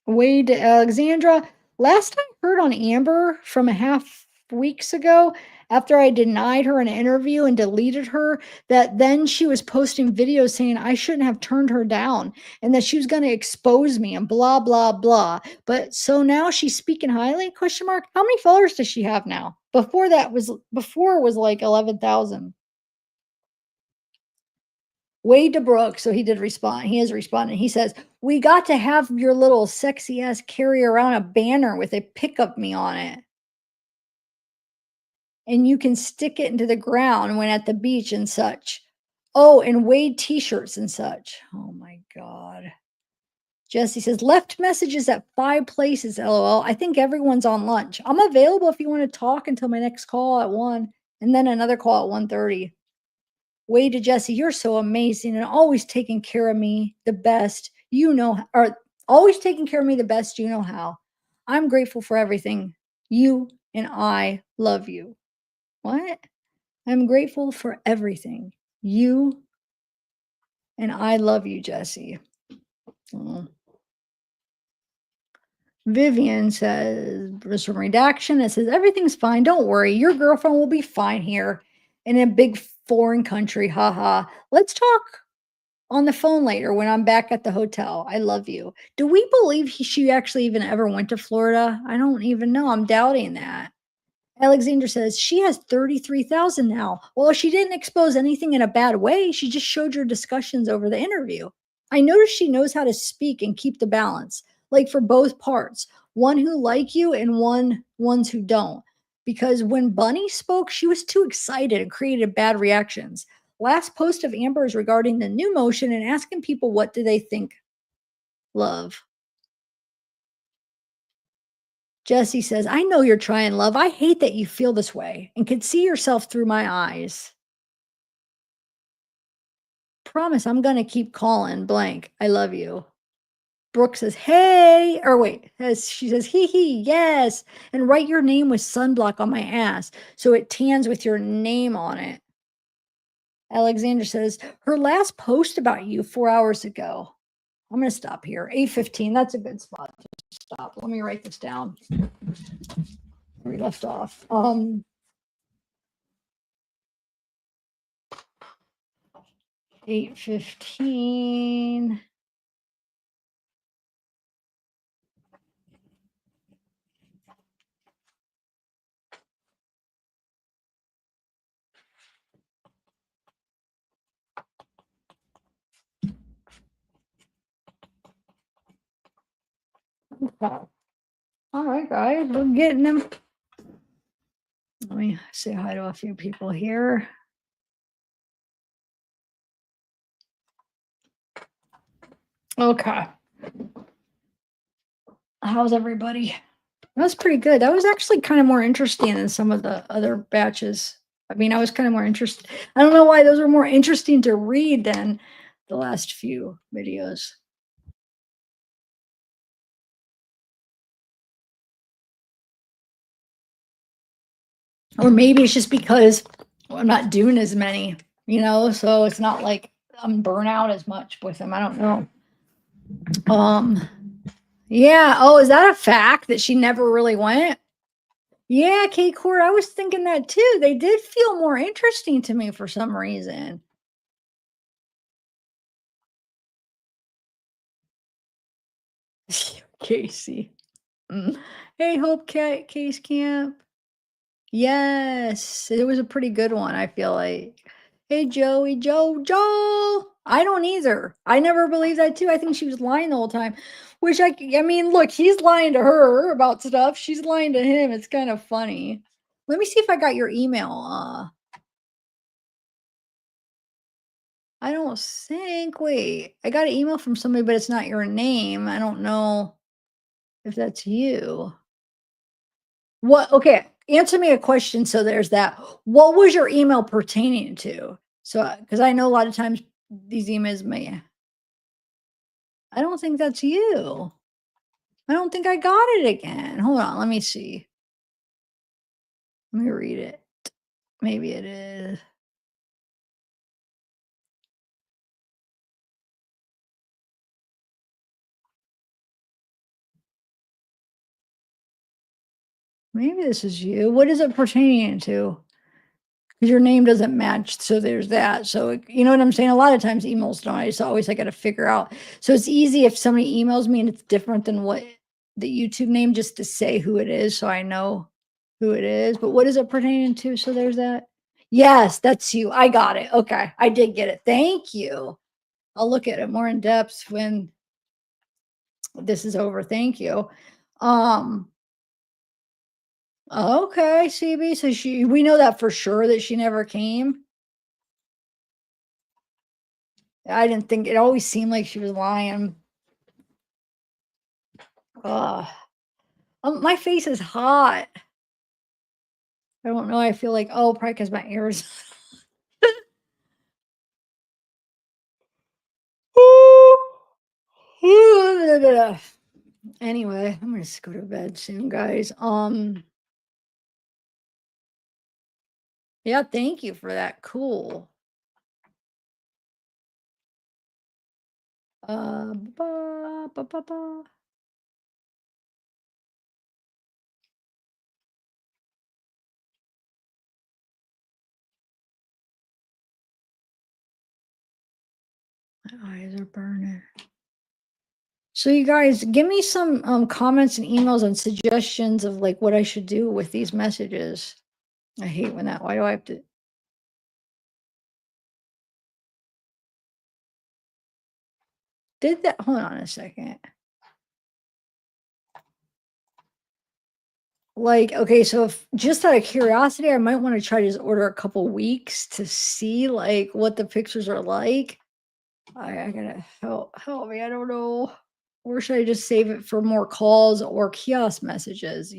Wade to Alexandra. Last I heard on Amber from a half weeks ago, after I denied her an interview and deleted her, that then she was posting videos saying I shouldn't have turned her down and that she was going to expose me and blah blah blah. But so now she's speaking highly? Question mark. How many followers does she have now? Before it was like 11,000. Wade to Brooke, so he did respond. He has responded. He says, we got to have your little sexy ass carry around a banner with a pic of me on it. And you can stick it into the ground when at the beach and such. Oh, and Wade t-shirts and such. Oh my God. Jesse says, left messages at 5 places, lol. I think everyone's on lunch. I'm available if you want to talk until my next call at 1 and then another call at 1:30. Wade to Jesse, you're so amazing and always taking care of me the best you know, or always taking care of me the best you know how. I'm grateful for everything. You and I love you. What? I'm grateful for everything. You and I love you, Jesse. Oh. Vivian says, there's some redaction. It says, everything's fine. Don't worry. Your girlfriend will be fine here in a big foreign country. Haha. Let's talk on the phone later when I'm back at the hotel. I love you. Do we believe she actually even ever went to Florida? I don't even know. I'm doubting that. Alexander says she has 33,000 now. Well, she didn't expose anything in a bad way. She just showed your discussions over the interview. I noticed she knows how to speak and keep the balance, like for both parts, one who like you and ones who don't. Because when Bunny spoke, she was too excited and created bad reactions. Last post of Amber is regarding the new motion and asking people what do they think. Love. Jesse says, I know you're trying, love. I hate that you feel this way and can see yourself through my eyes. promise I'm gonna keep calling blank. I love you. Brooke says, "Hey," or wait, she says, "Hee hee, yes, and write your name with sunblock on my ass so it tans with your name on it." Alexander says, "Her last post about you 4 hours ago." I'm gonna stop here. 8:15. That's a good spot to stop. Let me write this down. Where we left off. 8:15. Okay. All right, guys, we're getting them. Let me say hi to a few people here. Okay. How's everybody? That was pretty good. That was actually kind of more interesting than some of the other batches. I mean, I was kind of more interested. I don't know why those were more interesting to read than the last few videos. Or maybe it's just because I'm not doing as many, so it's not like I'm burnt out as much with them. I don't know. Um, yeah. Oh, is that a fact that she never really went? Yeah, Kate Court, I was thinking that too. They did feel more interesting to me for some reason. Casey. Mm. Hey, Hope Cat Case Camp. Yes, it was a pretty good one, I feel like. Hey, Joey, Joe. I don't either. I never believed that too. I think she was lying the whole time. Which I mean, look, he's lying to her about stuff. She's lying to him. It's kind of funny. Let me see if I got your email. I don't think. Wait, I got an email from somebody, but it's not your name. I don't know if that's you. What okay, answer me a question, so there's that. What was your email pertaining to? So, because I know a lot of times these emails may I don't think that's you. I don't think I got it again. Hold on, let me see. Let me read it. Maybe it is. Maybe this is you. What is it pertaining to? 'Cause your name doesn't match, so there's that. So, you know what I'm saying? A lot of times emails don't. I gotta figure out. So it's easy if somebody emails me and it's different than what the YouTube name, just to say who it is so I know who it is. But what is it pertaining to? So there's that. Yes, that's you. I got it. Okay. I did get it. Thank you. I'll look at it more in depth when this is over. Thank you. Um, okay, CB. So we know that for sure that she never came. I didn't think it always seemed like she was lying. Ugh. My face is hot. I don't know. I feel like, oh, probably because my ears. Anyway, I'm gonna just go to bed soon, guys. Yeah, thank you for that. Cool. Ba, ba, ba. My eyes are burning. So you guys, give me some comments and emails and suggestions of like what I should do with these messages. I hate when that. Why do I have to? Did that? Hold on a second. Like, okay, so if just out of curiosity, I might want to try to just order a couple weeks to see like what the pictures are like. I gotta help me. I don't know. Or should I just save it for more calls or kiosk messages?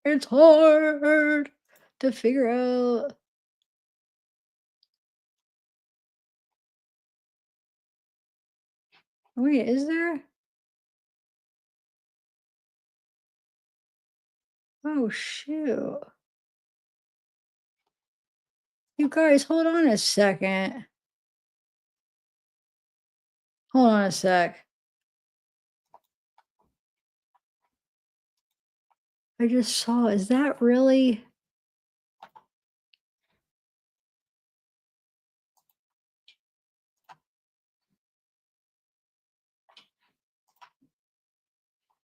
It's hard to figure out. Wait, is there? Oh, shoot. You guys, hold on a second. Hold on a sec. I just saw, is that really?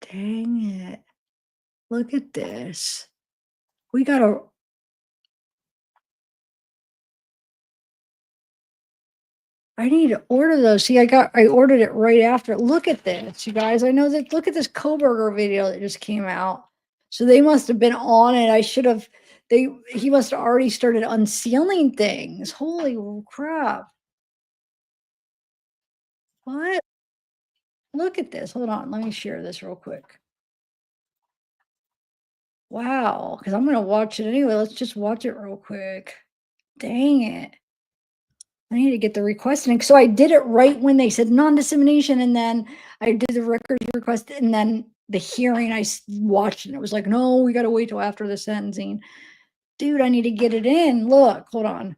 Dang it. Look at this. We gotta I need to order those. See, I ordered it right after. Look at this, you guys. I know that look at this Koberger video that just came out. So they must have been on it. I should have he must have already started unsealing things. Holy crap. What? Look at this. Hold on. Let me share this real quick. Wow. Because I'm gonna watch it anyway. Let's just watch it real quick. Dang it. I need to get the request in. So I did it right when they said non-dissemination, and then I did the records request, and then the hearing watched, and it was like, no, we got to wait till after the sentencing. Dude, I need to get it in. Look, hold on.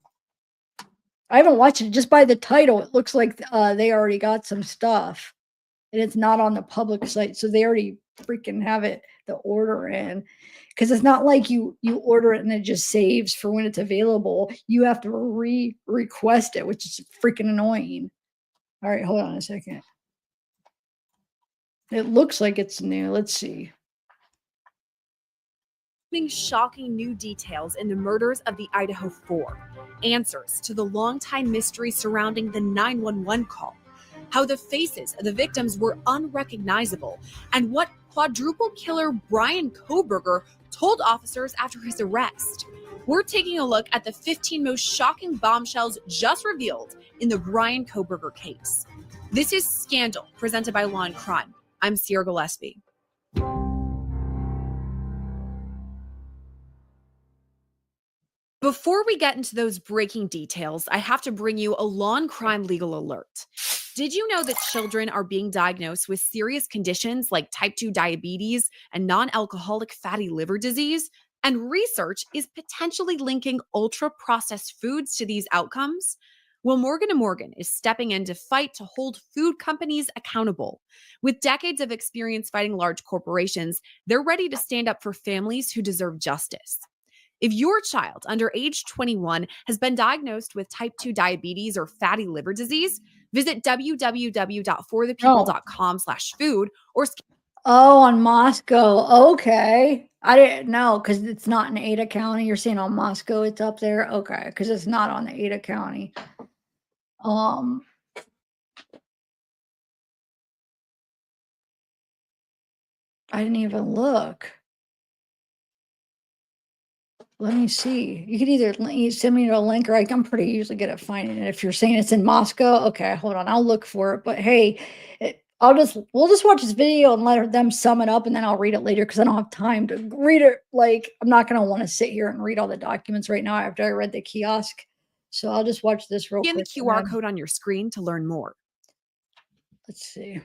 I haven't watched it. Just by the title, it looks like they already got some stuff, and it's not on the public site, so they already freaking have it the order in. Because it's not like you order it and it just saves for when it's available. You have to request it, which is freaking annoying. All right, hold on a second. It looks like it's new. Let's see. Shocking new details in the murders of the Idaho Four, answers to the longtime mystery surrounding the 911 call, how the faces of the victims were unrecognizable, and what quadruple killer Brian Koberger told officers after his arrest. We're taking a look at the 15 most shocking bombshells just revealed in the Brian Koberger case. This is Scandal, presented by Law and Crime. I'm Sierra Gillespie. Before we get into those breaking details, I have to bring you a law and crime legal alert. Did you know that children are being diagnosed with serious conditions like type 2 diabetes and non-alcoholic fatty liver disease? And research is potentially linking ultra-processed foods to these outcomes? Well, Morgan & Morgan is stepping in to fight to hold food companies accountable. With decades of experience fighting large corporations, they're ready to stand up for families who deserve justice. If your child under age 21 has been diagnosed with type 2 diabetes or fatty liver disease, visit www.forthepeople.com/food or Oh, on Moscow. Okay. I didn't know because it's not in Ada County. You're saying on Moscow it's up there? Okay, because it's not on the Ada County. Um, I didn't even look. Let me see. You could either you send me a link, or I'm pretty usually good at finding it. If you're saying it's in Moscow, okay, hold on, I'll look for it. But hey, we'll just watch this video and let them sum it up, and then I'll read it later because I don't have time to read it. Like I'm not gonna want to sit here and read all the documents right now after I read the kiosk. So I'll just watch this real scan the quick. QR code on your screen to learn more. Let's see.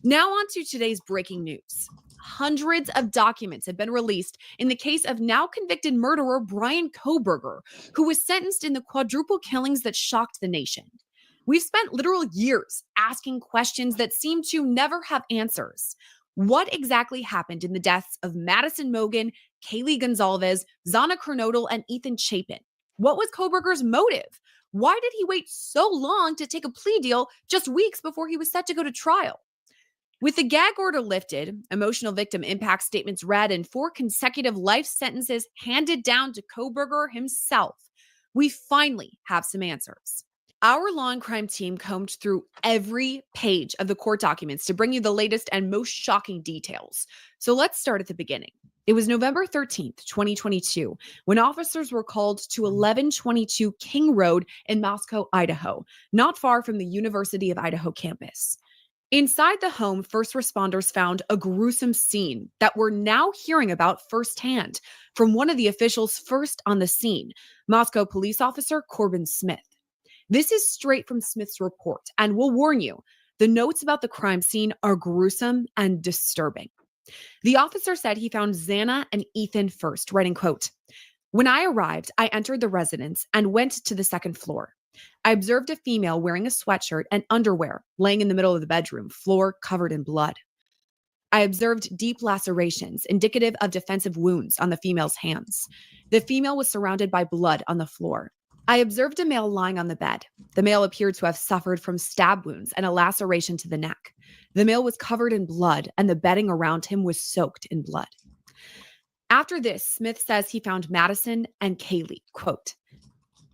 Now on to today's breaking news. Hundreds of documents have been released in the case of now convicted murderer Brian Koberger, who was sentenced in the quadruple killings that shocked the nation. We've spent literal years asking questions that seem to never have answers. What exactly happened in the deaths of Madison Mogen, Kaylee Gonzalez, Zana Kernodle, and Ethan Chapin? What was Koberger's motive? Why did he wait so long to take a plea deal just weeks before he was set to go to trial? With the gag order lifted, emotional victim impact statements read, and 4 consecutive life sentences handed down to Koberger himself, we finally have some answers. Our law and crime team combed through every page of the court documents to bring you the latest and most shocking details. So let's start at the beginning. It was November 13th, 2022, when officers were called to 1122 King Road in Moscow, Idaho, not far from the University of Idaho campus. Inside the home, first responders found a gruesome scene that we're now hearing about firsthand from one of the officials first on the scene, Moscow police officer Corbin Smith. This is straight from Smith's report, and we'll warn you, The notes about the crime scene are gruesome and disturbing. The officer said he found Xana and Ethan first, writing, quote, "When I arrived, I entered the residence and went to the second floor. I observed a female wearing a sweatshirt and underwear laying in the middle of the bedroom, floor covered in blood. I observed deep lacerations, indicative of defensive wounds on the female's hands. The female was surrounded by blood on the floor. I observed a male lying on the bed. The male appeared to have suffered from stab wounds and a laceration to the neck. The male was covered in blood, and the bedding around him was soaked in blood." After this, Smith says he found Madison and Kaylee, quote,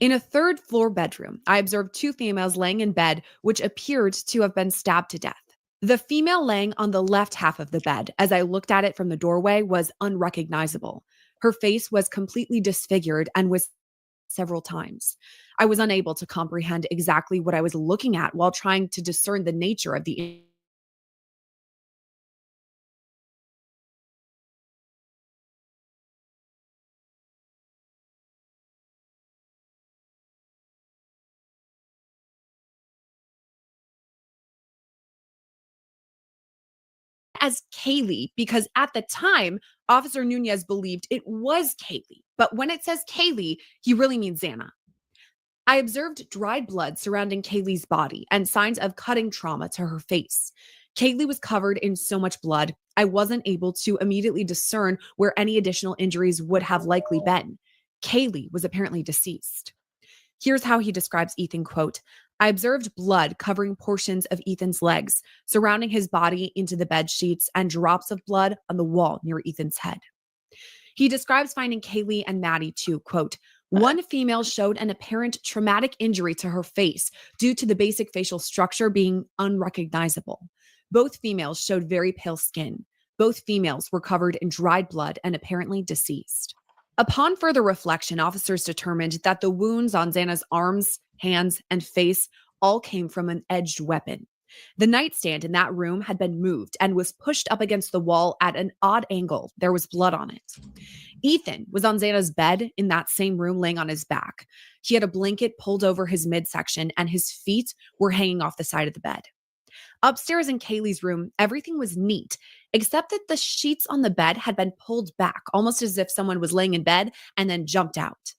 "In a third floor bedroom, I observed two females laying in bed, which appeared to have been stabbed to death. The female laying on the left half of the bed, as I looked at it from the doorway, was unrecognizable. Her face was completely disfigured and was several times. I was unable to comprehend exactly what I was looking at while trying to discern the nature of the as Kaylee, because at the time, Officer Nunez believed it was Kaylee. But when it says Kaylee, he really means Xana. I observed dried blood surrounding Kaylee's body and signs of cutting trauma to her face. Kaylee was covered in so much blood, I wasn't able to immediately discern where any additional injuries would have likely been. Kaylee was apparently deceased." Here's how he describes Ethan, quote, "I observed blood covering portions of Ethan's legs, surrounding his body into the bed sheets, and drops of blood on the wall near Ethan's head." He describes finding Kaylee and Maddie too, quote, "One female showed an apparent traumatic injury to her face due to the basic facial structure being unrecognizable. Both females showed very pale skin. Both females were covered in dried blood and apparently deceased." Upon further reflection, officers determined that the wounds on Xana's arms, hands, and face all came from an edged weapon. The nightstand in that room had been moved and was pushed up against the wall at an odd angle. There was blood on it. Ethan was on Xana's bed in that same room, laying on his back. He had a blanket pulled over his midsection, and his feet were hanging off the side of the bed. Upstairs in Kaylee's room, everything was neat, except that the sheets on the bed had been pulled back, almost as if someone was laying in bed and then jumped out.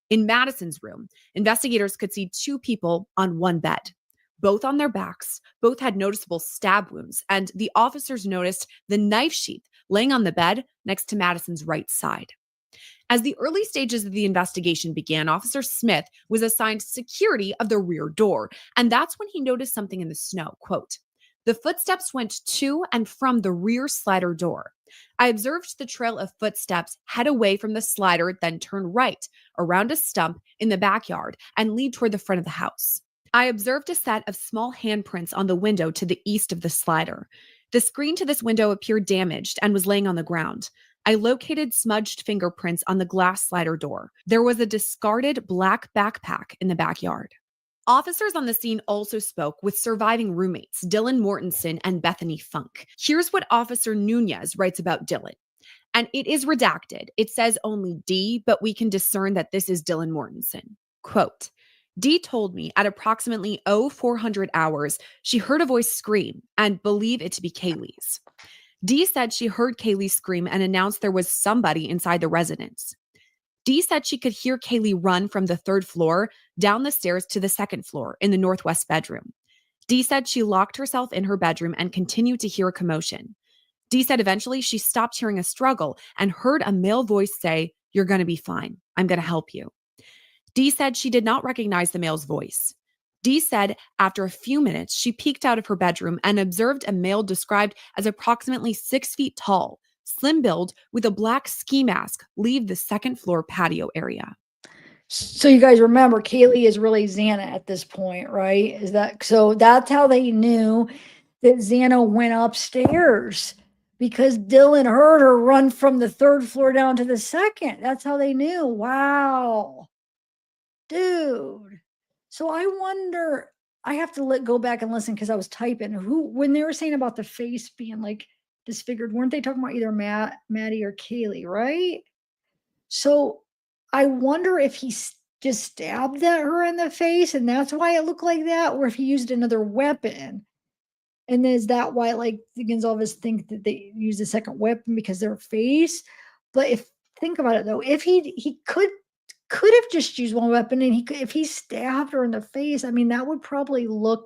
In Madison's room, investigators could see two people on one bed, both on their backs. Both had noticeable stab wounds, and the officers noticed the knife sheath laying on the bed next to Madison's right side. As the early stages of the investigation began, Officer Smith was assigned security of the rear door, and that's when he noticed something in the snow. Quote, "The footsteps went to and from the rear slider door. I observed the trail of footsteps head away from the slider, then turn right around a stump in the backyard and lead toward the front of the house. I observed a set of small handprints on the window to the east of the slider. The screen to this window appeared damaged and was laying on the ground. I located smudged fingerprints on the glass slider door. There was a discarded black backpack in the backyard." Officers on the scene also spoke with surviving roommates, Dylan Mortensen and Bethany Funk. Here's what Officer Nunez writes about Dylan. And it is redacted. It says only D, but we can discern that this is Dylan Mortensen. Quote, "D told me at approximately 0400 hours, she heard a voice scream and believe it to be Kaylee's. D said she heard Kaylee scream and announced there was somebody inside the residence. D said she could hear Kaylee run from the third floor down the stairs to the second floor in the northwest bedroom. D said she locked herself in her bedroom and continued to hear a commotion. D said eventually she stopped hearing a struggle and heard a male voice say, 'You're going to be fine. I'm going to help you.' D said she did not recognize the male's voice. D said after a few minutes, she peeked out of her bedroom and observed a male described as approximately 6 feet tall, slim build, with a black ski mask leave the second floor patio area." So you guys remember Kaylee is really Xana at this point, right? Is that so? That's how they knew that Xana went upstairs because Dylan heard her run from the third floor down to the second. That's how they knew. Wow, dude. So I wonder. I have to go back and listen because I was typing. Who when they were saying about the face being like disfigured, weren't they talking about either Maddie or Kaylee, right? So I wonder if just stabbed at her in the face and that's why it looked like that, or if he used another weapon. And is that why, like, the Gonzalez think that they use a second weapon because their face? But if think about it though, if he could have just used one weapon and he could if he stabbed her in the face, I mean, that would probably look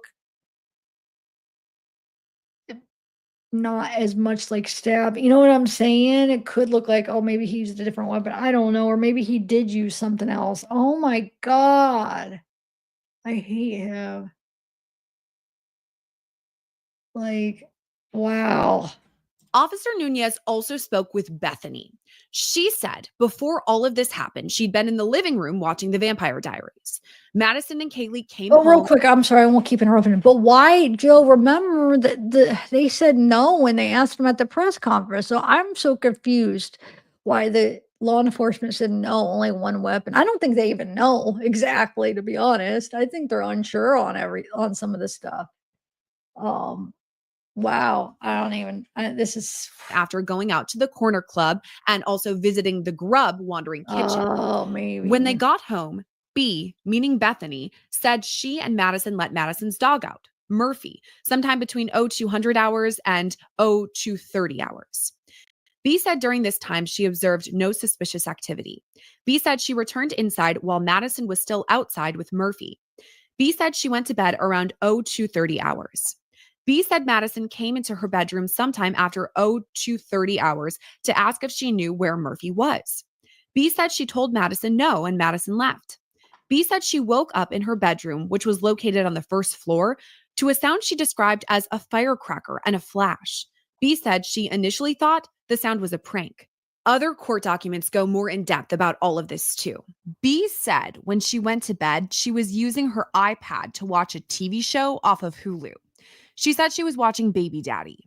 not as much like stab. You know what I'm saying? It could look like, oh, maybe he used a different weapon. I don't know. Or maybe he did use something else. Oh my God. I hate him. Like, wow. Officer Nunez also spoke with Bethany. She said before all of this happened, she'd been in the living room watching The Vampire Diaries. Madison and Kaylee came Oh, real home. quick, I'm sorry, I won't keep interrupting. But why, Joe? Remember that they said no when they asked him at the press conference. So I'm so confused why the law enforcement said no, only one weapon. I don't think they even know exactly, to be honest. I think they're unsure on some of the stuff. Um, wow, I don't even. This is After going out to the corner club and also visiting the Grub Wandering Kitchen. oh When they maybe. got home, B, meaning Bethany, said she and Madison let Madison's dog out, Murphy, sometime between 0200 hours and 0230 hours. B said during this time she observed no suspicious activity. B said she returned inside while Madison was still outside with Murphy. B said she went to bed around 0230 hours. B said Madison came into her bedroom sometime after 0230 hours to ask if she knew where Murphy was. B said she told Madison no, and Madison left. B said she woke up in her bedroom, which was located on the first floor, to a sound she described as a firecracker and a flash. B said she initially thought the sound was a prank. Other court documents go more in depth about all of this too. B said when she went to bed, she was using her iPad to watch a TV show off of Hulu. She said she was watching Baby Daddy.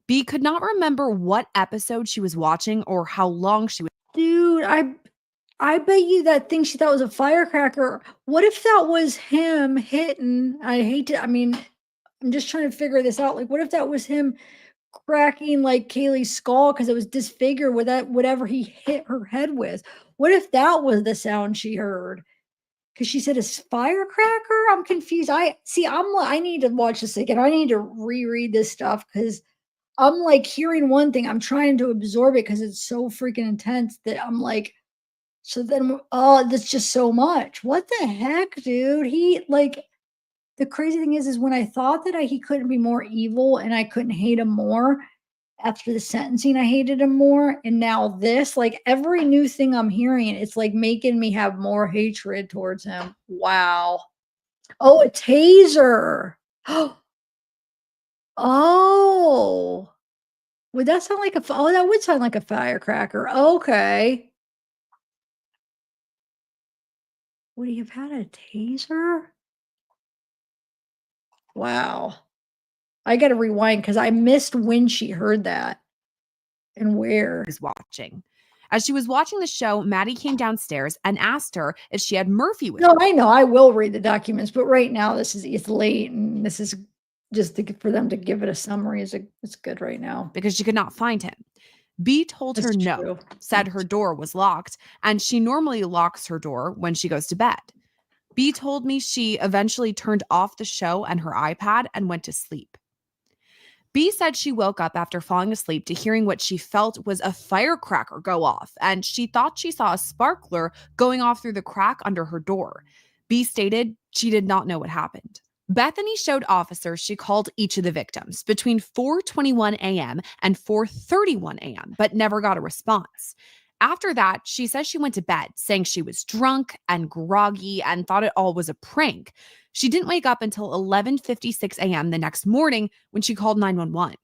B could not remember what episode she was watching or how long she was. Dude, I bet you that thing she thought was a firecracker. What if that was him hitting? I hate to, I mean, I'm just trying to figure this out. Like, what if that was him cracking like Kaylee's skull because it was disfigured with that whatever he hit her head with? What if that was the sound she heard? Because she said it's firecracker. I'm confused. I see. I need to watch this again. I need to reread this stuff because I'm like hearing one thing. I'm trying to absorb it because it's so freaking intense that I'm like, so then, oh, that's just so much. What the heck, dude? He like the crazy thing is when I thought that he couldn't be more evil and I couldn't hate him more after the sentencing, I hated him more. And now this, like every new thing I'm hearing, it's like making me have more hatred towards him. Wow. Oh, a taser. Oh, would that sound like oh, that would sound like a firecracker. Okay. Would he have had a taser? Wow. I gotta rewind because I missed when she heard that and where. Watching. As she was watching the show, Maddie came downstairs and asked her if she had Murphy with her. No, I know. I will read the documents, but right now it's late, and this is just for them to give it a summary. It's good right now. Because she could not find him. B told her That's no, true. said her door was locked, and she normally locks her door when she goes to bed. B told me she eventually turned off the show and her iPad and went to sleep. B said she woke up after falling asleep to hearing what she felt was a firecracker go off, and she thought she saw a sparkler going off through the crack under her door. B stated she did not know what happened. Bethany showed officers she called each of the victims between 4:21 a.m. and 4:31 a.m., but never got a response. After that, she says she went to bed, saying she was drunk and groggy and thought it all was a prank. She didn't wake up until 11:56 a.m. the next morning when she called 911.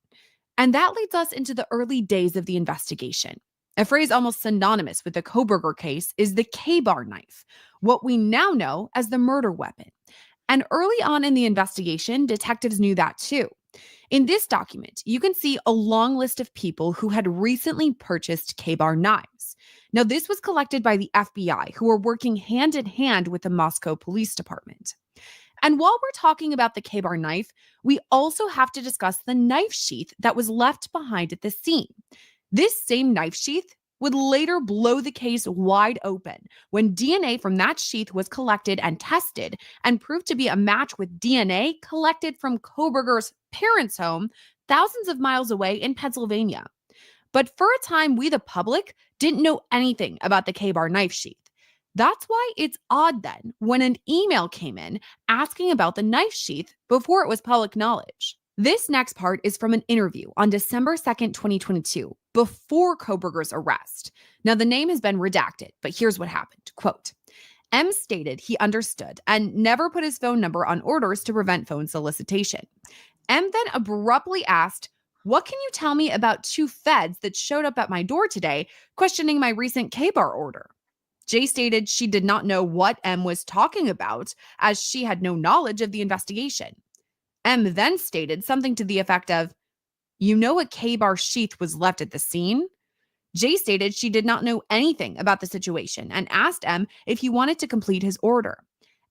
And that leads us into the early days of the investigation. A phrase almost synonymous with the Koberger case is the K-bar knife, what we now know as the murder weapon. And early on in the investigation, detectives knew that too. In this document, you can see a long list of people who had recently purchased K-bar knives. Now, this was collected by the FBI, who were working hand in hand with the Moscow Police Department. And while we're talking about the K-bar knife, we also have to discuss the knife sheath that was left behind at the scene. This same knife sheath would later blow the case wide open when DNA from that sheath was collected and tested and proved to be a match with DNA collected from Koberger's parents' home thousands of miles away in Pennsylvania. But for a time, we, the public, didn't know anything about the K-bar knife sheath. That's why it's odd then when an email came in asking about the knife sheath before it was public knowledge. This next part is from an interview on December 2nd, 2022, before Koberger's arrest. Now, the name has been redacted, but here's what happened. Quote, M stated he understood and never put his phone number on orders to prevent phone solicitation. M then abruptly asked, "What can you tell me about two feds that showed up at my door today questioning my recent K-bar order?" J stated she did not know what M was talking about as she had no knowledge of the investigation. M then stated something to the effect of, "You know a K-bar sheath was left at the scene?" J stated she did not know anything about the situation and asked M if he wanted to complete his order.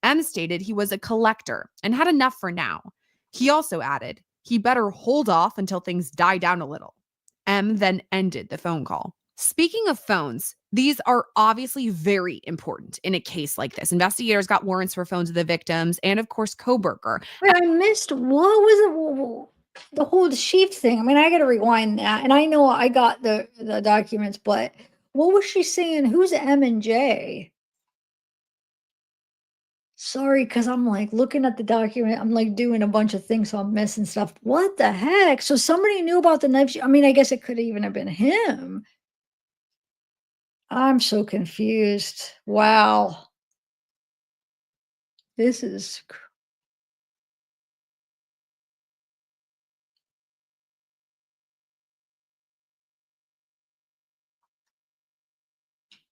M stated he was a collector and had enough for now. He also added he better hold off until things die down a little. M then ended the phone call. Speaking of phones, these are obviously very important in a case like this. Investigators got warrants for phones of the victims and, of course, Koberger. Wait, I missed what was the whole sheath thing. I mean, I got to rewind that, and I know I got the documents, but what was she saying? Who's M and J? Sorry, because I'm like looking at the document. I'm like doing a bunch of things, so I'm missing stuff. What the heck? So somebody knew about the knife. I mean, I guess it could even have been him. I'm so confused. Wow. This is,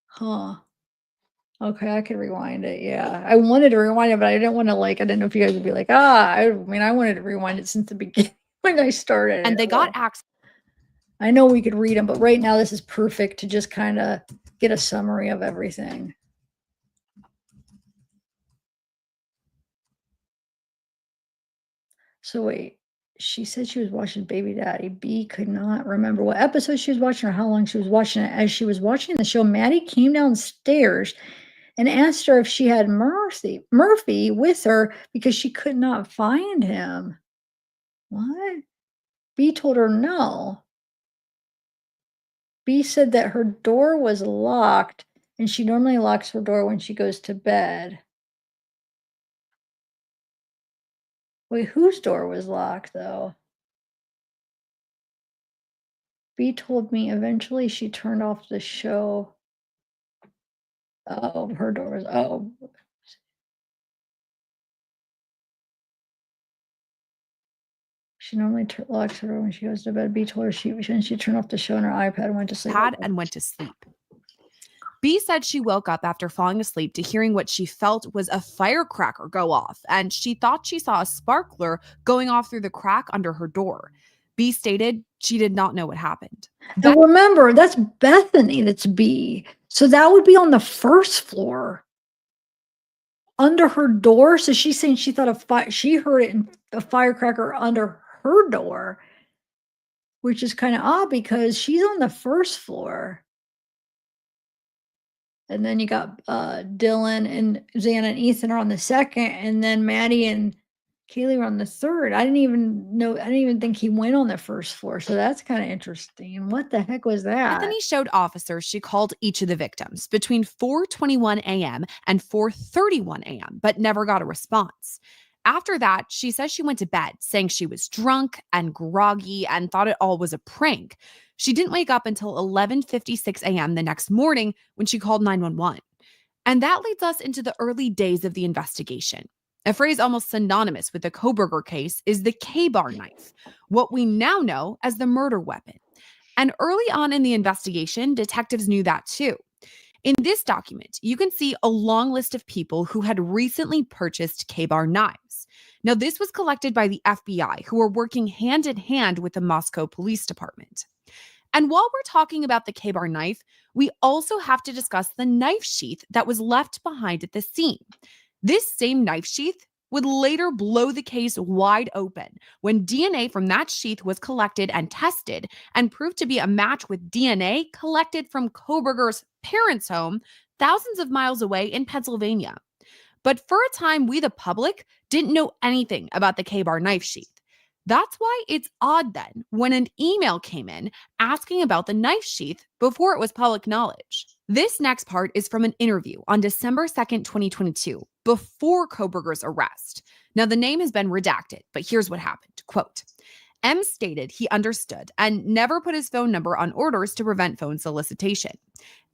huh. Okay, I could rewind it. Yeah. I wanted to rewind it, but I didn't want to I didn't know if you guys would be like, I mean, I wanted to rewind it since the beginning when I started. And they got access. I know we could read them, but right now this is perfect to just kind of get a summary of everything. So wait, she said she was watching Baby Daddy. B could not remember what episode she was watching or how long she was watching it. As she was watching the show, Maddie came downstairs and asked her if she had Murphy with her because she could not find him. What? B told her no. B said that her door was locked and she normally locks her door when she goes to bed. Wait, whose door was locked though? B told me eventually she turned off the show. Oh, her door was, oh. She normally locks her door when she goes to bed. B told her she turned off the show on her iPad and went to sleep. And went to sleep. B said she woke up after falling asleep to hearing what she felt was a firecracker go off, and she thought she saw a sparkler going off through the crack under her door. B stated she did not know what happened. Now remember, that's Bethany, that's B. So that would be on the first floor under her door. So she's saying she thought she heard it in a firecracker under her door, which is kind of odd because she's on the first floor. And then you got Dylan and Xana and Ethan are on the second, and then Maddie and Kaylee were on the third. I didn't even think he went on the first floor. So that's kind of interesting. What the heck was that? Bethany showed officers she called each of the victims between 4:21 a.m. and 4:31 a.m., but never got a response. After that, she says she went to bed, saying she was drunk and groggy and thought it all was a prank. She didn't wake up until 11:56 a.m. the next morning when she called 911. And that leads us into the early days of the investigation. A phrase almost synonymous with the Koberger case is the K-bar knife, what we now know as the murder weapon. And early on in the investigation, detectives knew that too. In this document, you can see a long list of people who had recently purchased K-bar knives. Now, this was collected by the FBI, who were working hand in hand with the Moscow Police Department. And while we're talking about the K-bar knife, we also have to discuss the knife sheath that was left behind at the scene. This same knife sheath would later blow the case wide open when DNA from that sheath was collected and tested and proved to be a match with DNA collected from Koberger's parents' home thousands of miles away in Pennsylvania. But for a time, we, the public, didn't know anything about the K-bar knife sheath. That's why it's odd then when an email came in asking about the knife sheath before it was public knowledge. This next part is from an interview on December 2nd, 2022, before Koberger's arrest. Now, the name has been redacted, but here's what happened. Quote, M stated he understood and never put his phone number on orders to prevent phone solicitation.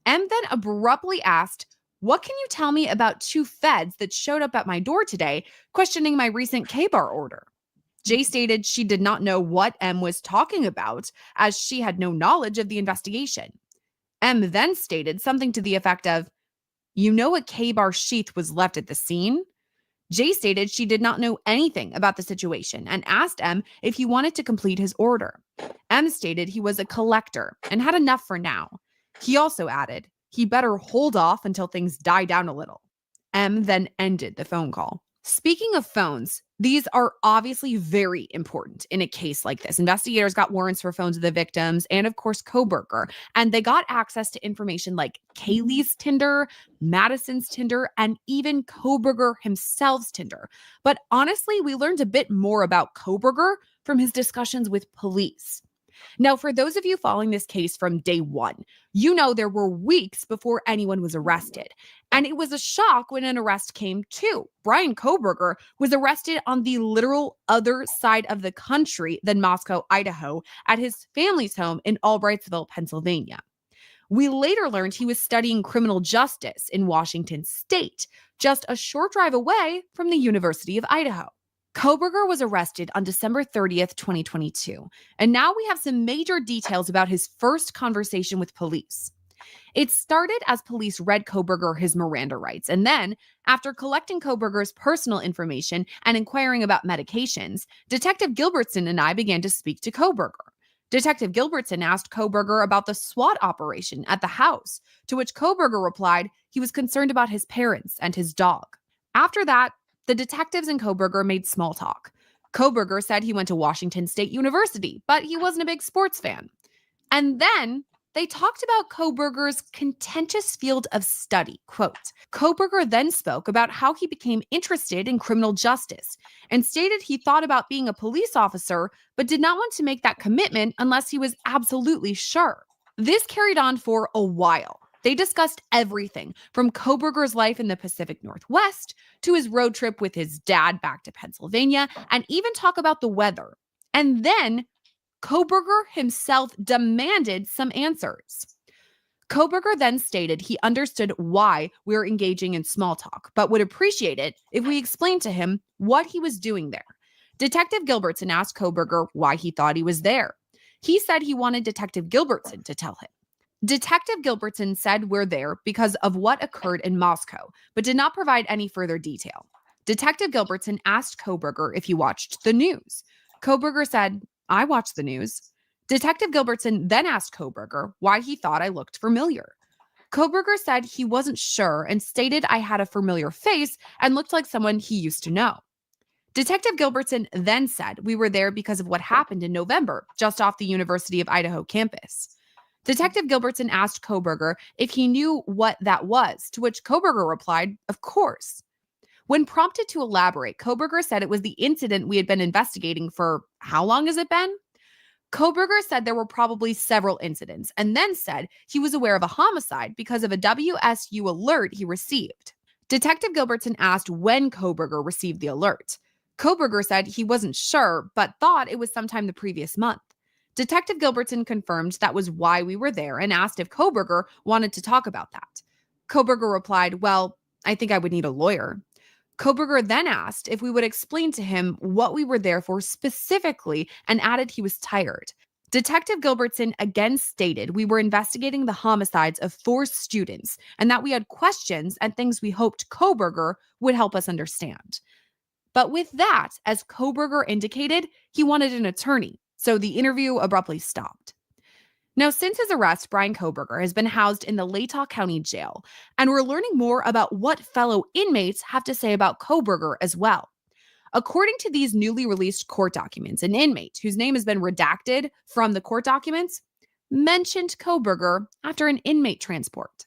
M then abruptly asked, "What can you tell me about two feds that showed up at my door today, questioning my recent K-bar order?" J stated she did not know what M was talking about, as she had no knowledge of the investigation. M then stated something to the effect of, "You know a K-bar sheath was left at the scene?" J stated she did not know anything about the situation and asked M if he wanted to complete his order. M stated he was a collector and had enough for now. He also added he better hold off until things die down a little. M then ended the phone call. Speaking of phones, these are obviously very important in a case like this. Investigators got warrants for phones of the victims and, of course, Koberger, and they got access to information like Kaylee's Tinder, Madison's Tinder, and even Koberger himself's Tinder. But honestly, we learned a bit more about Koberger from his discussions with police. Now, for those of you following this case from day one, you know there were weeks before anyone was arrested. And it was a shock when an arrest came too. Brian Koberger was arrested on the literal other side of the country than Moscow, Idaho, at his family's home in Albrightsville, Pennsylvania. We later learned he was studying criminal justice in Washington State, just a short drive away from the University of Idaho. Koberger was arrested on December 30th, 2022, and now we have some major details about his first conversation with police. It started as police read Koberger his Miranda rights, and then, after collecting Koberger's personal information and inquiring about medications, Detective Gilbertson and I began to speak to Koberger. Detective Gilbertson asked Koberger about the SWAT operation at the house, to which Koberger replied he was concerned about his parents and his dog. After that, the detectives and Koberger made small talk. Koberger said he went to Washington State University, but he wasn't a big sports fan. And then they talked about Koberger's contentious field of study. Quote, Koberger then spoke about how he became interested in criminal justice and stated he thought about being a police officer, but did not want to make that commitment unless he was absolutely sure. This carried on for a while. They discussed everything from Koberger's life in the Pacific Northwest to his road trip with his dad back to Pennsylvania, and even talk about the weather. And then Koberger himself demanded some answers. Koberger then stated he understood why we were engaging in small talk, but would appreciate it if we explained to him what he was doing there. Detective Gilbertson asked Koberger why he thought he was there. He said he wanted Detective Gilbertson to tell him. Detective Gilbertson said we're there because of what occurred in Moscow, but did not provide any further detail. Detective Gilbertson asked Koberger if he watched the news. Koberger said, I watched the news. Detective Gilbertson then asked Koberger why he thought I looked familiar. Koberger said he wasn't sure and stated I had a familiar face and looked like someone he used to know. Detective Gilbertson then said we were there because of what happened in November, just off the University of Idaho campus. Detective Gilbertson asked Koberger if he knew what that was, to which Koberger replied, of course. When prompted to elaborate, Koberger said it was the incident we had been investigating for how long has it been? Koberger said there were probably several incidents, and then said he was aware of a homicide because of a WSU alert he received. Detective Gilbertson asked when Koberger received the alert. Koberger said he wasn't sure, but thought it was sometime the previous month. Detective Gilbertson confirmed that was why we were there and asked if Koberger wanted to talk about that. Koberger replied, well, I think I would need a lawyer. Koberger then asked if we would explain to him what we were there for specifically and added he was tired. Detective Gilbertson again stated we were investigating the homicides of 4 students and that we had questions and things we hoped Koberger would help us understand. But with that, as Koberger indicated, he wanted an attorney, so the interview abruptly stopped. Now, since his arrest, Brian Koberger has been housed in the Latah County Jail, and we're learning more about what fellow inmates have to say about Koberger as well. According to these newly released court documents, an inmate whose name has been redacted from the court documents mentioned Koberger after an inmate transport.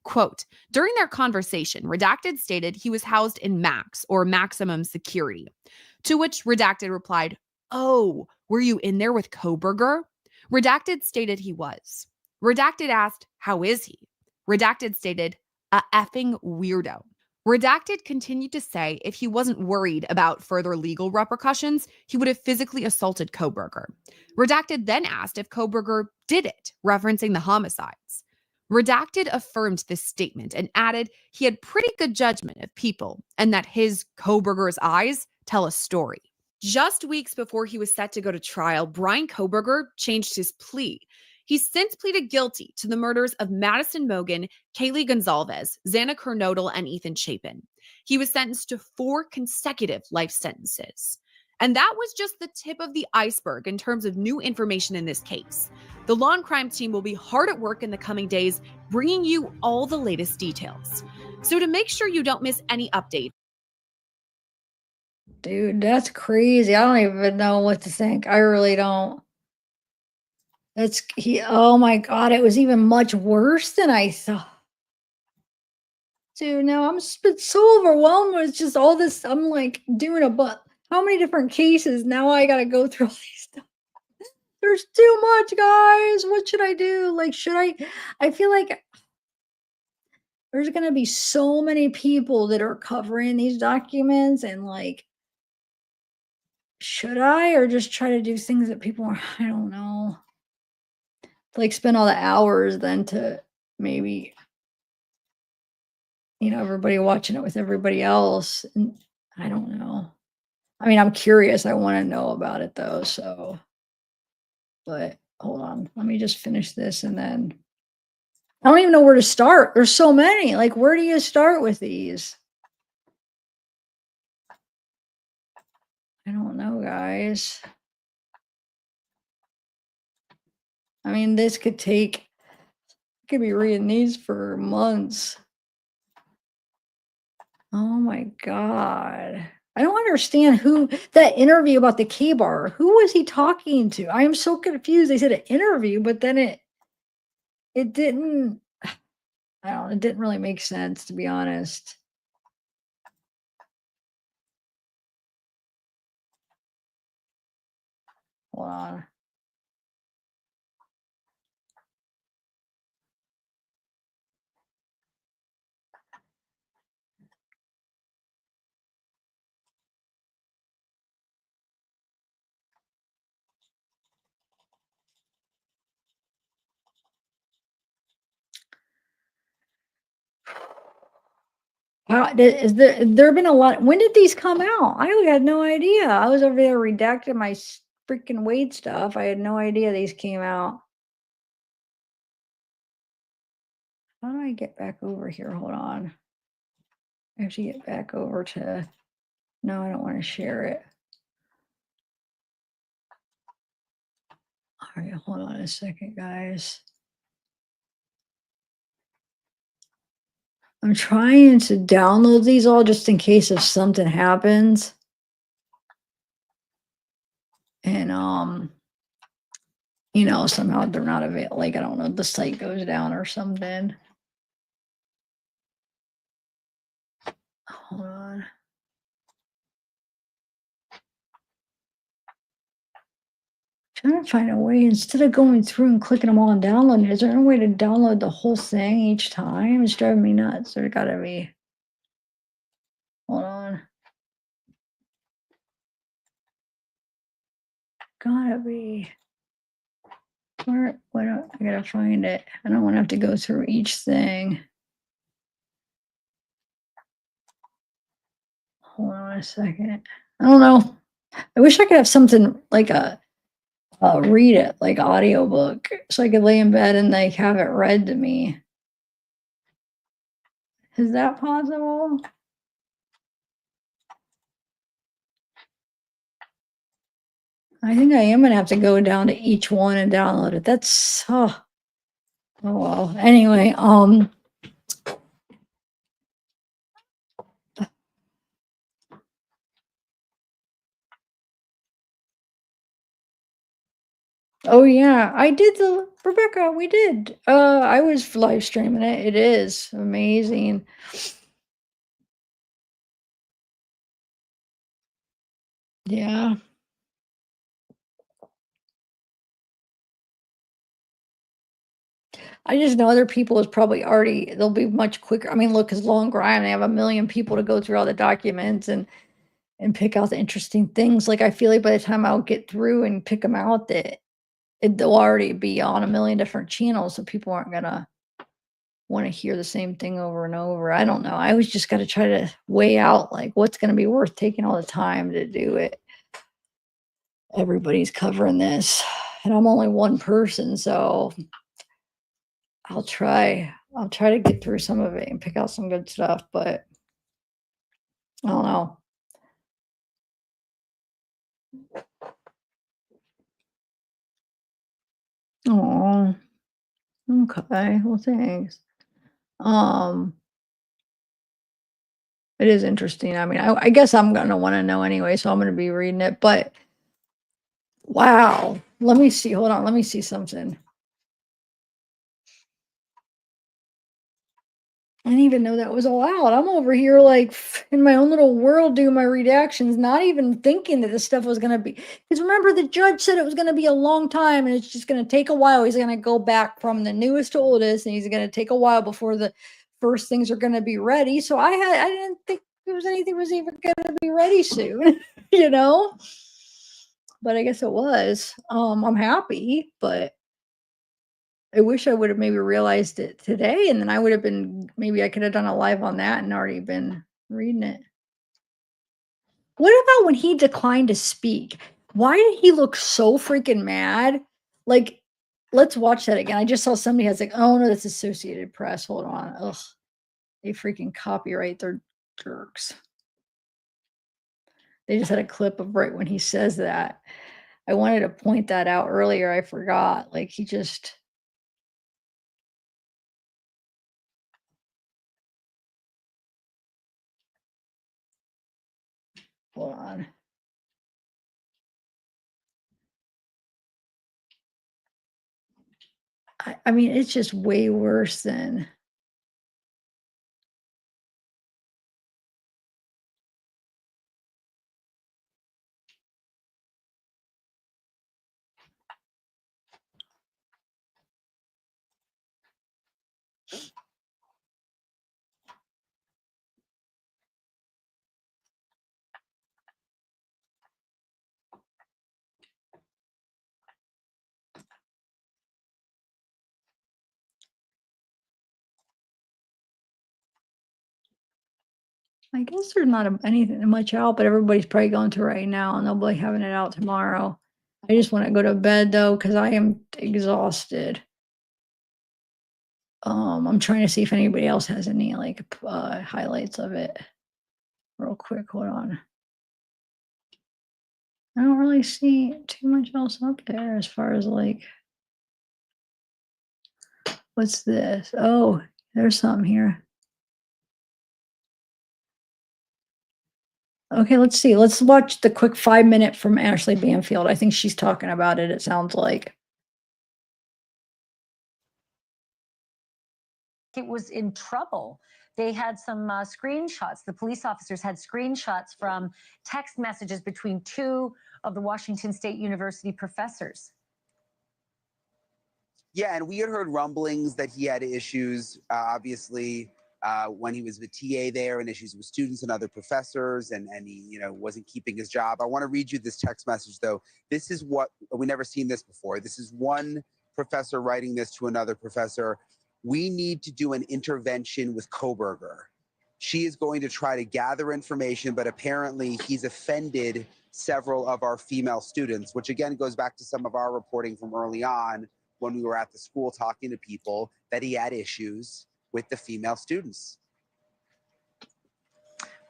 Quote, during their conversation, Redacted stated he was housed in max or maximum security, to which Redacted replied, oh, were you in there with Koberger? Redacted stated he was. Redacted asked, how is he? Redacted stated, a effing weirdo. Redacted continued to say if he wasn't worried about further legal repercussions, he would have physically assaulted Koberger. Redacted then asked if Koberger did it, referencing the homicides. Redacted affirmed this statement and added he had pretty good judgment of people and that his Koberger's eyes tell a story. Just weeks before he was set to go to trial, Brian Koberger changed his plea. He's since pleaded guilty to the murders of Madison Mogan, Kaylee Gonzalez, Xana Kernodle, and Ethan Chapin. He was sentenced to 4 consecutive life sentences. And that was just the tip of the iceberg in terms of new information in this case. The Law and Crime team will be hard at work in the coming days, bringing you all the latest details. So to make sure you don't miss any updates, Dude, that's crazy. I don't even know what to think. I really don't. Oh my God, it was even much worse than I thought. Dude, now I'm just been so overwhelmed with just all this. I'm like doing how many different cases? Now I gotta go through all these stuff. There's too much, guys. What should I do? Like, I feel like there's gonna be so many people that are covering these documents and like, should I or just try to do things that people are, I don't know. Like spend all the hours then to maybe, everybody watching it with everybody else. And I don't know. I mean, I'm curious. I want to know about it though. So, but hold on. Let me just finish this and then I don't even know where to start. There's so many. Like, where do you start with these? I don't know, guys. I mean, could be reading these for months. Oh my God. I don't understand that interview about the K-bar. Who was he talking to? I am so confused. They said an interview, but then it didn't, I don't know, it didn't really make sense, to be honest. Hold on. Wow, there been a lot? When did these come out? I had no idea. I was over there redacting my freaking Wade stuff. I had no idea these came out. How do I get back over here? Hold on. I have to get back over to, no, I don't want to share it. All right, hold on a second, guys. I'm trying to download these all just in case if something happens. And somehow they're not available. Like, I don't know, the site goes down or something. Hold on. Trying to find a way instead of going through and clicking them all and downloading. Is there a way to download the whole thing each time? It's driving me nuts. There gotta be. Hold on. Gotta be. I gotta find it. I don't want to have to go through each thing. Hold on a second. I don't know. I wish I could have something like read it, like audiobook, so I could lay in bed and like have it read to me. Is that possible? I think I am gonna have to go down to each one and download it. That's oh well. Anyway, Oh, yeah, I did the Rebecca, we did. I was live streaming it. It is amazing. Yeah. I just know other people is probably already they'll be much quicker. I mean, look, it's long grind. They have a million people to go through all the documents and pick out the interesting things. Like I feel like by the time I'll get through and pick them out, that they'll already be on a million different channels, so people aren't gonna want to hear the same thing over and over. I don't know. I always just got to try to weigh out like what's going to be worth taking all the time to do it. Everybody's covering this, and I'm only one person, so I'll try to get through some of it and pick out some good stuff, but I don't know. Oh, okay. Well, thanks. Um, it is interesting. I mean, I guess I'm gonna want to know anyway, so I'm gonna be reading it. But wow, let me see. Hold on, let me see something. I didn't even know that was allowed. I'm over here like in my own little world doing my redactions, not even thinking that this stuff was gonna be. Because remember, the judge said it was gonna be a long time, and it's just gonna take a while. He's gonna go back from the newest to oldest, and he's gonna take a while before the first things are gonna be ready. So I didn't think there was anything was even gonna be ready soon, you know. But I guess it was. I'm happy, but I wish I would have maybe realized it today, and then I would have been maybe I could have done a live on that and already been reading it. What about when he declined to speak? Why did he look so freaking mad? Like, let's watch that again. I just saw somebody has like, oh no, that's Associated Press. Hold on. Ugh, they freaking copyright their jerks. They just had a clip of right when he says that. I wanted to point that out earlier. I forgot. Like he just hold on. I mean, it's just way worse than I guess there's not anything much out, but everybody's probably going to right now, and they'll be having it out tomorrow. I just want to go to bed though, because I am exhausted. I'm trying to see if anybody else has any like highlights of it real quick. Hold on. I don't really see too much else up there as far as like what's this? Oh, there's something here. Okay, let's see. Let's watch the quick 5 minute from Ashley Banfield. I think she's talking about it, it sounds like. It was in trouble. They had some screenshots. The police officers had screenshots from text messages between two of the Washington State University professors. Yeah, and we had heard rumblings that he had issues, obviously, when he was the TA there, and issues with students and other professors, and he, wasn't keeping his job. I want to read you this text message, though. This is what we never seen this before. This is one professor writing this to another professor. We need to do an intervention with Koberger. She is going to try to gather information, but apparently he's offended several of our female students, which again goes back to some of our reporting from early on when we were at the school talking to people, that he had issues with the female students.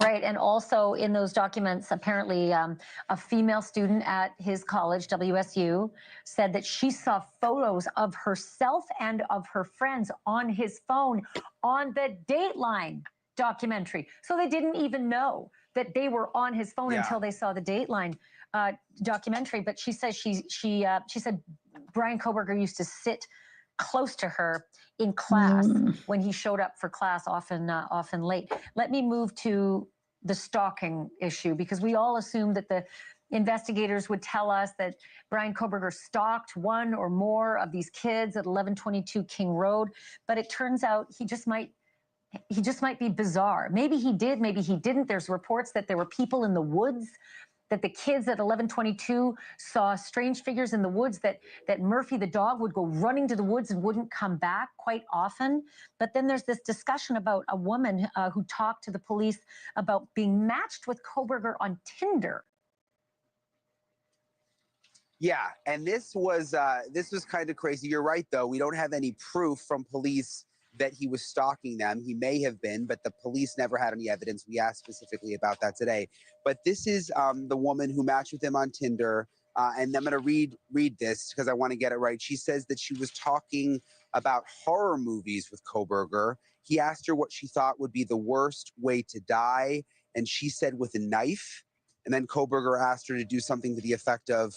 Right, and also in those documents, apparently a female student at his college, WSU, said that she saw photos of herself and of her friends on his phone on the Dateline documentary. So they didn't even know that they were on his phone until they saw the Dateline documentary. But she says she said Brian Koberger used to sit close to her in class when he showed up for class, often late. Let me move to the stalking issue, because we all assumed that the investigators would tell us that Brian Koberger stalked one or more of these kids at 1122 King Road, but it turns out he just might be bizarre. Maybe he did, maybe he didn't. There's reports that there were people in the woods, that the kids at 1122 saw strange figures in the woods, that Murphy the dog would go running to the woods and wouldn't come back quite often. But then there's this discussion about a woman who talked to the police about being matched with Koberger on Tinder. Yeah, and this was kind of crazy. You're right, though. We don't have any proof from police that he was stalking them. He may have been, but the police never had any evidence. We asked specifically about that today. But this is the woman who matched with him on Tinder, and I'm going to read this because I want to get it right. She says that she was talking about horror movies with Koberger. He asked her what she thought would be the worst way to die, and she said with a knife. And then Koberger asked her to do something to the effect of,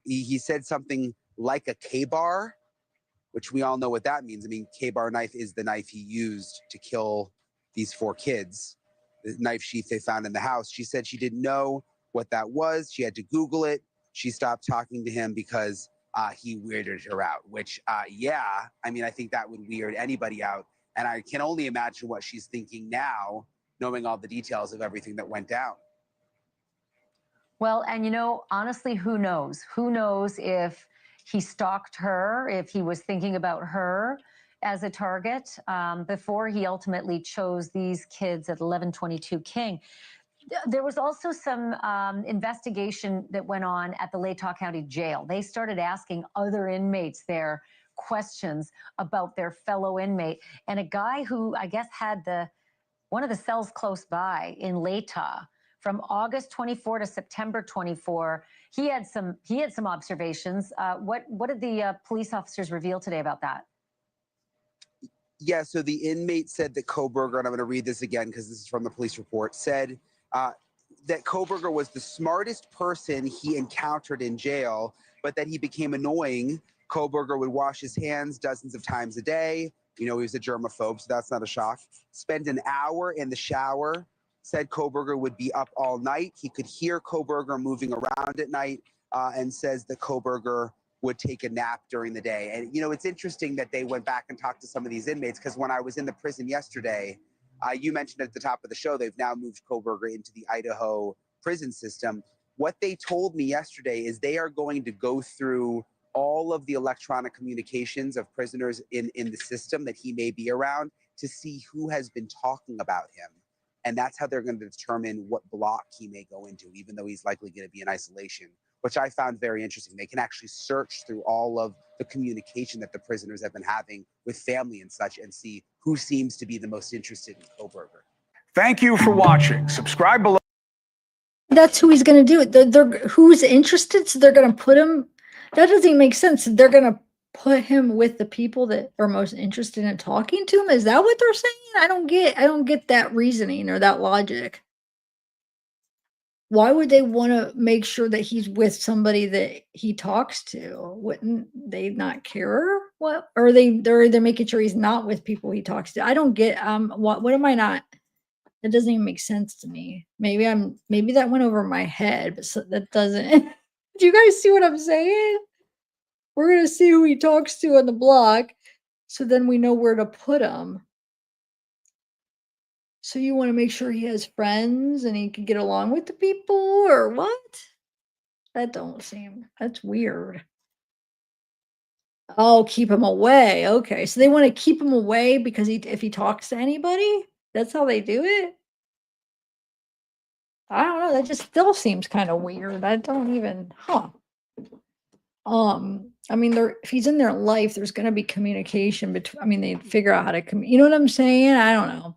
he said something like a K-bar, which we all know what that means. I mean, K-bar knife is the knife he used to kill these 4 kids, the knife sheath they found in the house. She said she didn't know what that was. She had to Google it. She stopped talking to him because he weirded her out, which, yeah, I mean, I think that would weird anybody out. And I can only imagine what she's thinking now, knowing all the details of everything that went down. Well, and honestly, who knows? Who knows if he stalked her, if he was thinking about her as a target before he ultimately chose these kids at 1122 King. There was also some investigation that went on at the Latah County Jail. They started asking other inmates there questions about their fellow inmate. And a guy who I guess had one of the cells close by in Latah, from August 24 to September 24, he had some observations. What did the police officers reveal today about that? Yeah, so the inmate said that Koberger, and I'm going to read this again because this is from the police report, said that Koberger was the smartest person he encountered in jail, but that he became annoying. Koberger would wash his hands dozens of times a day. He was a germaphobe, so that's not a shock. Spend an hour in the shower. Said Koberger would be up all night. He could hear Koberger moving around at night, and says that Koberger would take a nap during the day. And, it's interesting that they went back and talked to some of these inmates, because when I was in the prison yesterday, you mentioned at the top of the show, they've now moved Koberger into the Idaho prison system. What they told me yesterday is they are going to go through all of the electronic communications of prisoners in the system that he may be around to see who has been talking about him. And that's how they're going to determine what block he may go into, even though he's likely going to be in isolation, which I found very interesting. They can actually search through all of the communication that the prisoners have been having with family and such and see who seems to be the most interested in Koberger. Thank you for watching. Subscribe below. That's who he's going to do it. They're who's interested, so they're going to put him. That doesn't even make sense. They're going to put him with the people that are most interested in talking to him. Is that what they're saying? I don't get that reasoning or that logic. Why would they want to make sure that he's with somebody that he talks to? Wouldn't they not care? What? Or they're making sure he's not with people he talks to. I don't get what am I not? That doesn't even make sense to me. Maybe that went over my head, but that doesn't. Do you guys see what I'm saying? We're going to see who he talks to on the block, so then we know where to put him. So you want to make sure he has friends and he can get along with the people, or what? That's weird. Oh, keep him away. Okay, so they want to keep him away because if he talks to anybody, that's how they do it? I don't know. That just still seems kind of weird. I don't even, I mean, if he's in their life, there's going to be communication between. I mean, they figure out how to you know what I'm saying? I don't know.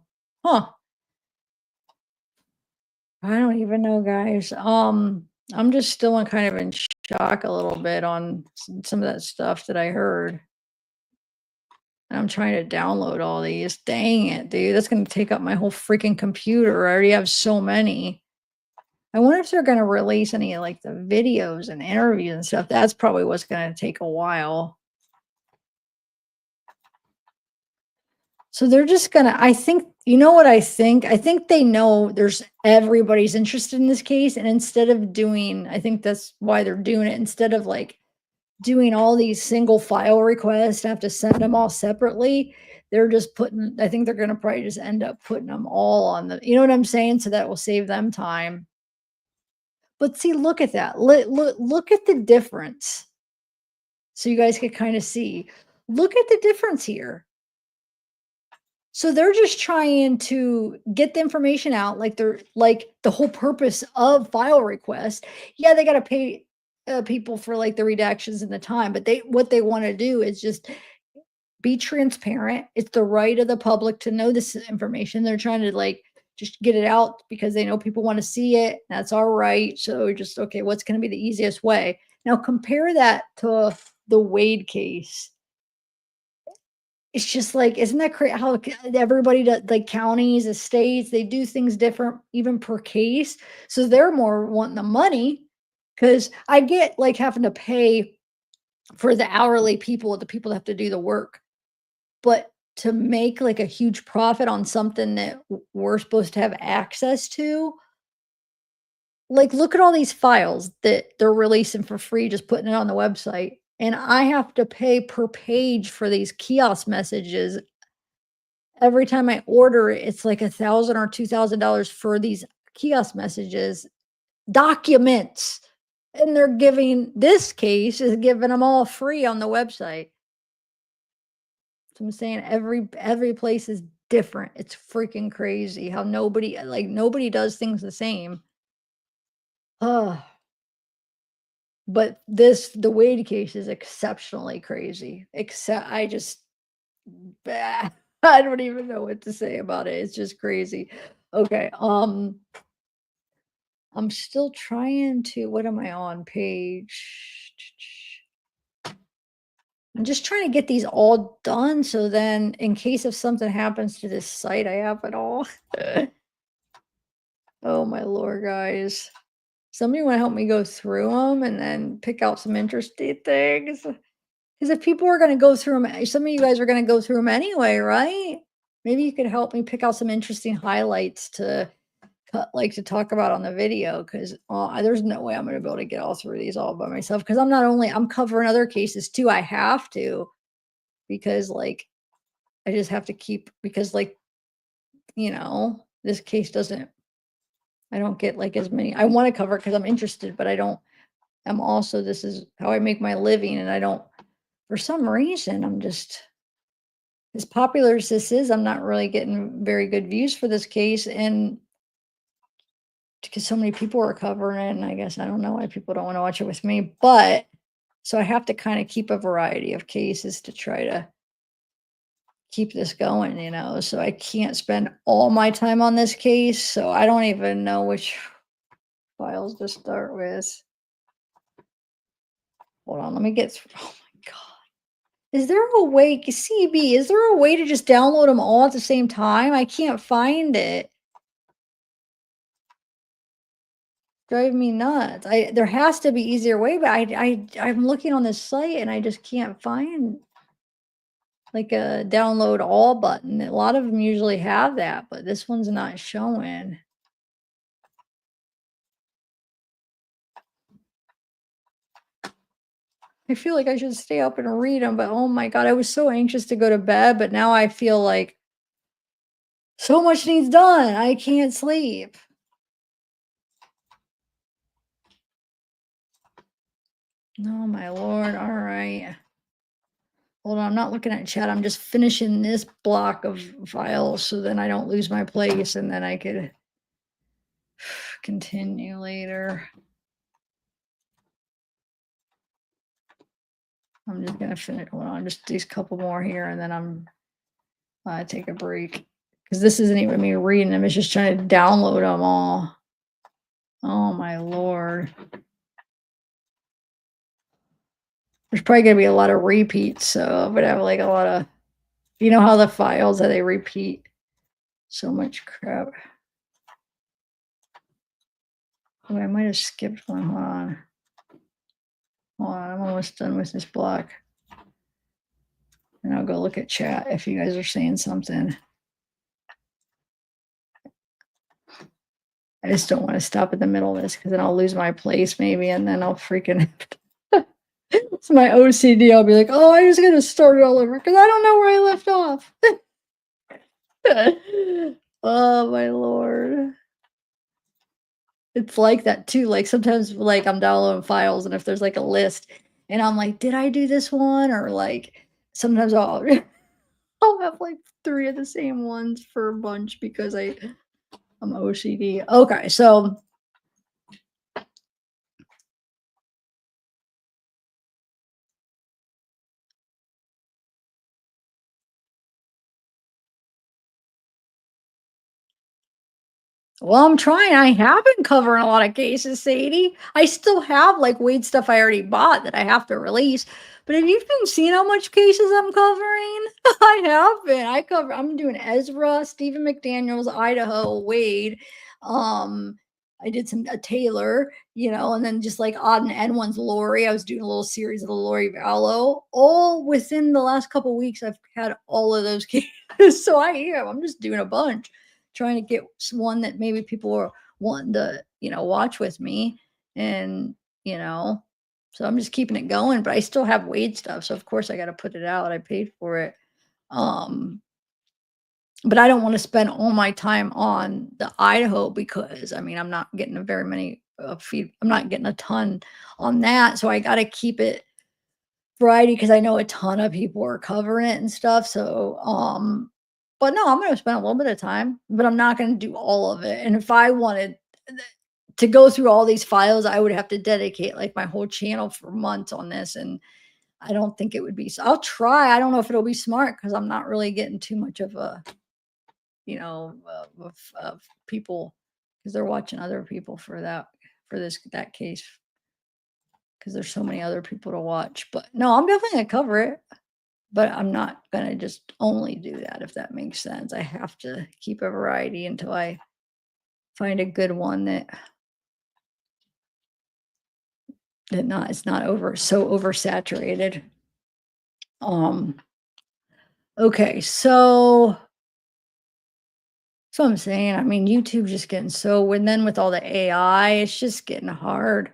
I don't even know, guys. I'm just still kind of in shock a little bit on some of that stuff that I heard. I'm trying to download all these. Dang it, dude. That's going to take up my whole freaking computer. I already have so many. I wonder if they're gonna release any of, like, the videos and interviews and stuff. That's probably what's gonna take a while. So they're just gonna I think you know what I think? I think they know there's everybody's interested in this case, and instead of doing I think that's why they're doing it, instead of, like, doing all these single file requests, have to send them all separately, they're just putting I think they're gonna probably just end up putting them all on the you know what I'm saying? So that will save them time. But see, look at that. Look at the difference. So you guys can kind of see. Look at the difference here. So they're just trying to get the information out, like they're like the whole purpose of file request. Yeah, they got to pay people for like the redactions and the time, but they what they want to do is just be transparent. It's the right of the public to know this information. They're trying to like just get it out because they know people want to see it. That's all right. So just okay, what's going to be the easiest way? Now compare that to the Wade case. It's just like, isn't that crazy how everybody does, like counties, the states, they do things different even per case. So they're more wanting the money because I get like having to pay for the hourly people, the people that have to do the work. But to make like a huge profit on something that we're supposed to have access to, like look at all these files that they're releasing for free, just putting it on the website. And I have to pay per page for these kiosk messages. Every time I order it, it's like $1,000 or $2,000 for these kiosk messages, documents. And they're giving this case is giving them all free on the website. So I'm saying every place is different. It's freaking crazy how nobody does things the same. Oh, but the Wade case is exceptionally crazy. Except I just bah, I don't even know what to say about it. It's just crazy. Okay, I'm still trying to what am I on page? I'm just trying to get these all done so then in case if something happens to this site, I have it all. Oh my lord, guys. Somebody wanna help me go through them and then pick out some interesting things? Because if people are gonna go through them, some of you guys are gonna go through them anyway, right? Maybe you could help me pick out some interesting highlights to like to talk about on the video because there's no way I'm gonna be able to get all through these all by myself because I'm covering other cases too. I have to because like I just have to keep because like this case doesn't I don't get like as many I want to cover it because I'm interested, but I don't I'm also this is how I make my living and I don't for some reason I'm just as popular as this is, I'm not really getting very good views for this case and because so many people are covering it, and I guess I don't know why people don't want to watch it with me, but so I have to kind of keep a variety of cases to try to keep this going, so I can't spend all my time on this case, so I don't even know which files to start with. Hold on, let me get through. Oh my God. Is there a way, CB, is there a way to just download them all at the same time? I can't find it. Drive me nuts. There has to be easier way, but I'm looking on this site and I just can't find like a download all button. A lot of them usually have that, but this one's not showing. I feel like I should stay up and read them, but oh my God, I was so anxious to go to bed, but now I feel like so much needs done. I can't sleep. Oh my Lord. All right. Hold on, I'm not looking at chat. I'm just finishing this block of files so then I don't lose my place and then I could continue later. I'm just gonna finish. Hold on, just these couple more here and then I'm take a break. Because this isn't even me reading them, it's just trying to download them all. Oh my Lord. There's probably gonna be a lot of repeats, so I'm gonna have like a lot of how the files that they repeat so much crap. Oh, I might have skipped one. Hold on. I'm almost done with this block. And I'll go look at chat if you guys are saying something. I just don't want to stop in the middle of this because then I'll lose my place maybe, and then I'll freaking it's my OCD. I'll be like, oh, I just gotta start it all over because I don't know where I left off. Oh my Lord. It's like that too. Like sometimes like I'm downloading files and if there's like a list and I'm like, did I do this one? Or like sometimes I'll I'll have like 3 of the same ones for a bunch because I'm OCD. Okay, so well, I'm trying. I have been covering a lot of cases, Sadie. I still have like weed stuff I already bought that I have to release. But have you been seeing how much cases I'm covering? I have been. I'm doing Ezra, Stephen McDaniels, Idaho, Wade. I did some Taylor, and then just like odd and end ones, Lori. I was doing a little series of the Lori Vallow. All within the last couple weeks, I've had all of those cases. So I'm just doing a bunch, trying to get one that maybe people are wanting to, watch with me. And, so I'm just keeping it going, but I still have Wade stuff. So of course I got to put it out. I paid for it. But I don't want to spend all my time on the Idaho because I'm not getting a very many feed. I'm not getting a ton on that. So I got to keep it variety because I know a ton of people are covering it and stuff. So, but no, I'm going to spend a little bit of time, but I'm not going to do all of it. And if I wanted to go through all these files, I would have to dedicate like my whole channel for months on this. And I don't think it would be, so I'll try. I don't know if it'll be smart because I'm not really getting too much of a, of people because they're watching other people for that case because there's so many other people to watch. But no, I'm definitely gonna cover it, but I'm not gonna just only do that, if that makes sense. I have to keep a variety until I find a good one that it's not so oversaturated. Okay, so I'm saying, YouTube's just getting and then with all the AI, it's just getting hard.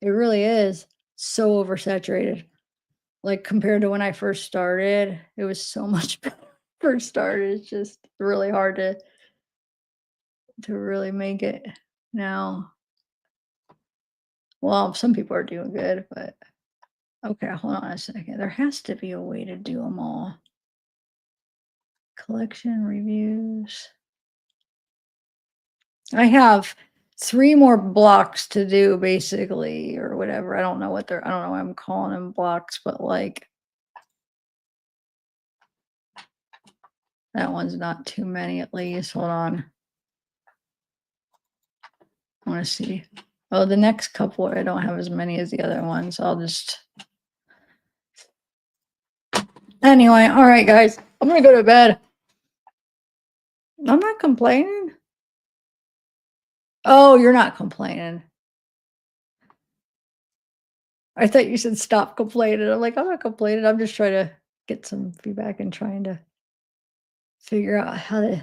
It really is so oversaturated. Like compared to when I first started, it was so much better. First started, it's just really hard to really make it now. Well, some people are doing good, but okay, hold on a second. There has to be a way to do them all. Collection reviews. I have 3 more blocks to do basically, or whatever. I don't know why I'm calling them blocks, but like that one's not too many at least. Hold on. I want to see. Oh, the next couple, I don't have as many as the other ones. I'll just. Anyway, all right, guys. I'm going to go to bed. I'm not complaining. Oh, you're not complaining. I thought you said stop complaining. I'm like, I'm not complaining. I'm just trying to get some feedback and trying to figure out how to.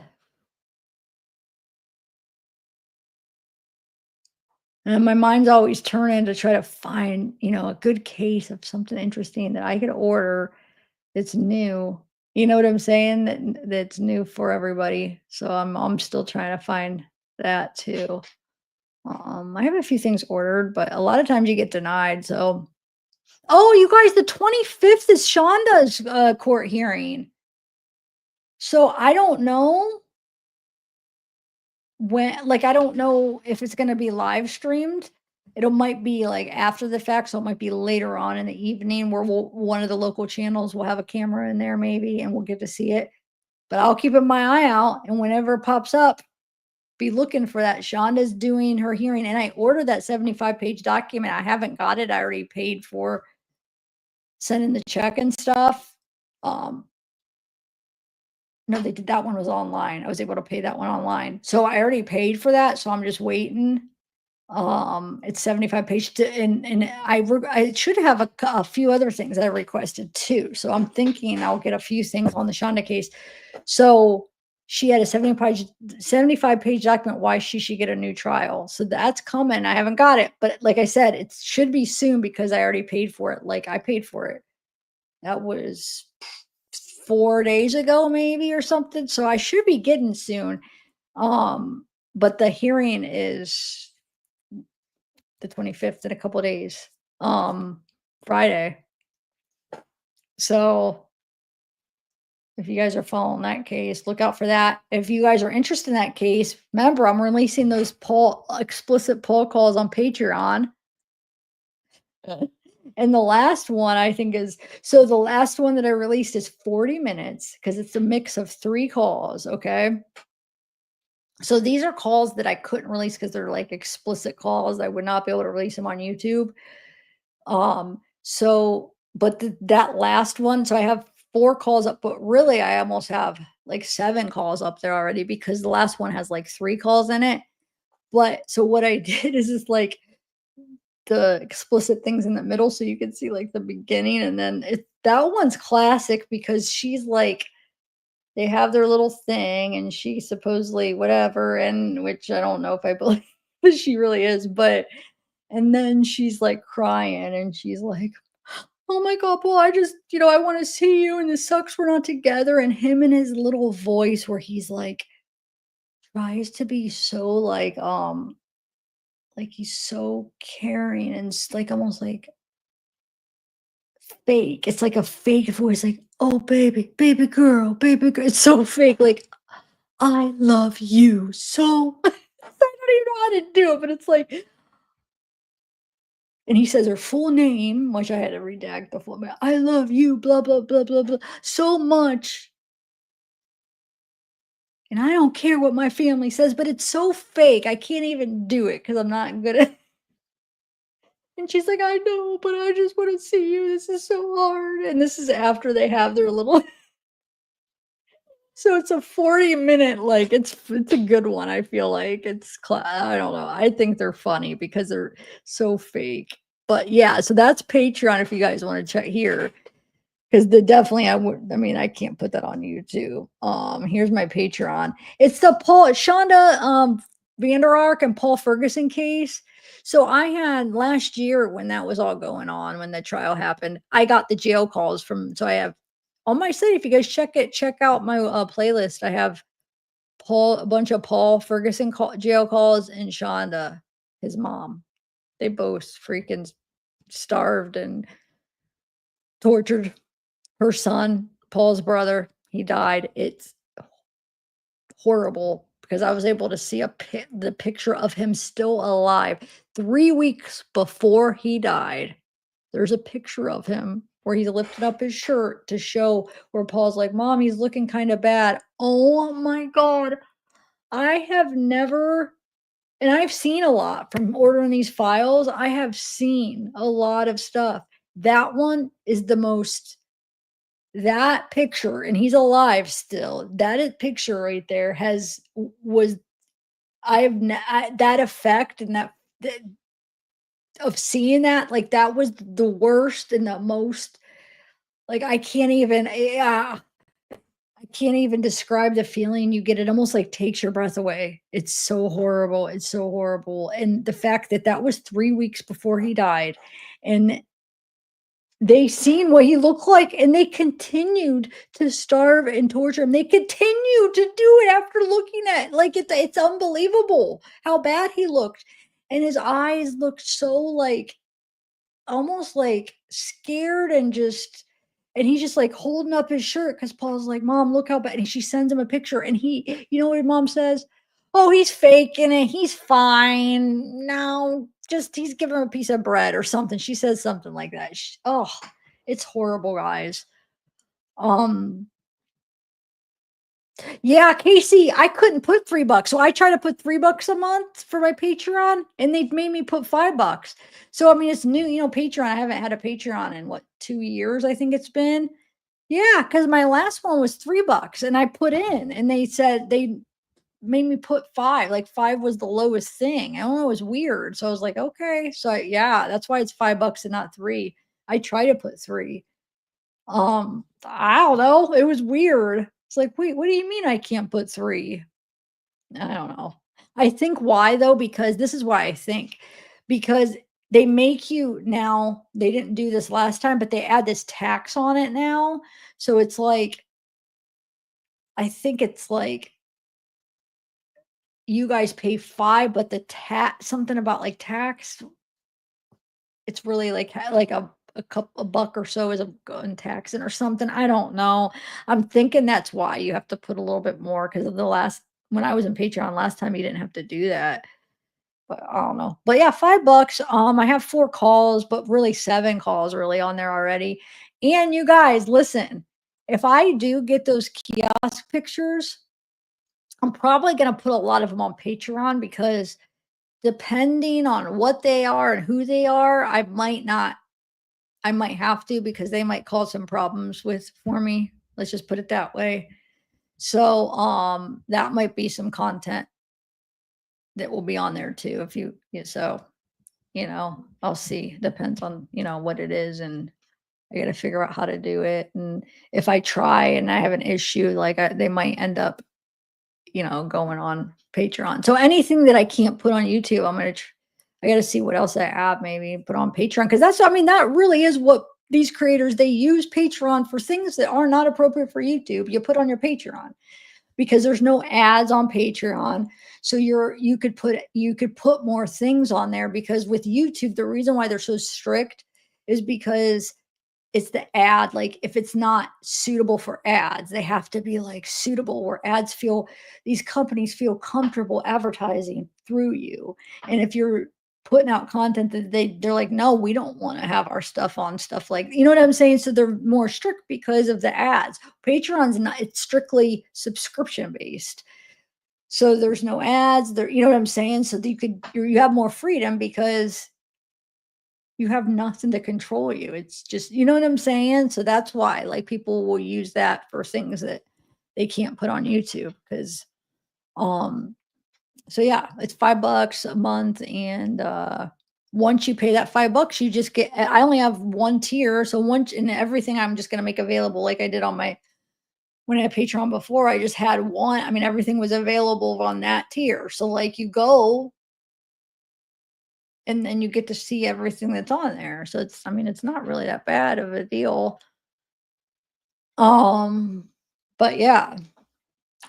And my mind's always turning to try to find, a good case of something interesting that I could order that's new. You know what I'm saying? That's new for everybody. So I'm still trying to find that too. I have a few things ordered, but a lot of times you get denied. So, oh, you guys, the 25th is Shonda's court hearing. So I don't know I don't know if it's going to be live streamed. It might be like after the fact, so it might be later on in the evening where one of the local channels will have a camera in there maybe, and we'll get to see it. But I'll keep my eye out, and whenever it pops up, be looking for that. Shonda's doing her hearing, and I ordered that 75-page document. I haven't got it. I already paid for sending the check and stuff. No, they did. That one was online. I was able to pay that one online. So I already paid for that. So I'm just waiting. It's 75 pages, and I should have a few other things I requested too. So I'm thinking I'll get a few things on the Shonda case. So she had a 75-page document why she should get a new trial. So that's coming. I haven't got it, but like I said, it should be soon because I already paid for it. Like I paid for it. That was 4 days ago, maybe, or something. So I should be getting soon. But the hearing is the 25th in a couple days, Friday. So if you guys are following that case, look out for that. If you guys are interested in that case, remember I'm releasing those explicit poll calls on Patreon. And the last one I think the last one that I released is 40 minutes because it's a mix of 3 calls. Okay. So these are calls that I couldn't release because they're like explicit calls. I would not be able to release them on YouTube. But that last one, so I have 4 calls up, but really I almost have like 7 calls up there already because the last one has like 3 calls in it. But so what I did is just like the explicit things in the middle so you can see like the beginning, and then that one's classic because she's like, they have their little thing and she supposedly whatever, and which I don't know if I believe she really is, but and then she's like crying and she's like, oh my God, Paul, I just, I want to see you and this sucks we're not together. And him and his little voice where he's like, tries to be so like he's so caring and like almost like fake. It's like a fake voice, like, oh baby, baby girl, baby girl. It's so fake. Like, I love you so. I don't even know how to do it, but it's like, and he says her full name, which I had to redact the full name. I love you, blah, blah, blah, blah, blah, so much. And I don't care what my family says, but it's so fake. I can't even do it because I'm not good at it. And she's like, I know, but I just want to see you. This is so hard. And this is after they have their little. So it's a 40-minute, like it's a good one. I feel like I don't know. I think they're funny because they're so fake. But yeah, so that's Patreon if you guys want to check here. Because I can't put that on YouTube. Here's my Patreon. It's the Shonda Vander Ark and Paul Ferguson case. So I had last year when that was all going on, when the trial happened, I got the jail calls so I have on my site. If you guys check out my playlist. I have a bunch of Paul Ferguson jail calls and Shonda, his mom. They both freaking starved and tortured her son, Paul's brother. He died. It's horrible because I was able to see the picture of him still alive 3 weeks before he died. There's a picture of him where he's lifted up his shirt to show where Paul's like, Mom, he's looking kind of bad. Oh my God. I have never, and I've seen a lot from ordering these files. I have seen a lot of stuff. That one is the most, that picture, and he's alive still. Picture right there was, that effect and that of seeing that, like that was the worst and the most, like I can't even describe the feeling you get. It almost like takes your breath away. It's so horrible. It's so horrible. And the fact that was 3 weeks before he died, and they seen what he looked like, and they continued to starve and torture him. They continued to do it after looking at it's unbelievable how bad he looked. And his eyes looked so like almost like scared and he's just like holding up his shirt because Paul's like, Mom, look how bad. And she sends him a picture, and you know what Mom says? Oh, he's faking it. He's fine. No, just he's giving him a piece of bread or something. She says something like that. It's horrible, guys. Yeah, Casey, I couldn't put $3. So I try to put $3 a month for my Patreon, and they made me put $5. So I mean, it's new, Patreon. I haven't had a Patreon in 2 years, I think it's been. Yeah, because my last one was $3 and I put in, and they said made me put 5. Like 5 was the lowest thing. I don't know, it was weird. So I was like, okay. So yeah, that's why it's $5 and not 3. I try to put 3. I don't know. It was weird. It's like, wait, what do you mean I can't put 3? I don't know. I think why though, because this is why I think, because they make you now, they didn't do this last time, but they add this tax on it now. So it's like, I think it's like you guys pay 5, but the tax, something about like tax, it's really like like a buck or so is in taxing or something. I don't know. I'm thinking that's why you have to put a little bit more because of the last when I was in Patreon last time, you didn't have to do that. But I don't know. But yeah, $5. I have 4 calls, but really 7 calls really on there already. And you guys, listen, if I do get those kiosk pictures, I'm probably gonna put a lot of them on Patreon because depending on what they are and who they are, I might have to because they might cause some problems for me. Let's just put it that way. So, that might be some content that will be on there too if you yeah, so, I'll see. Depends on, what it is, and I gotta figure out how to do it, and if I try and I have an issue, like, they might end up, going on Patreon. So anything that I can't put on YouTube, I gotta see what else I have, maybe put on Patreon because that really is what these creators, they use Patreon for things that are not appropriate for YouTube. You put on your Patreon because there's no ads on Patreon. So you could put more things on there because with YouTube, the reason why they're so strict is because it's the ad. Like if it's not suitable for ads, they have to be like suitable where these companies feel comfortable advertising through you. And if you're putting out content that they're like, no, we don't want to have our stuff on stuff like, you know what I'm saying? So they're more strict because of the ads. Patreon's not, it's strictly subscription based. So there's no ads there, you know what I'm saying? So you have more freedom because you have nothing to control you. It's just, you know what I'm saying? So that's why like people will use that for things that they can't put on YouTube because um so yeah, it's $5 a month and once you pay that $5, you just get I only have one tier. So once and everything I'm just gonna make available like I did on my when I had Patreon before, I just had one. I mean, everything was available on that tier. So like you go and then you get to see everything that's on there. So it's not really that bad of a deal. Um, but yeah.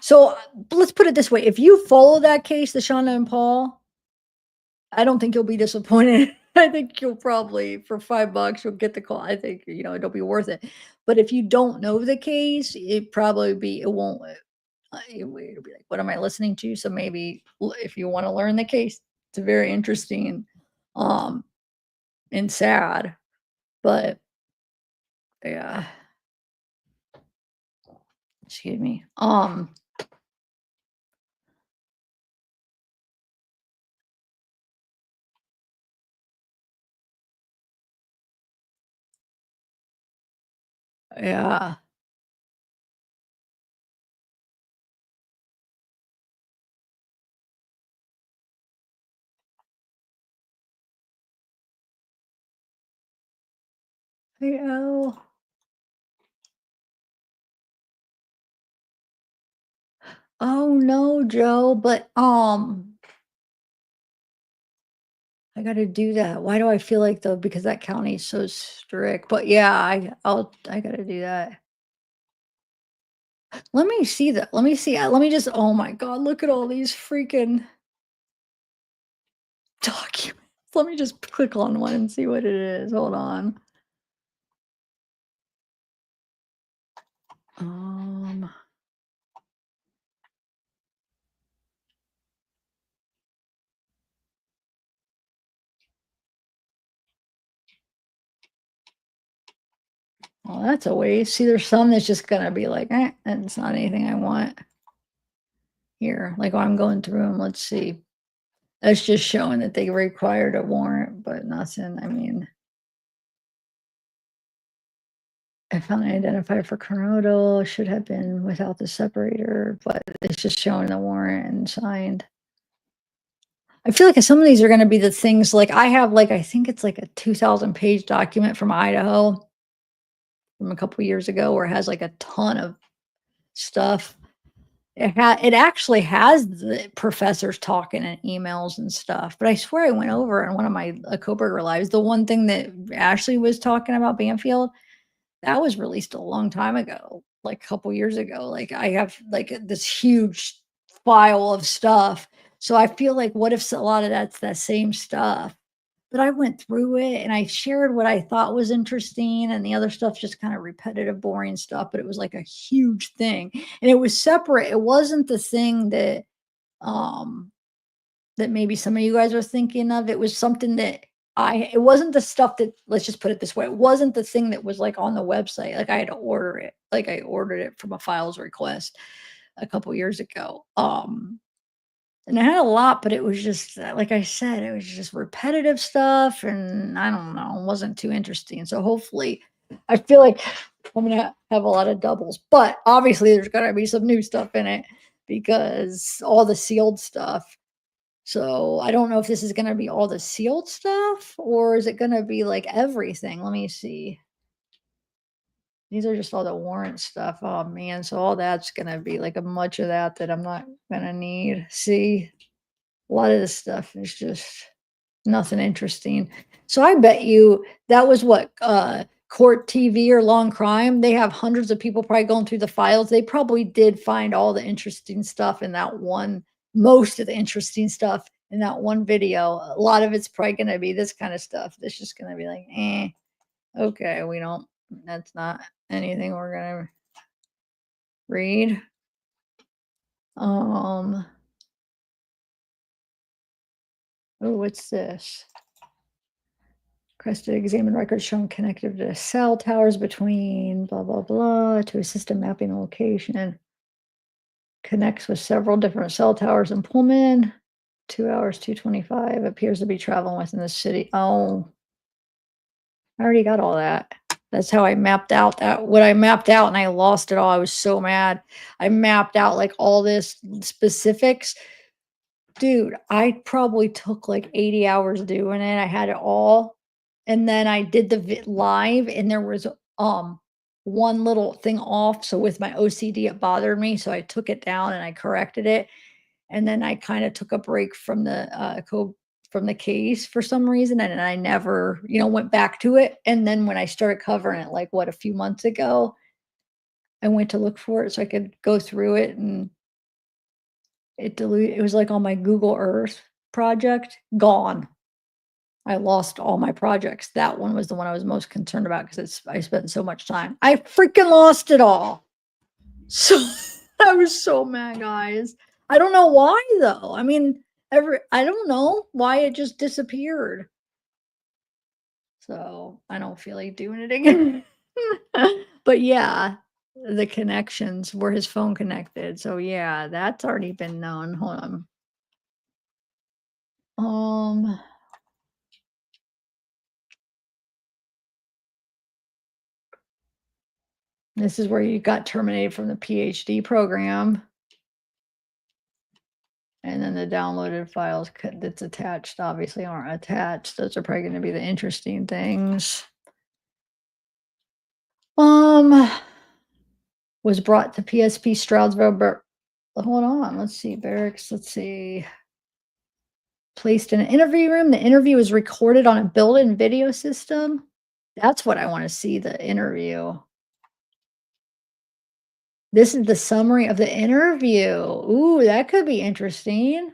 So let's put it this way: if you follow that case, the Shauna and Paul, I don't think you'll be disappointed. I think you'll probably for $5 you'll get the call. I think it'll be worth it. But if you don't know the case, it won't. It'll be like, what am I listening to? So maybe if you want to learn the case, it's very interesting. Um, and sad, but yeah, excuse me. Yeah, yeah. Oh no, Joe, but I gotta do that. Why do I feel like though? Because that county is so strict. But yeah, I gotta do that. Let me see that. Let me see. Let me just. Oh my God! Look at all these freaking documents. Let me just click on one and see what it is. Hold on. Um. Well, that's a waste. See, there's some that's just gonna be like, that's not anything I want here. Like while I'm going through them, let's see. That's just showing that they required a warrant, but nothing. I mean, I found an identifier for Coronado, should have been without the separator, but it's just showing the warrant and signed. I feel like some of these are gonna be the things like I have like I think it's like a 2,000-page document from Idaho from a couple years ago where it has like a ton of stuff. It actually has the professors talking and emails and stuff, but I swear I went over in one of my Coburger lives, the one thing that Ashley was talking about Banfield, that was released a long time ago, like a couple years ago. Like I have like this huge file of stuff. So I feel like what if a lot of that's that same stuff? But I went through it and I shared what I thought was interesting, and the other stuff's just kind of repetitive, boring stuff. But it was like a huge thing, and it was separate. It wasn't the thing that um that maybe some of you guys are thinking of. It was something that it wasn't the stuff that, let's just put it this way, it wasn't the thing that was like on the website. Like I had to order it. Like I ordered it from a files request a couple years ago. And I had a lot, but it was just like I said, it was just repetitive stuff, and I don't know, it wasn't too interesting. So hopefully, I feel like I'm gonna have a lot of doubles, but obviously there's gonna be some new stuff in it because all the sealed stuff. So I don't know if this is gonna be all the sealed stuff or is it gonna be like everything? Let me see. These are just all the warrant stuff. Oh man, so all that's gonna be like a much of that I'm not gonna need. See, a lot of this stuff is just nothing interesting. So I bet you that was what, Court TV or Long Crime, they have hundreds of people probably going through the files. They probably did find all the interesting stuff in that one, most of the interesting stuff in that one video. A lot of it's probably gonna be this kind of stuff. That's just gonna be like, okay, that's not anything we're gonna read. Oh, what's this? Requested examine records showing connected to cell towers between blah, blah, blah to assist in mapping the location. Connects with several different cell towers in Pullman. 2 hours, 225. Appears to be traveling within the city. Oh, I already got all that. That's how I mapped out what I mapped out and I lost it all. I was so mad. I mapped out like all this specifics. Dude, I probably took like 80 hours doing it. I had it all. And then I did the live and there was one little thing off. So with my OCD, it bothered me. So I took it down and I corrected it. And then I kind of took a break from the code from the case for some reason. And I never, went back to it. And then when I started covering it, like a few months ago, I went to look for it so I could go through it and it was like on my Google Earth project, gone. I lost all my projects. That one was the one I was most concerned about because I spent so much time. I freaking lost it all. So I was so mad, guys. I don't know why though. I mean, I don't know why it just disappeared. So I don't feel like doing it again. But yeah, the connections were his phone connected. So yeah, that's already been known. Hold on. This is where you got terminated from the PhD program. And then the downloaded files that's attached obviously aren't attached. Those are probably going to be the interesting things. Was brought to PSP Stroudsville. Hold on, let's see, barracks. Let's see. Placed in an interview room. The interview was recorded on a built-in video system. That's what I want to see. The interview. This is the summary of the interview. Ooh, that could be interesting.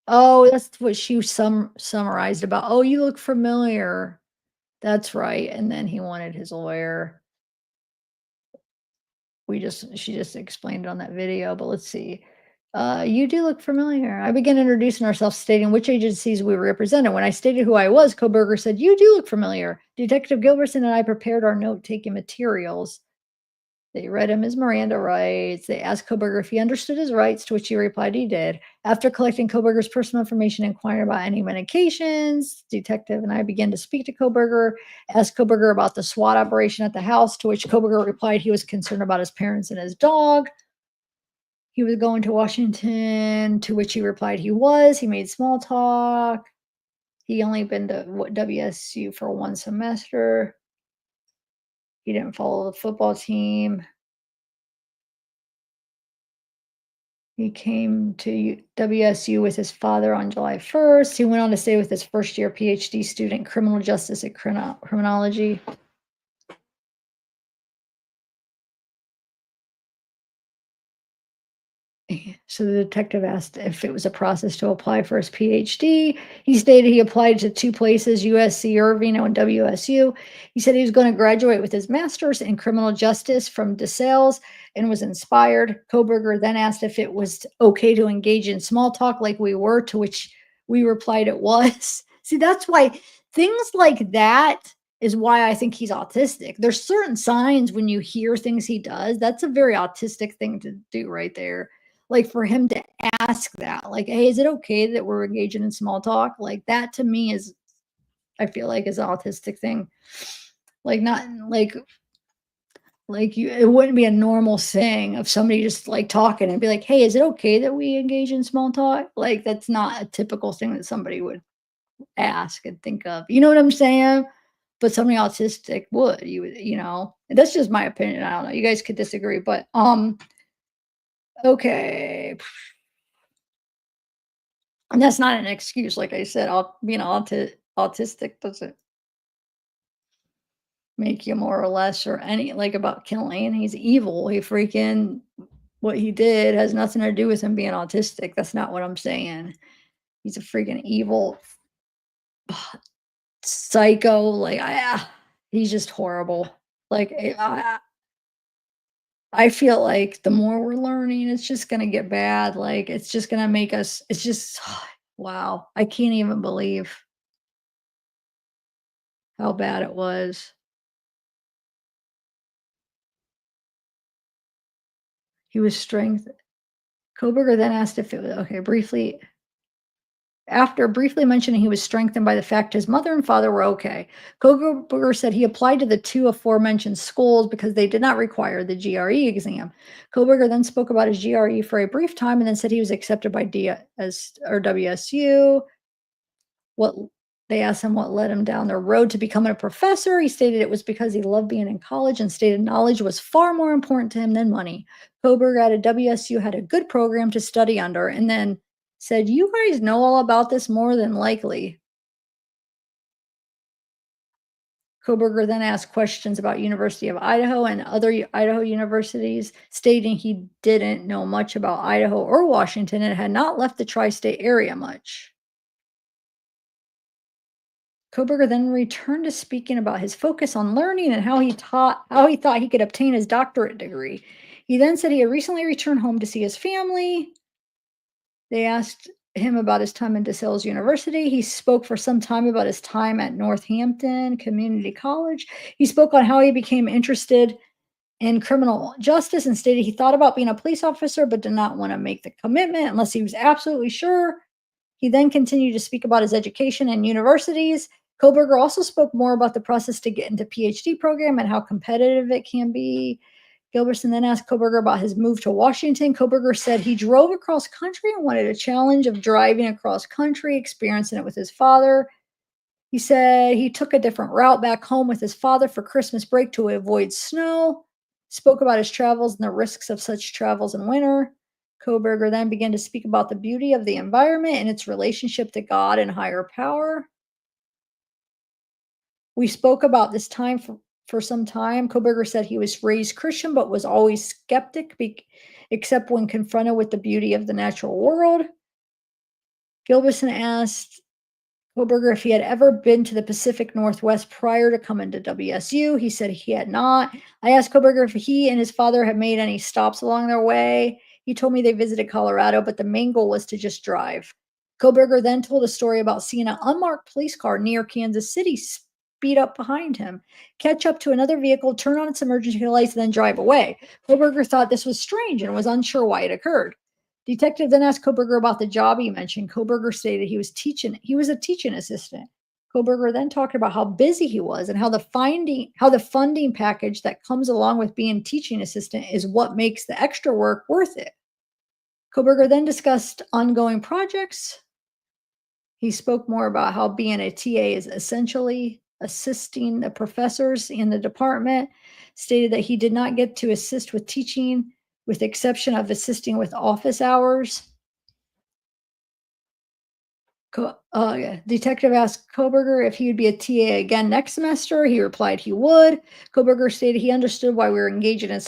Oh, that's what she summarized about. Oh, you look familiar. That's right. And then he wanted his lawyer. She just explained it on that video, but let's see. You do look familiar. I began introducing ourselves, stating which agencies we represented. When I stated who I was, Koberger said, you do look familiar. Detective Gilbertson and I prepared our note-taking materials. They read him his Miranda rights. They asked Koberger if he understood his rights, to which he replied he did. After collecting Koberger's personal information, inquiring about any medications, detective and I began to speak to Koberger, asked Koberger about the SWAT operation at the house, to which Koberger replied he was concerned about his parents and his dog. He was going to Washington, to which he replied he was. He made small talk. He only been to WSU for one semester. He didn't follow the football team. He came to WSU with his father on July 1st. He went on to stay with his first-year PhD student, criminal justice and criminology. So the detective asked if it was a process to apply for his PhD. He stated he applied to 2 places, USC Irvine and WSU. He said he was going to graduate with his master's in criminal justice from DeSales and was inspired. Koberger then asked if it was okay to engage in small talk like we were, to which we replied it was. See, that's why things like that is why I think he's autistic. There's certain signs when you hear things he does. That's a very autistic thing to do right there. Like for him to ask that, like, hey, is it okay that we're engaging in small talk? Like that to me is, I feel like is an autistic thing. Like not like you, it wouldn't be a normal thing of somebody just like talking and be like, hey, is it okay that we engage in small talk? Like that's not a typical thing that somebody would ask and think of. You know what I'm saying? But somebody autistic would, you know, that's just my opinion. I don't know. You guys could disagree, but okay. And that's not an excuse, like I said, being autistic doesn't make you more or less or any like about killing. He's evil. He freaking what he did has nothing to do with him being autistic. That's not what I'm saying. He's a freaking evil psycho. Like he's just horrible. Like I feel like the more we're learning, it's just gonna get bad. Like it's just gonna make us. It's just wow. I can't even believe how bad it was. He was strength. Koberger then asked if it was okay. After briefly mentioning he was strengthened by the fact his mother and father were okay. Koberger said he applied to the 2 aforementioned schools because they did not require the GRE exam. Koberger then spoke about his GRE for a brief time and then said he was accepted by WSU. What they asked him what led him down the road to becoming a professor. He stated it was because he loved being in college and stated knowledge was far more important to him than money. Koberger at a WSU had a good program to study under and then said, you guys know all about this more than likely. Koberger then asked questions about University of Idaho and other Idaho universities, stating he didn't know much about Idaho or Washington and had not left the tri-state area much. Koberger then returned to speaking about his focus on learning and how he thought he could obtain his doctorate degree. He then said he had recently returned home to see his family. They asked him about his time in DeSales University. He spoke for some time about his time at Northampton Community College. He spoke on how he became interested in criminal justice and stated he thought about being a police officer but did not want to make the commitment unless he was absolutely sure. He then continued to speak about his education and universities. Koberger also spoke more about the process to get into PhD program and how competitive it can be. Gilbertson then asked Koberger about his move to Washington. Koberger said he drove across country and wanted a challenge of driving across country, experiencing it with his father. He said he took a different route back home with his father for Christmas break to avoid snow. Spoke about his travels and the risks of such travels in winter. Koberger then began to speak about the beauty of the environment and its relationship to God and higher power. We spoke about this time for some time. Koberger said he was raised Christian but was always skeptic, except when confronted with the beauty of the natural world. Gilbertson asked Koberger if he had ever been to the Pacific Northwest prior to coming to WSU. He said he had not. I asked Koberger if he and his father had made any stops along their way. He told me they visited Colorado, but the main goal was to just drive. Koberger then told a story about seeing an unmarked police car near Kansas City speed up behind him, catch up to another vehicle, turn on its emergency lights, and then drive away. Koberger thought this was strange and was unsure why it occurred. Detective then asked Koberger about the job he mentioned. Koberger stated he was a teaching assistant. Koberger then talked about how busy he was and how the funding package that comes along with being a teaching assistant is what makes the extra work worth it. Koberger then discussed ongoing projects. He spoke more about how being a TA is essentially assisting the professors in the department, stated that he did not get to assist with teaching, with the exception of assisting with office hours. Detective asked Koberger if he would be a TA again next semester. He replied he would. Koberger stated he understood why we were engaging in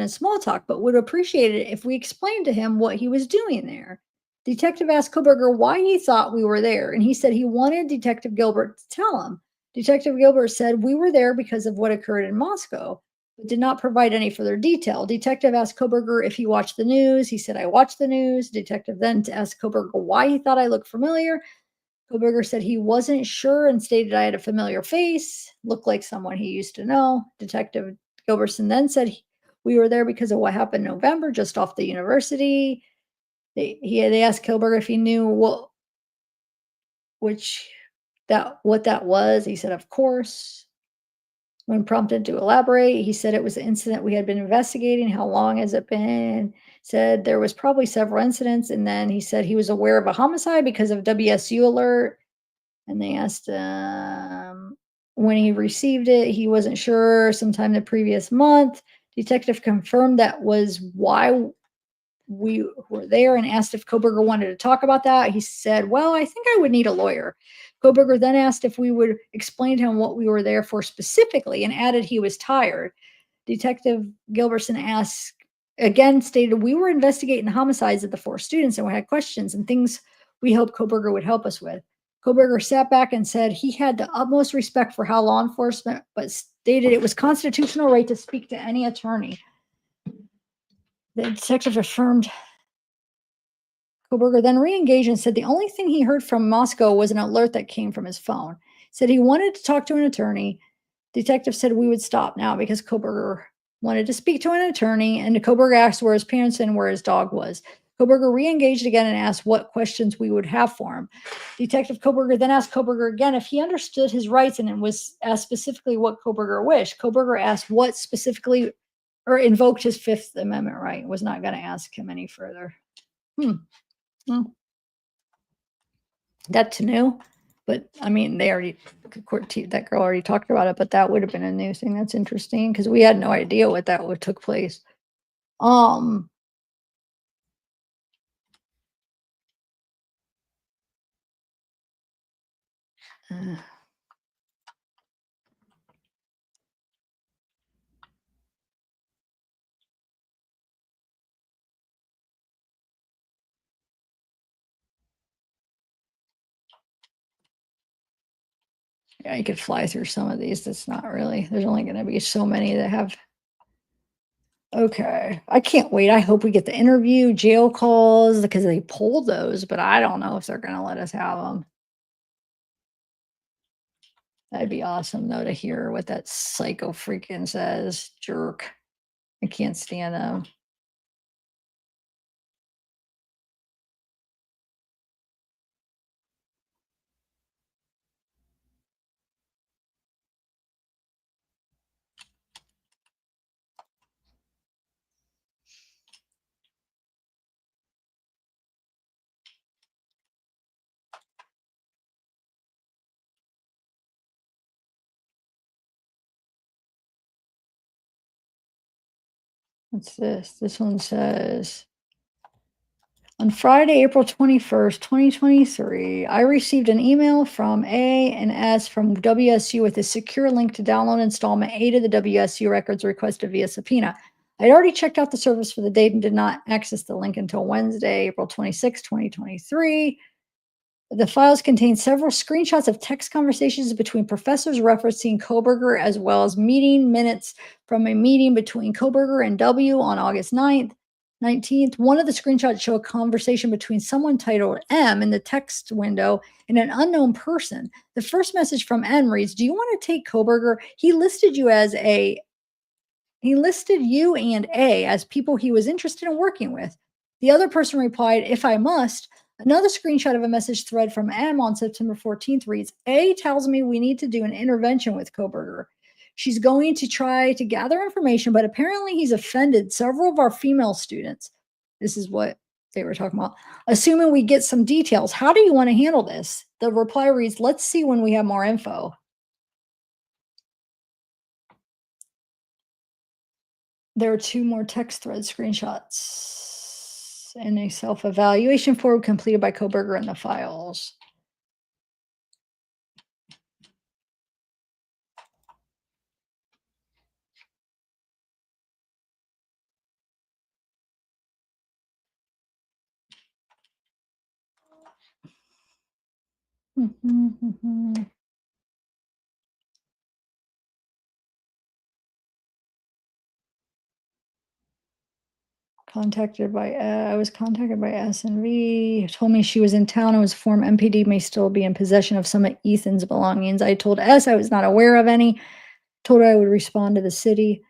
small talk, but would appreciate it if we explained to him what he was doing there. Detective asked Koberger why he thought we were there, and he said he wanted Detective Gilbert to tell him. Detective Gilbert said we were there because of what occurred in Moscow, but did not provide any further detail. Detective asked Koberger if he watched the news. He said, I watched the news. Detective then asked Koberger why he thought I looked familiar. Koberger said he wasn't sure and stated I had a familiar face, looked like someone he used to know. Detective Gilbertson then said we were there because of what happened in November, just off the university. They asked Koberger if he knew what that was. He said, of course. When prompted to elaborate, he said it was an incident we had been investigating. How long has it been? Said there was probably several incidents. And then he said he was aware of a homicide because of WSU alert. And they asked when he received it, he wasn't sure, sometime the previous month. Detective confirmed that was why we were there and asked if Koberger wanted to talk about that. He said, well, I think I would need a lawyer. Koberger then asked if we would explain to him what we were there for specifically and added he was tired. Detective Gilbertson stated we were investigating the homicides of the 4 students and we had questions and things we hoped Koberger would help us with. Koberger sat back and said he had the utmost respect for how law enforcement, but stated it was constitutional right to speak to any attorney. The detective affirmed. Koberger then re-engaged and said the only thing he heard from Moscow was an alert that came from his phone. Said he wanted to talk to an attorney. Detective said we would stop now because Koberger wanted to speak to an attorney, and Koberger asked where his parents and where his dog was. Koberger re-engaged again and asked what questions we would have for him. Detective Koberger then asked Koberger again if he understood his rights and was asked specifically what Koberger wished. Koberger asked what specifically, or invoked his Fifth Amendment right. Was not going to ask him any further. That's new, but I mean, that girl already talked about it, but that would have been a new thing. That's interesting because we had no idea what took place. Yeah, you could fly through some of these. That's not really, there's only going to be so many that have. Okay. I can't wait. I hope we get the interview, jail calls, because they pulled those, but I don't know if they're going to let us have them. That'd be awesome, though, to hear what that psycho freaking says. Jerk. I can't stand them. What's this? This one says, on Friday, April 21st, 2023, I received an email from A&S from WSU with a secure link to download installment 8 of the WSU records requested via subpoena. I had already checked out the service for the date and did not access the link until Wednesday, April 26, 2023. The files contain several screenshots of text conversations between professors referencing Koberger, as well as meeting minutes from a meeting between Koberger and W on August 9th. 19th, one of the screenshots show a conversation between someone titled M in the text window and an unknown person. The first message from M reads, "Do you want to take Koberger? He listed you and A as people he was interested in working with." The other person replied, "If I must." Another screenshot of a message thread from M on September 14th reads, "A tells me we need to do an intervention with Koberger. She's going to try to gather information, but apparently he's offended several of our female students." This is what they were talking about. "Assuming we get some details, how do you want to handle this?" The reply reads, "Let's see when we have more info." There are 2 more text thread screenshots and a self-evaluation form completed by Koberger in the files. I was contacted by S&V, told me she was in town and was informed MPD may still be in possession of some of Ethan's belongings. I told S I was not aware of any, told her I would respond to the city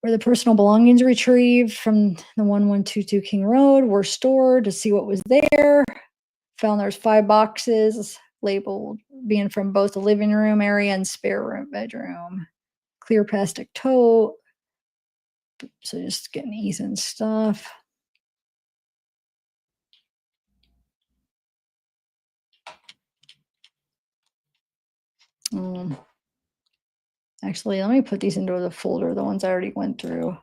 where the personal belongings retrieved from the 1122 King Road were stored to see what was there. Found there's 5 boxes labeled being from both the living room area and spare room bedroom. Clear plastic tote. So just getting Ethan's stuff. Actually, let me put these into the folder, the ones I already went through.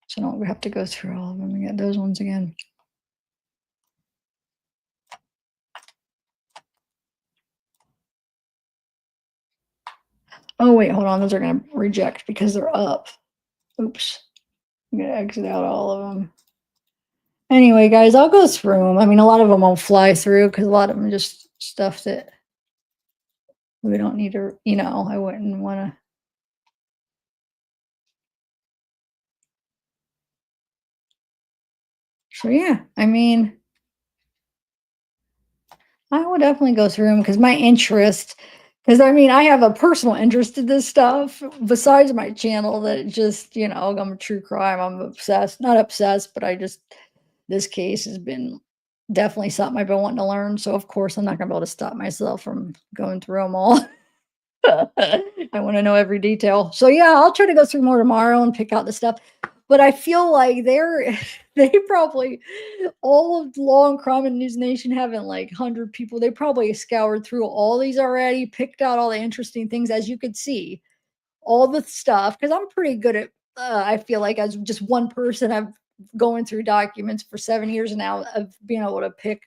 So I don't have to go through all of them and get those ones again. Oh, wait, hold on. Those are going to reject because they're up. Oops. I'm going to exit out all of them. Anyway, guys, I'll go through them. I mean, a lot of them won't fly through because a lot of them are just stuff that we don't need to, I wouldn't want to. So, yeah, I mean, I would definitely go through them because my interest, because I mean, I have a personal interest in this stuff besides my channel that just, I'm a true crime. I'm obsessed, not obsessed, but this case has been definitely something I've been wanting to learn. So, of course, I'm not going to be able to stop myself from going through them all. I want to know every detail. So, yeah, I'll try to go through more tomorrow and pick out the stuff. But I feel like they probably, all of Law and Crime and News Nation having like 100 people, they probably scoured through all these already, picked out all the interesting things, as you could see, all the stuff. Because I'm pretty good at, I feel like as just one person, I've going through documents for 7 years now of being able to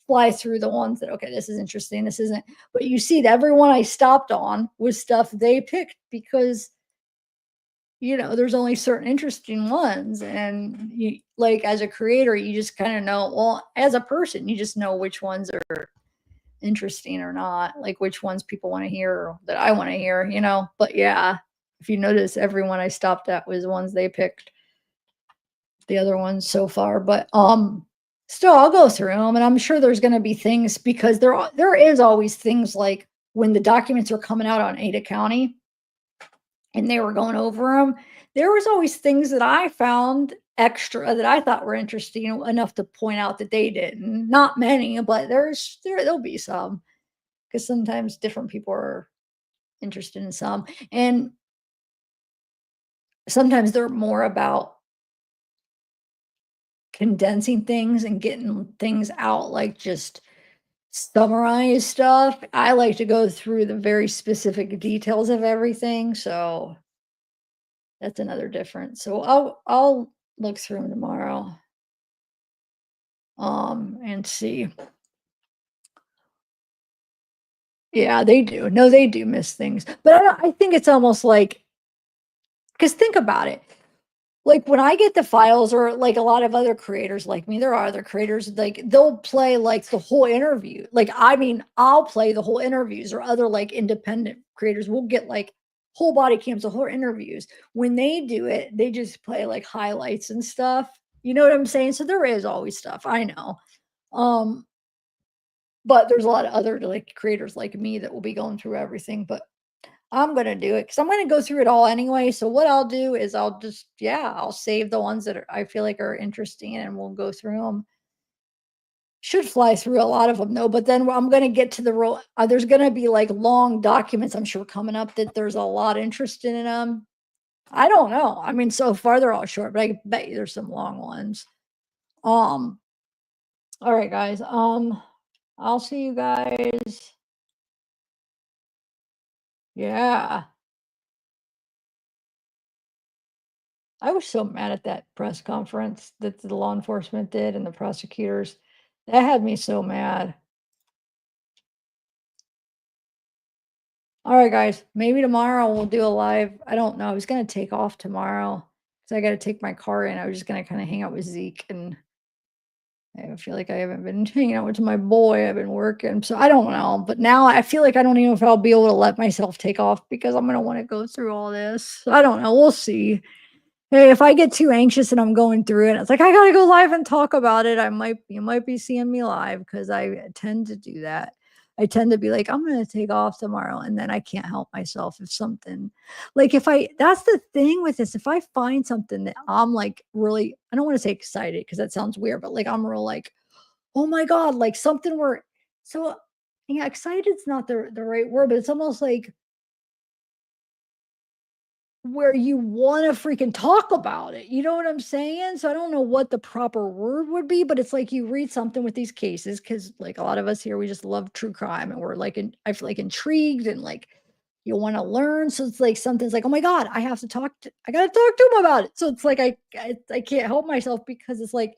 fly through the ones that, okay, this is interesting, this isn't. But you see that everyone I stopped on was stuff they picked because there's only certain interesting ones. And you, like, as a creator, you just kind of know, well, as a person, you just know which ones are interesting or not, like which ones people want to hear or that I want to hear, But yeah, if you notice, everyone I stopped at was ones they picked, the other ones so far. But still, I'll go through them, and I'm sure there's going to be things, because there is always things like when the documents are coming out on Ada County and they were going over them, there was always things that I found extra that I thought were interesting enough to point out that they didn't. Not many, but there'll be some, because sometimes different people are interested in some, and sometimes they're more about condensing things and getting things out, like just summarize stuff. I like to go through the very specific details of everything, so that's another difference. So I'll look through them tomorrow, and see. Yeah, they do. No, they do miss things, but I think it's almost like, because think about it. Like when I get the files, or like a lot of other creators like me, there are other creators, like they'll play like the whole interview. Like, I mean, I'll play the whole interviews, or other like independent creators will get like whole body cams, the whole interviews. When they do it, they just play like highlights and stuff, You know what I'm saying? So there is always stuff. I know. Um, but there's a lot of other like creators like me that will be going through everything. But I'm gonna do it because I'm gonna go through it all anyway. So what I'll do is I'll just I'll save the ones that I feel like are interesting and we'll go through them. Should fly through a lot of them though, but then I'm gonna get to the real. There's gonna be like long documents. I'm sure coming up that there's a lot interested in them. I don't know. I mean, so far they're all short, but I bet you there's some long ones. Um. All right, guys. I'll see you guys. Yeah. I was so mad at that press conference that the law enforcement did and the prosecutors. That had me so mad. All right, guys. Maybe tomorrow we'll do a live. I don't know. I was gonna take off tomorrow because I got to take my car in. I was just gonna kind of hang out with Zeke, and I feel like I haven't been hanging out with my boy. I've been working, so I don't know. But now I feel like I don't even know if I'll be able to let myself take off because I'm gonna want to go through all this. I don't know. We'll see. Hey, if I get too anxious and I'm going through it, it's like I gotta go live and talk about it. You might be seeing me live because I tend to do that. I tend to be like, I'm gonna take off tomorrow, and then I can't help myself if something like if I that's the thing with this. If I find something that I'm like really, I don't want to say excited because that sounds weird, but like I'm real like, oh my God, like something where so yeah, excited's not the right word, but it's almost like where you wanna freaking talk about it, you know what I'm saying? So I don't know what the proper word would be, but it's like you read something with these cases because, like, a lot of us here, we just love true crime, and we're, like, I feel, like, intrigued and, like, you wanna learn, so it's like something's like, "Oh my god, I gotta talk to him about it." So it's like I can't help myself because it's like,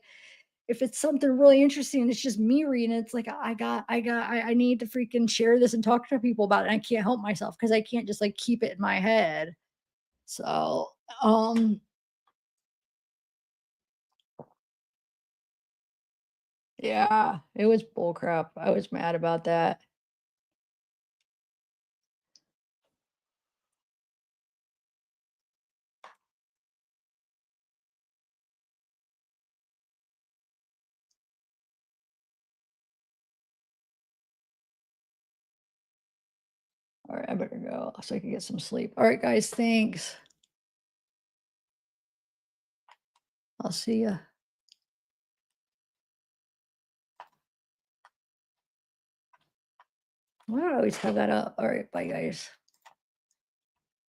if it's something really interesting and it's just me reading it, it's like, I need to freaking share this and talk to people about it, and I can't help myself because I can't just, like, keep it in my head. So, um, yeah, it was bullcrap. I was mad about that. All right, I better go so I can get some sleep. All right, guys, thanks. I'll see ya. Why do I always have that up? All right, bye, guys.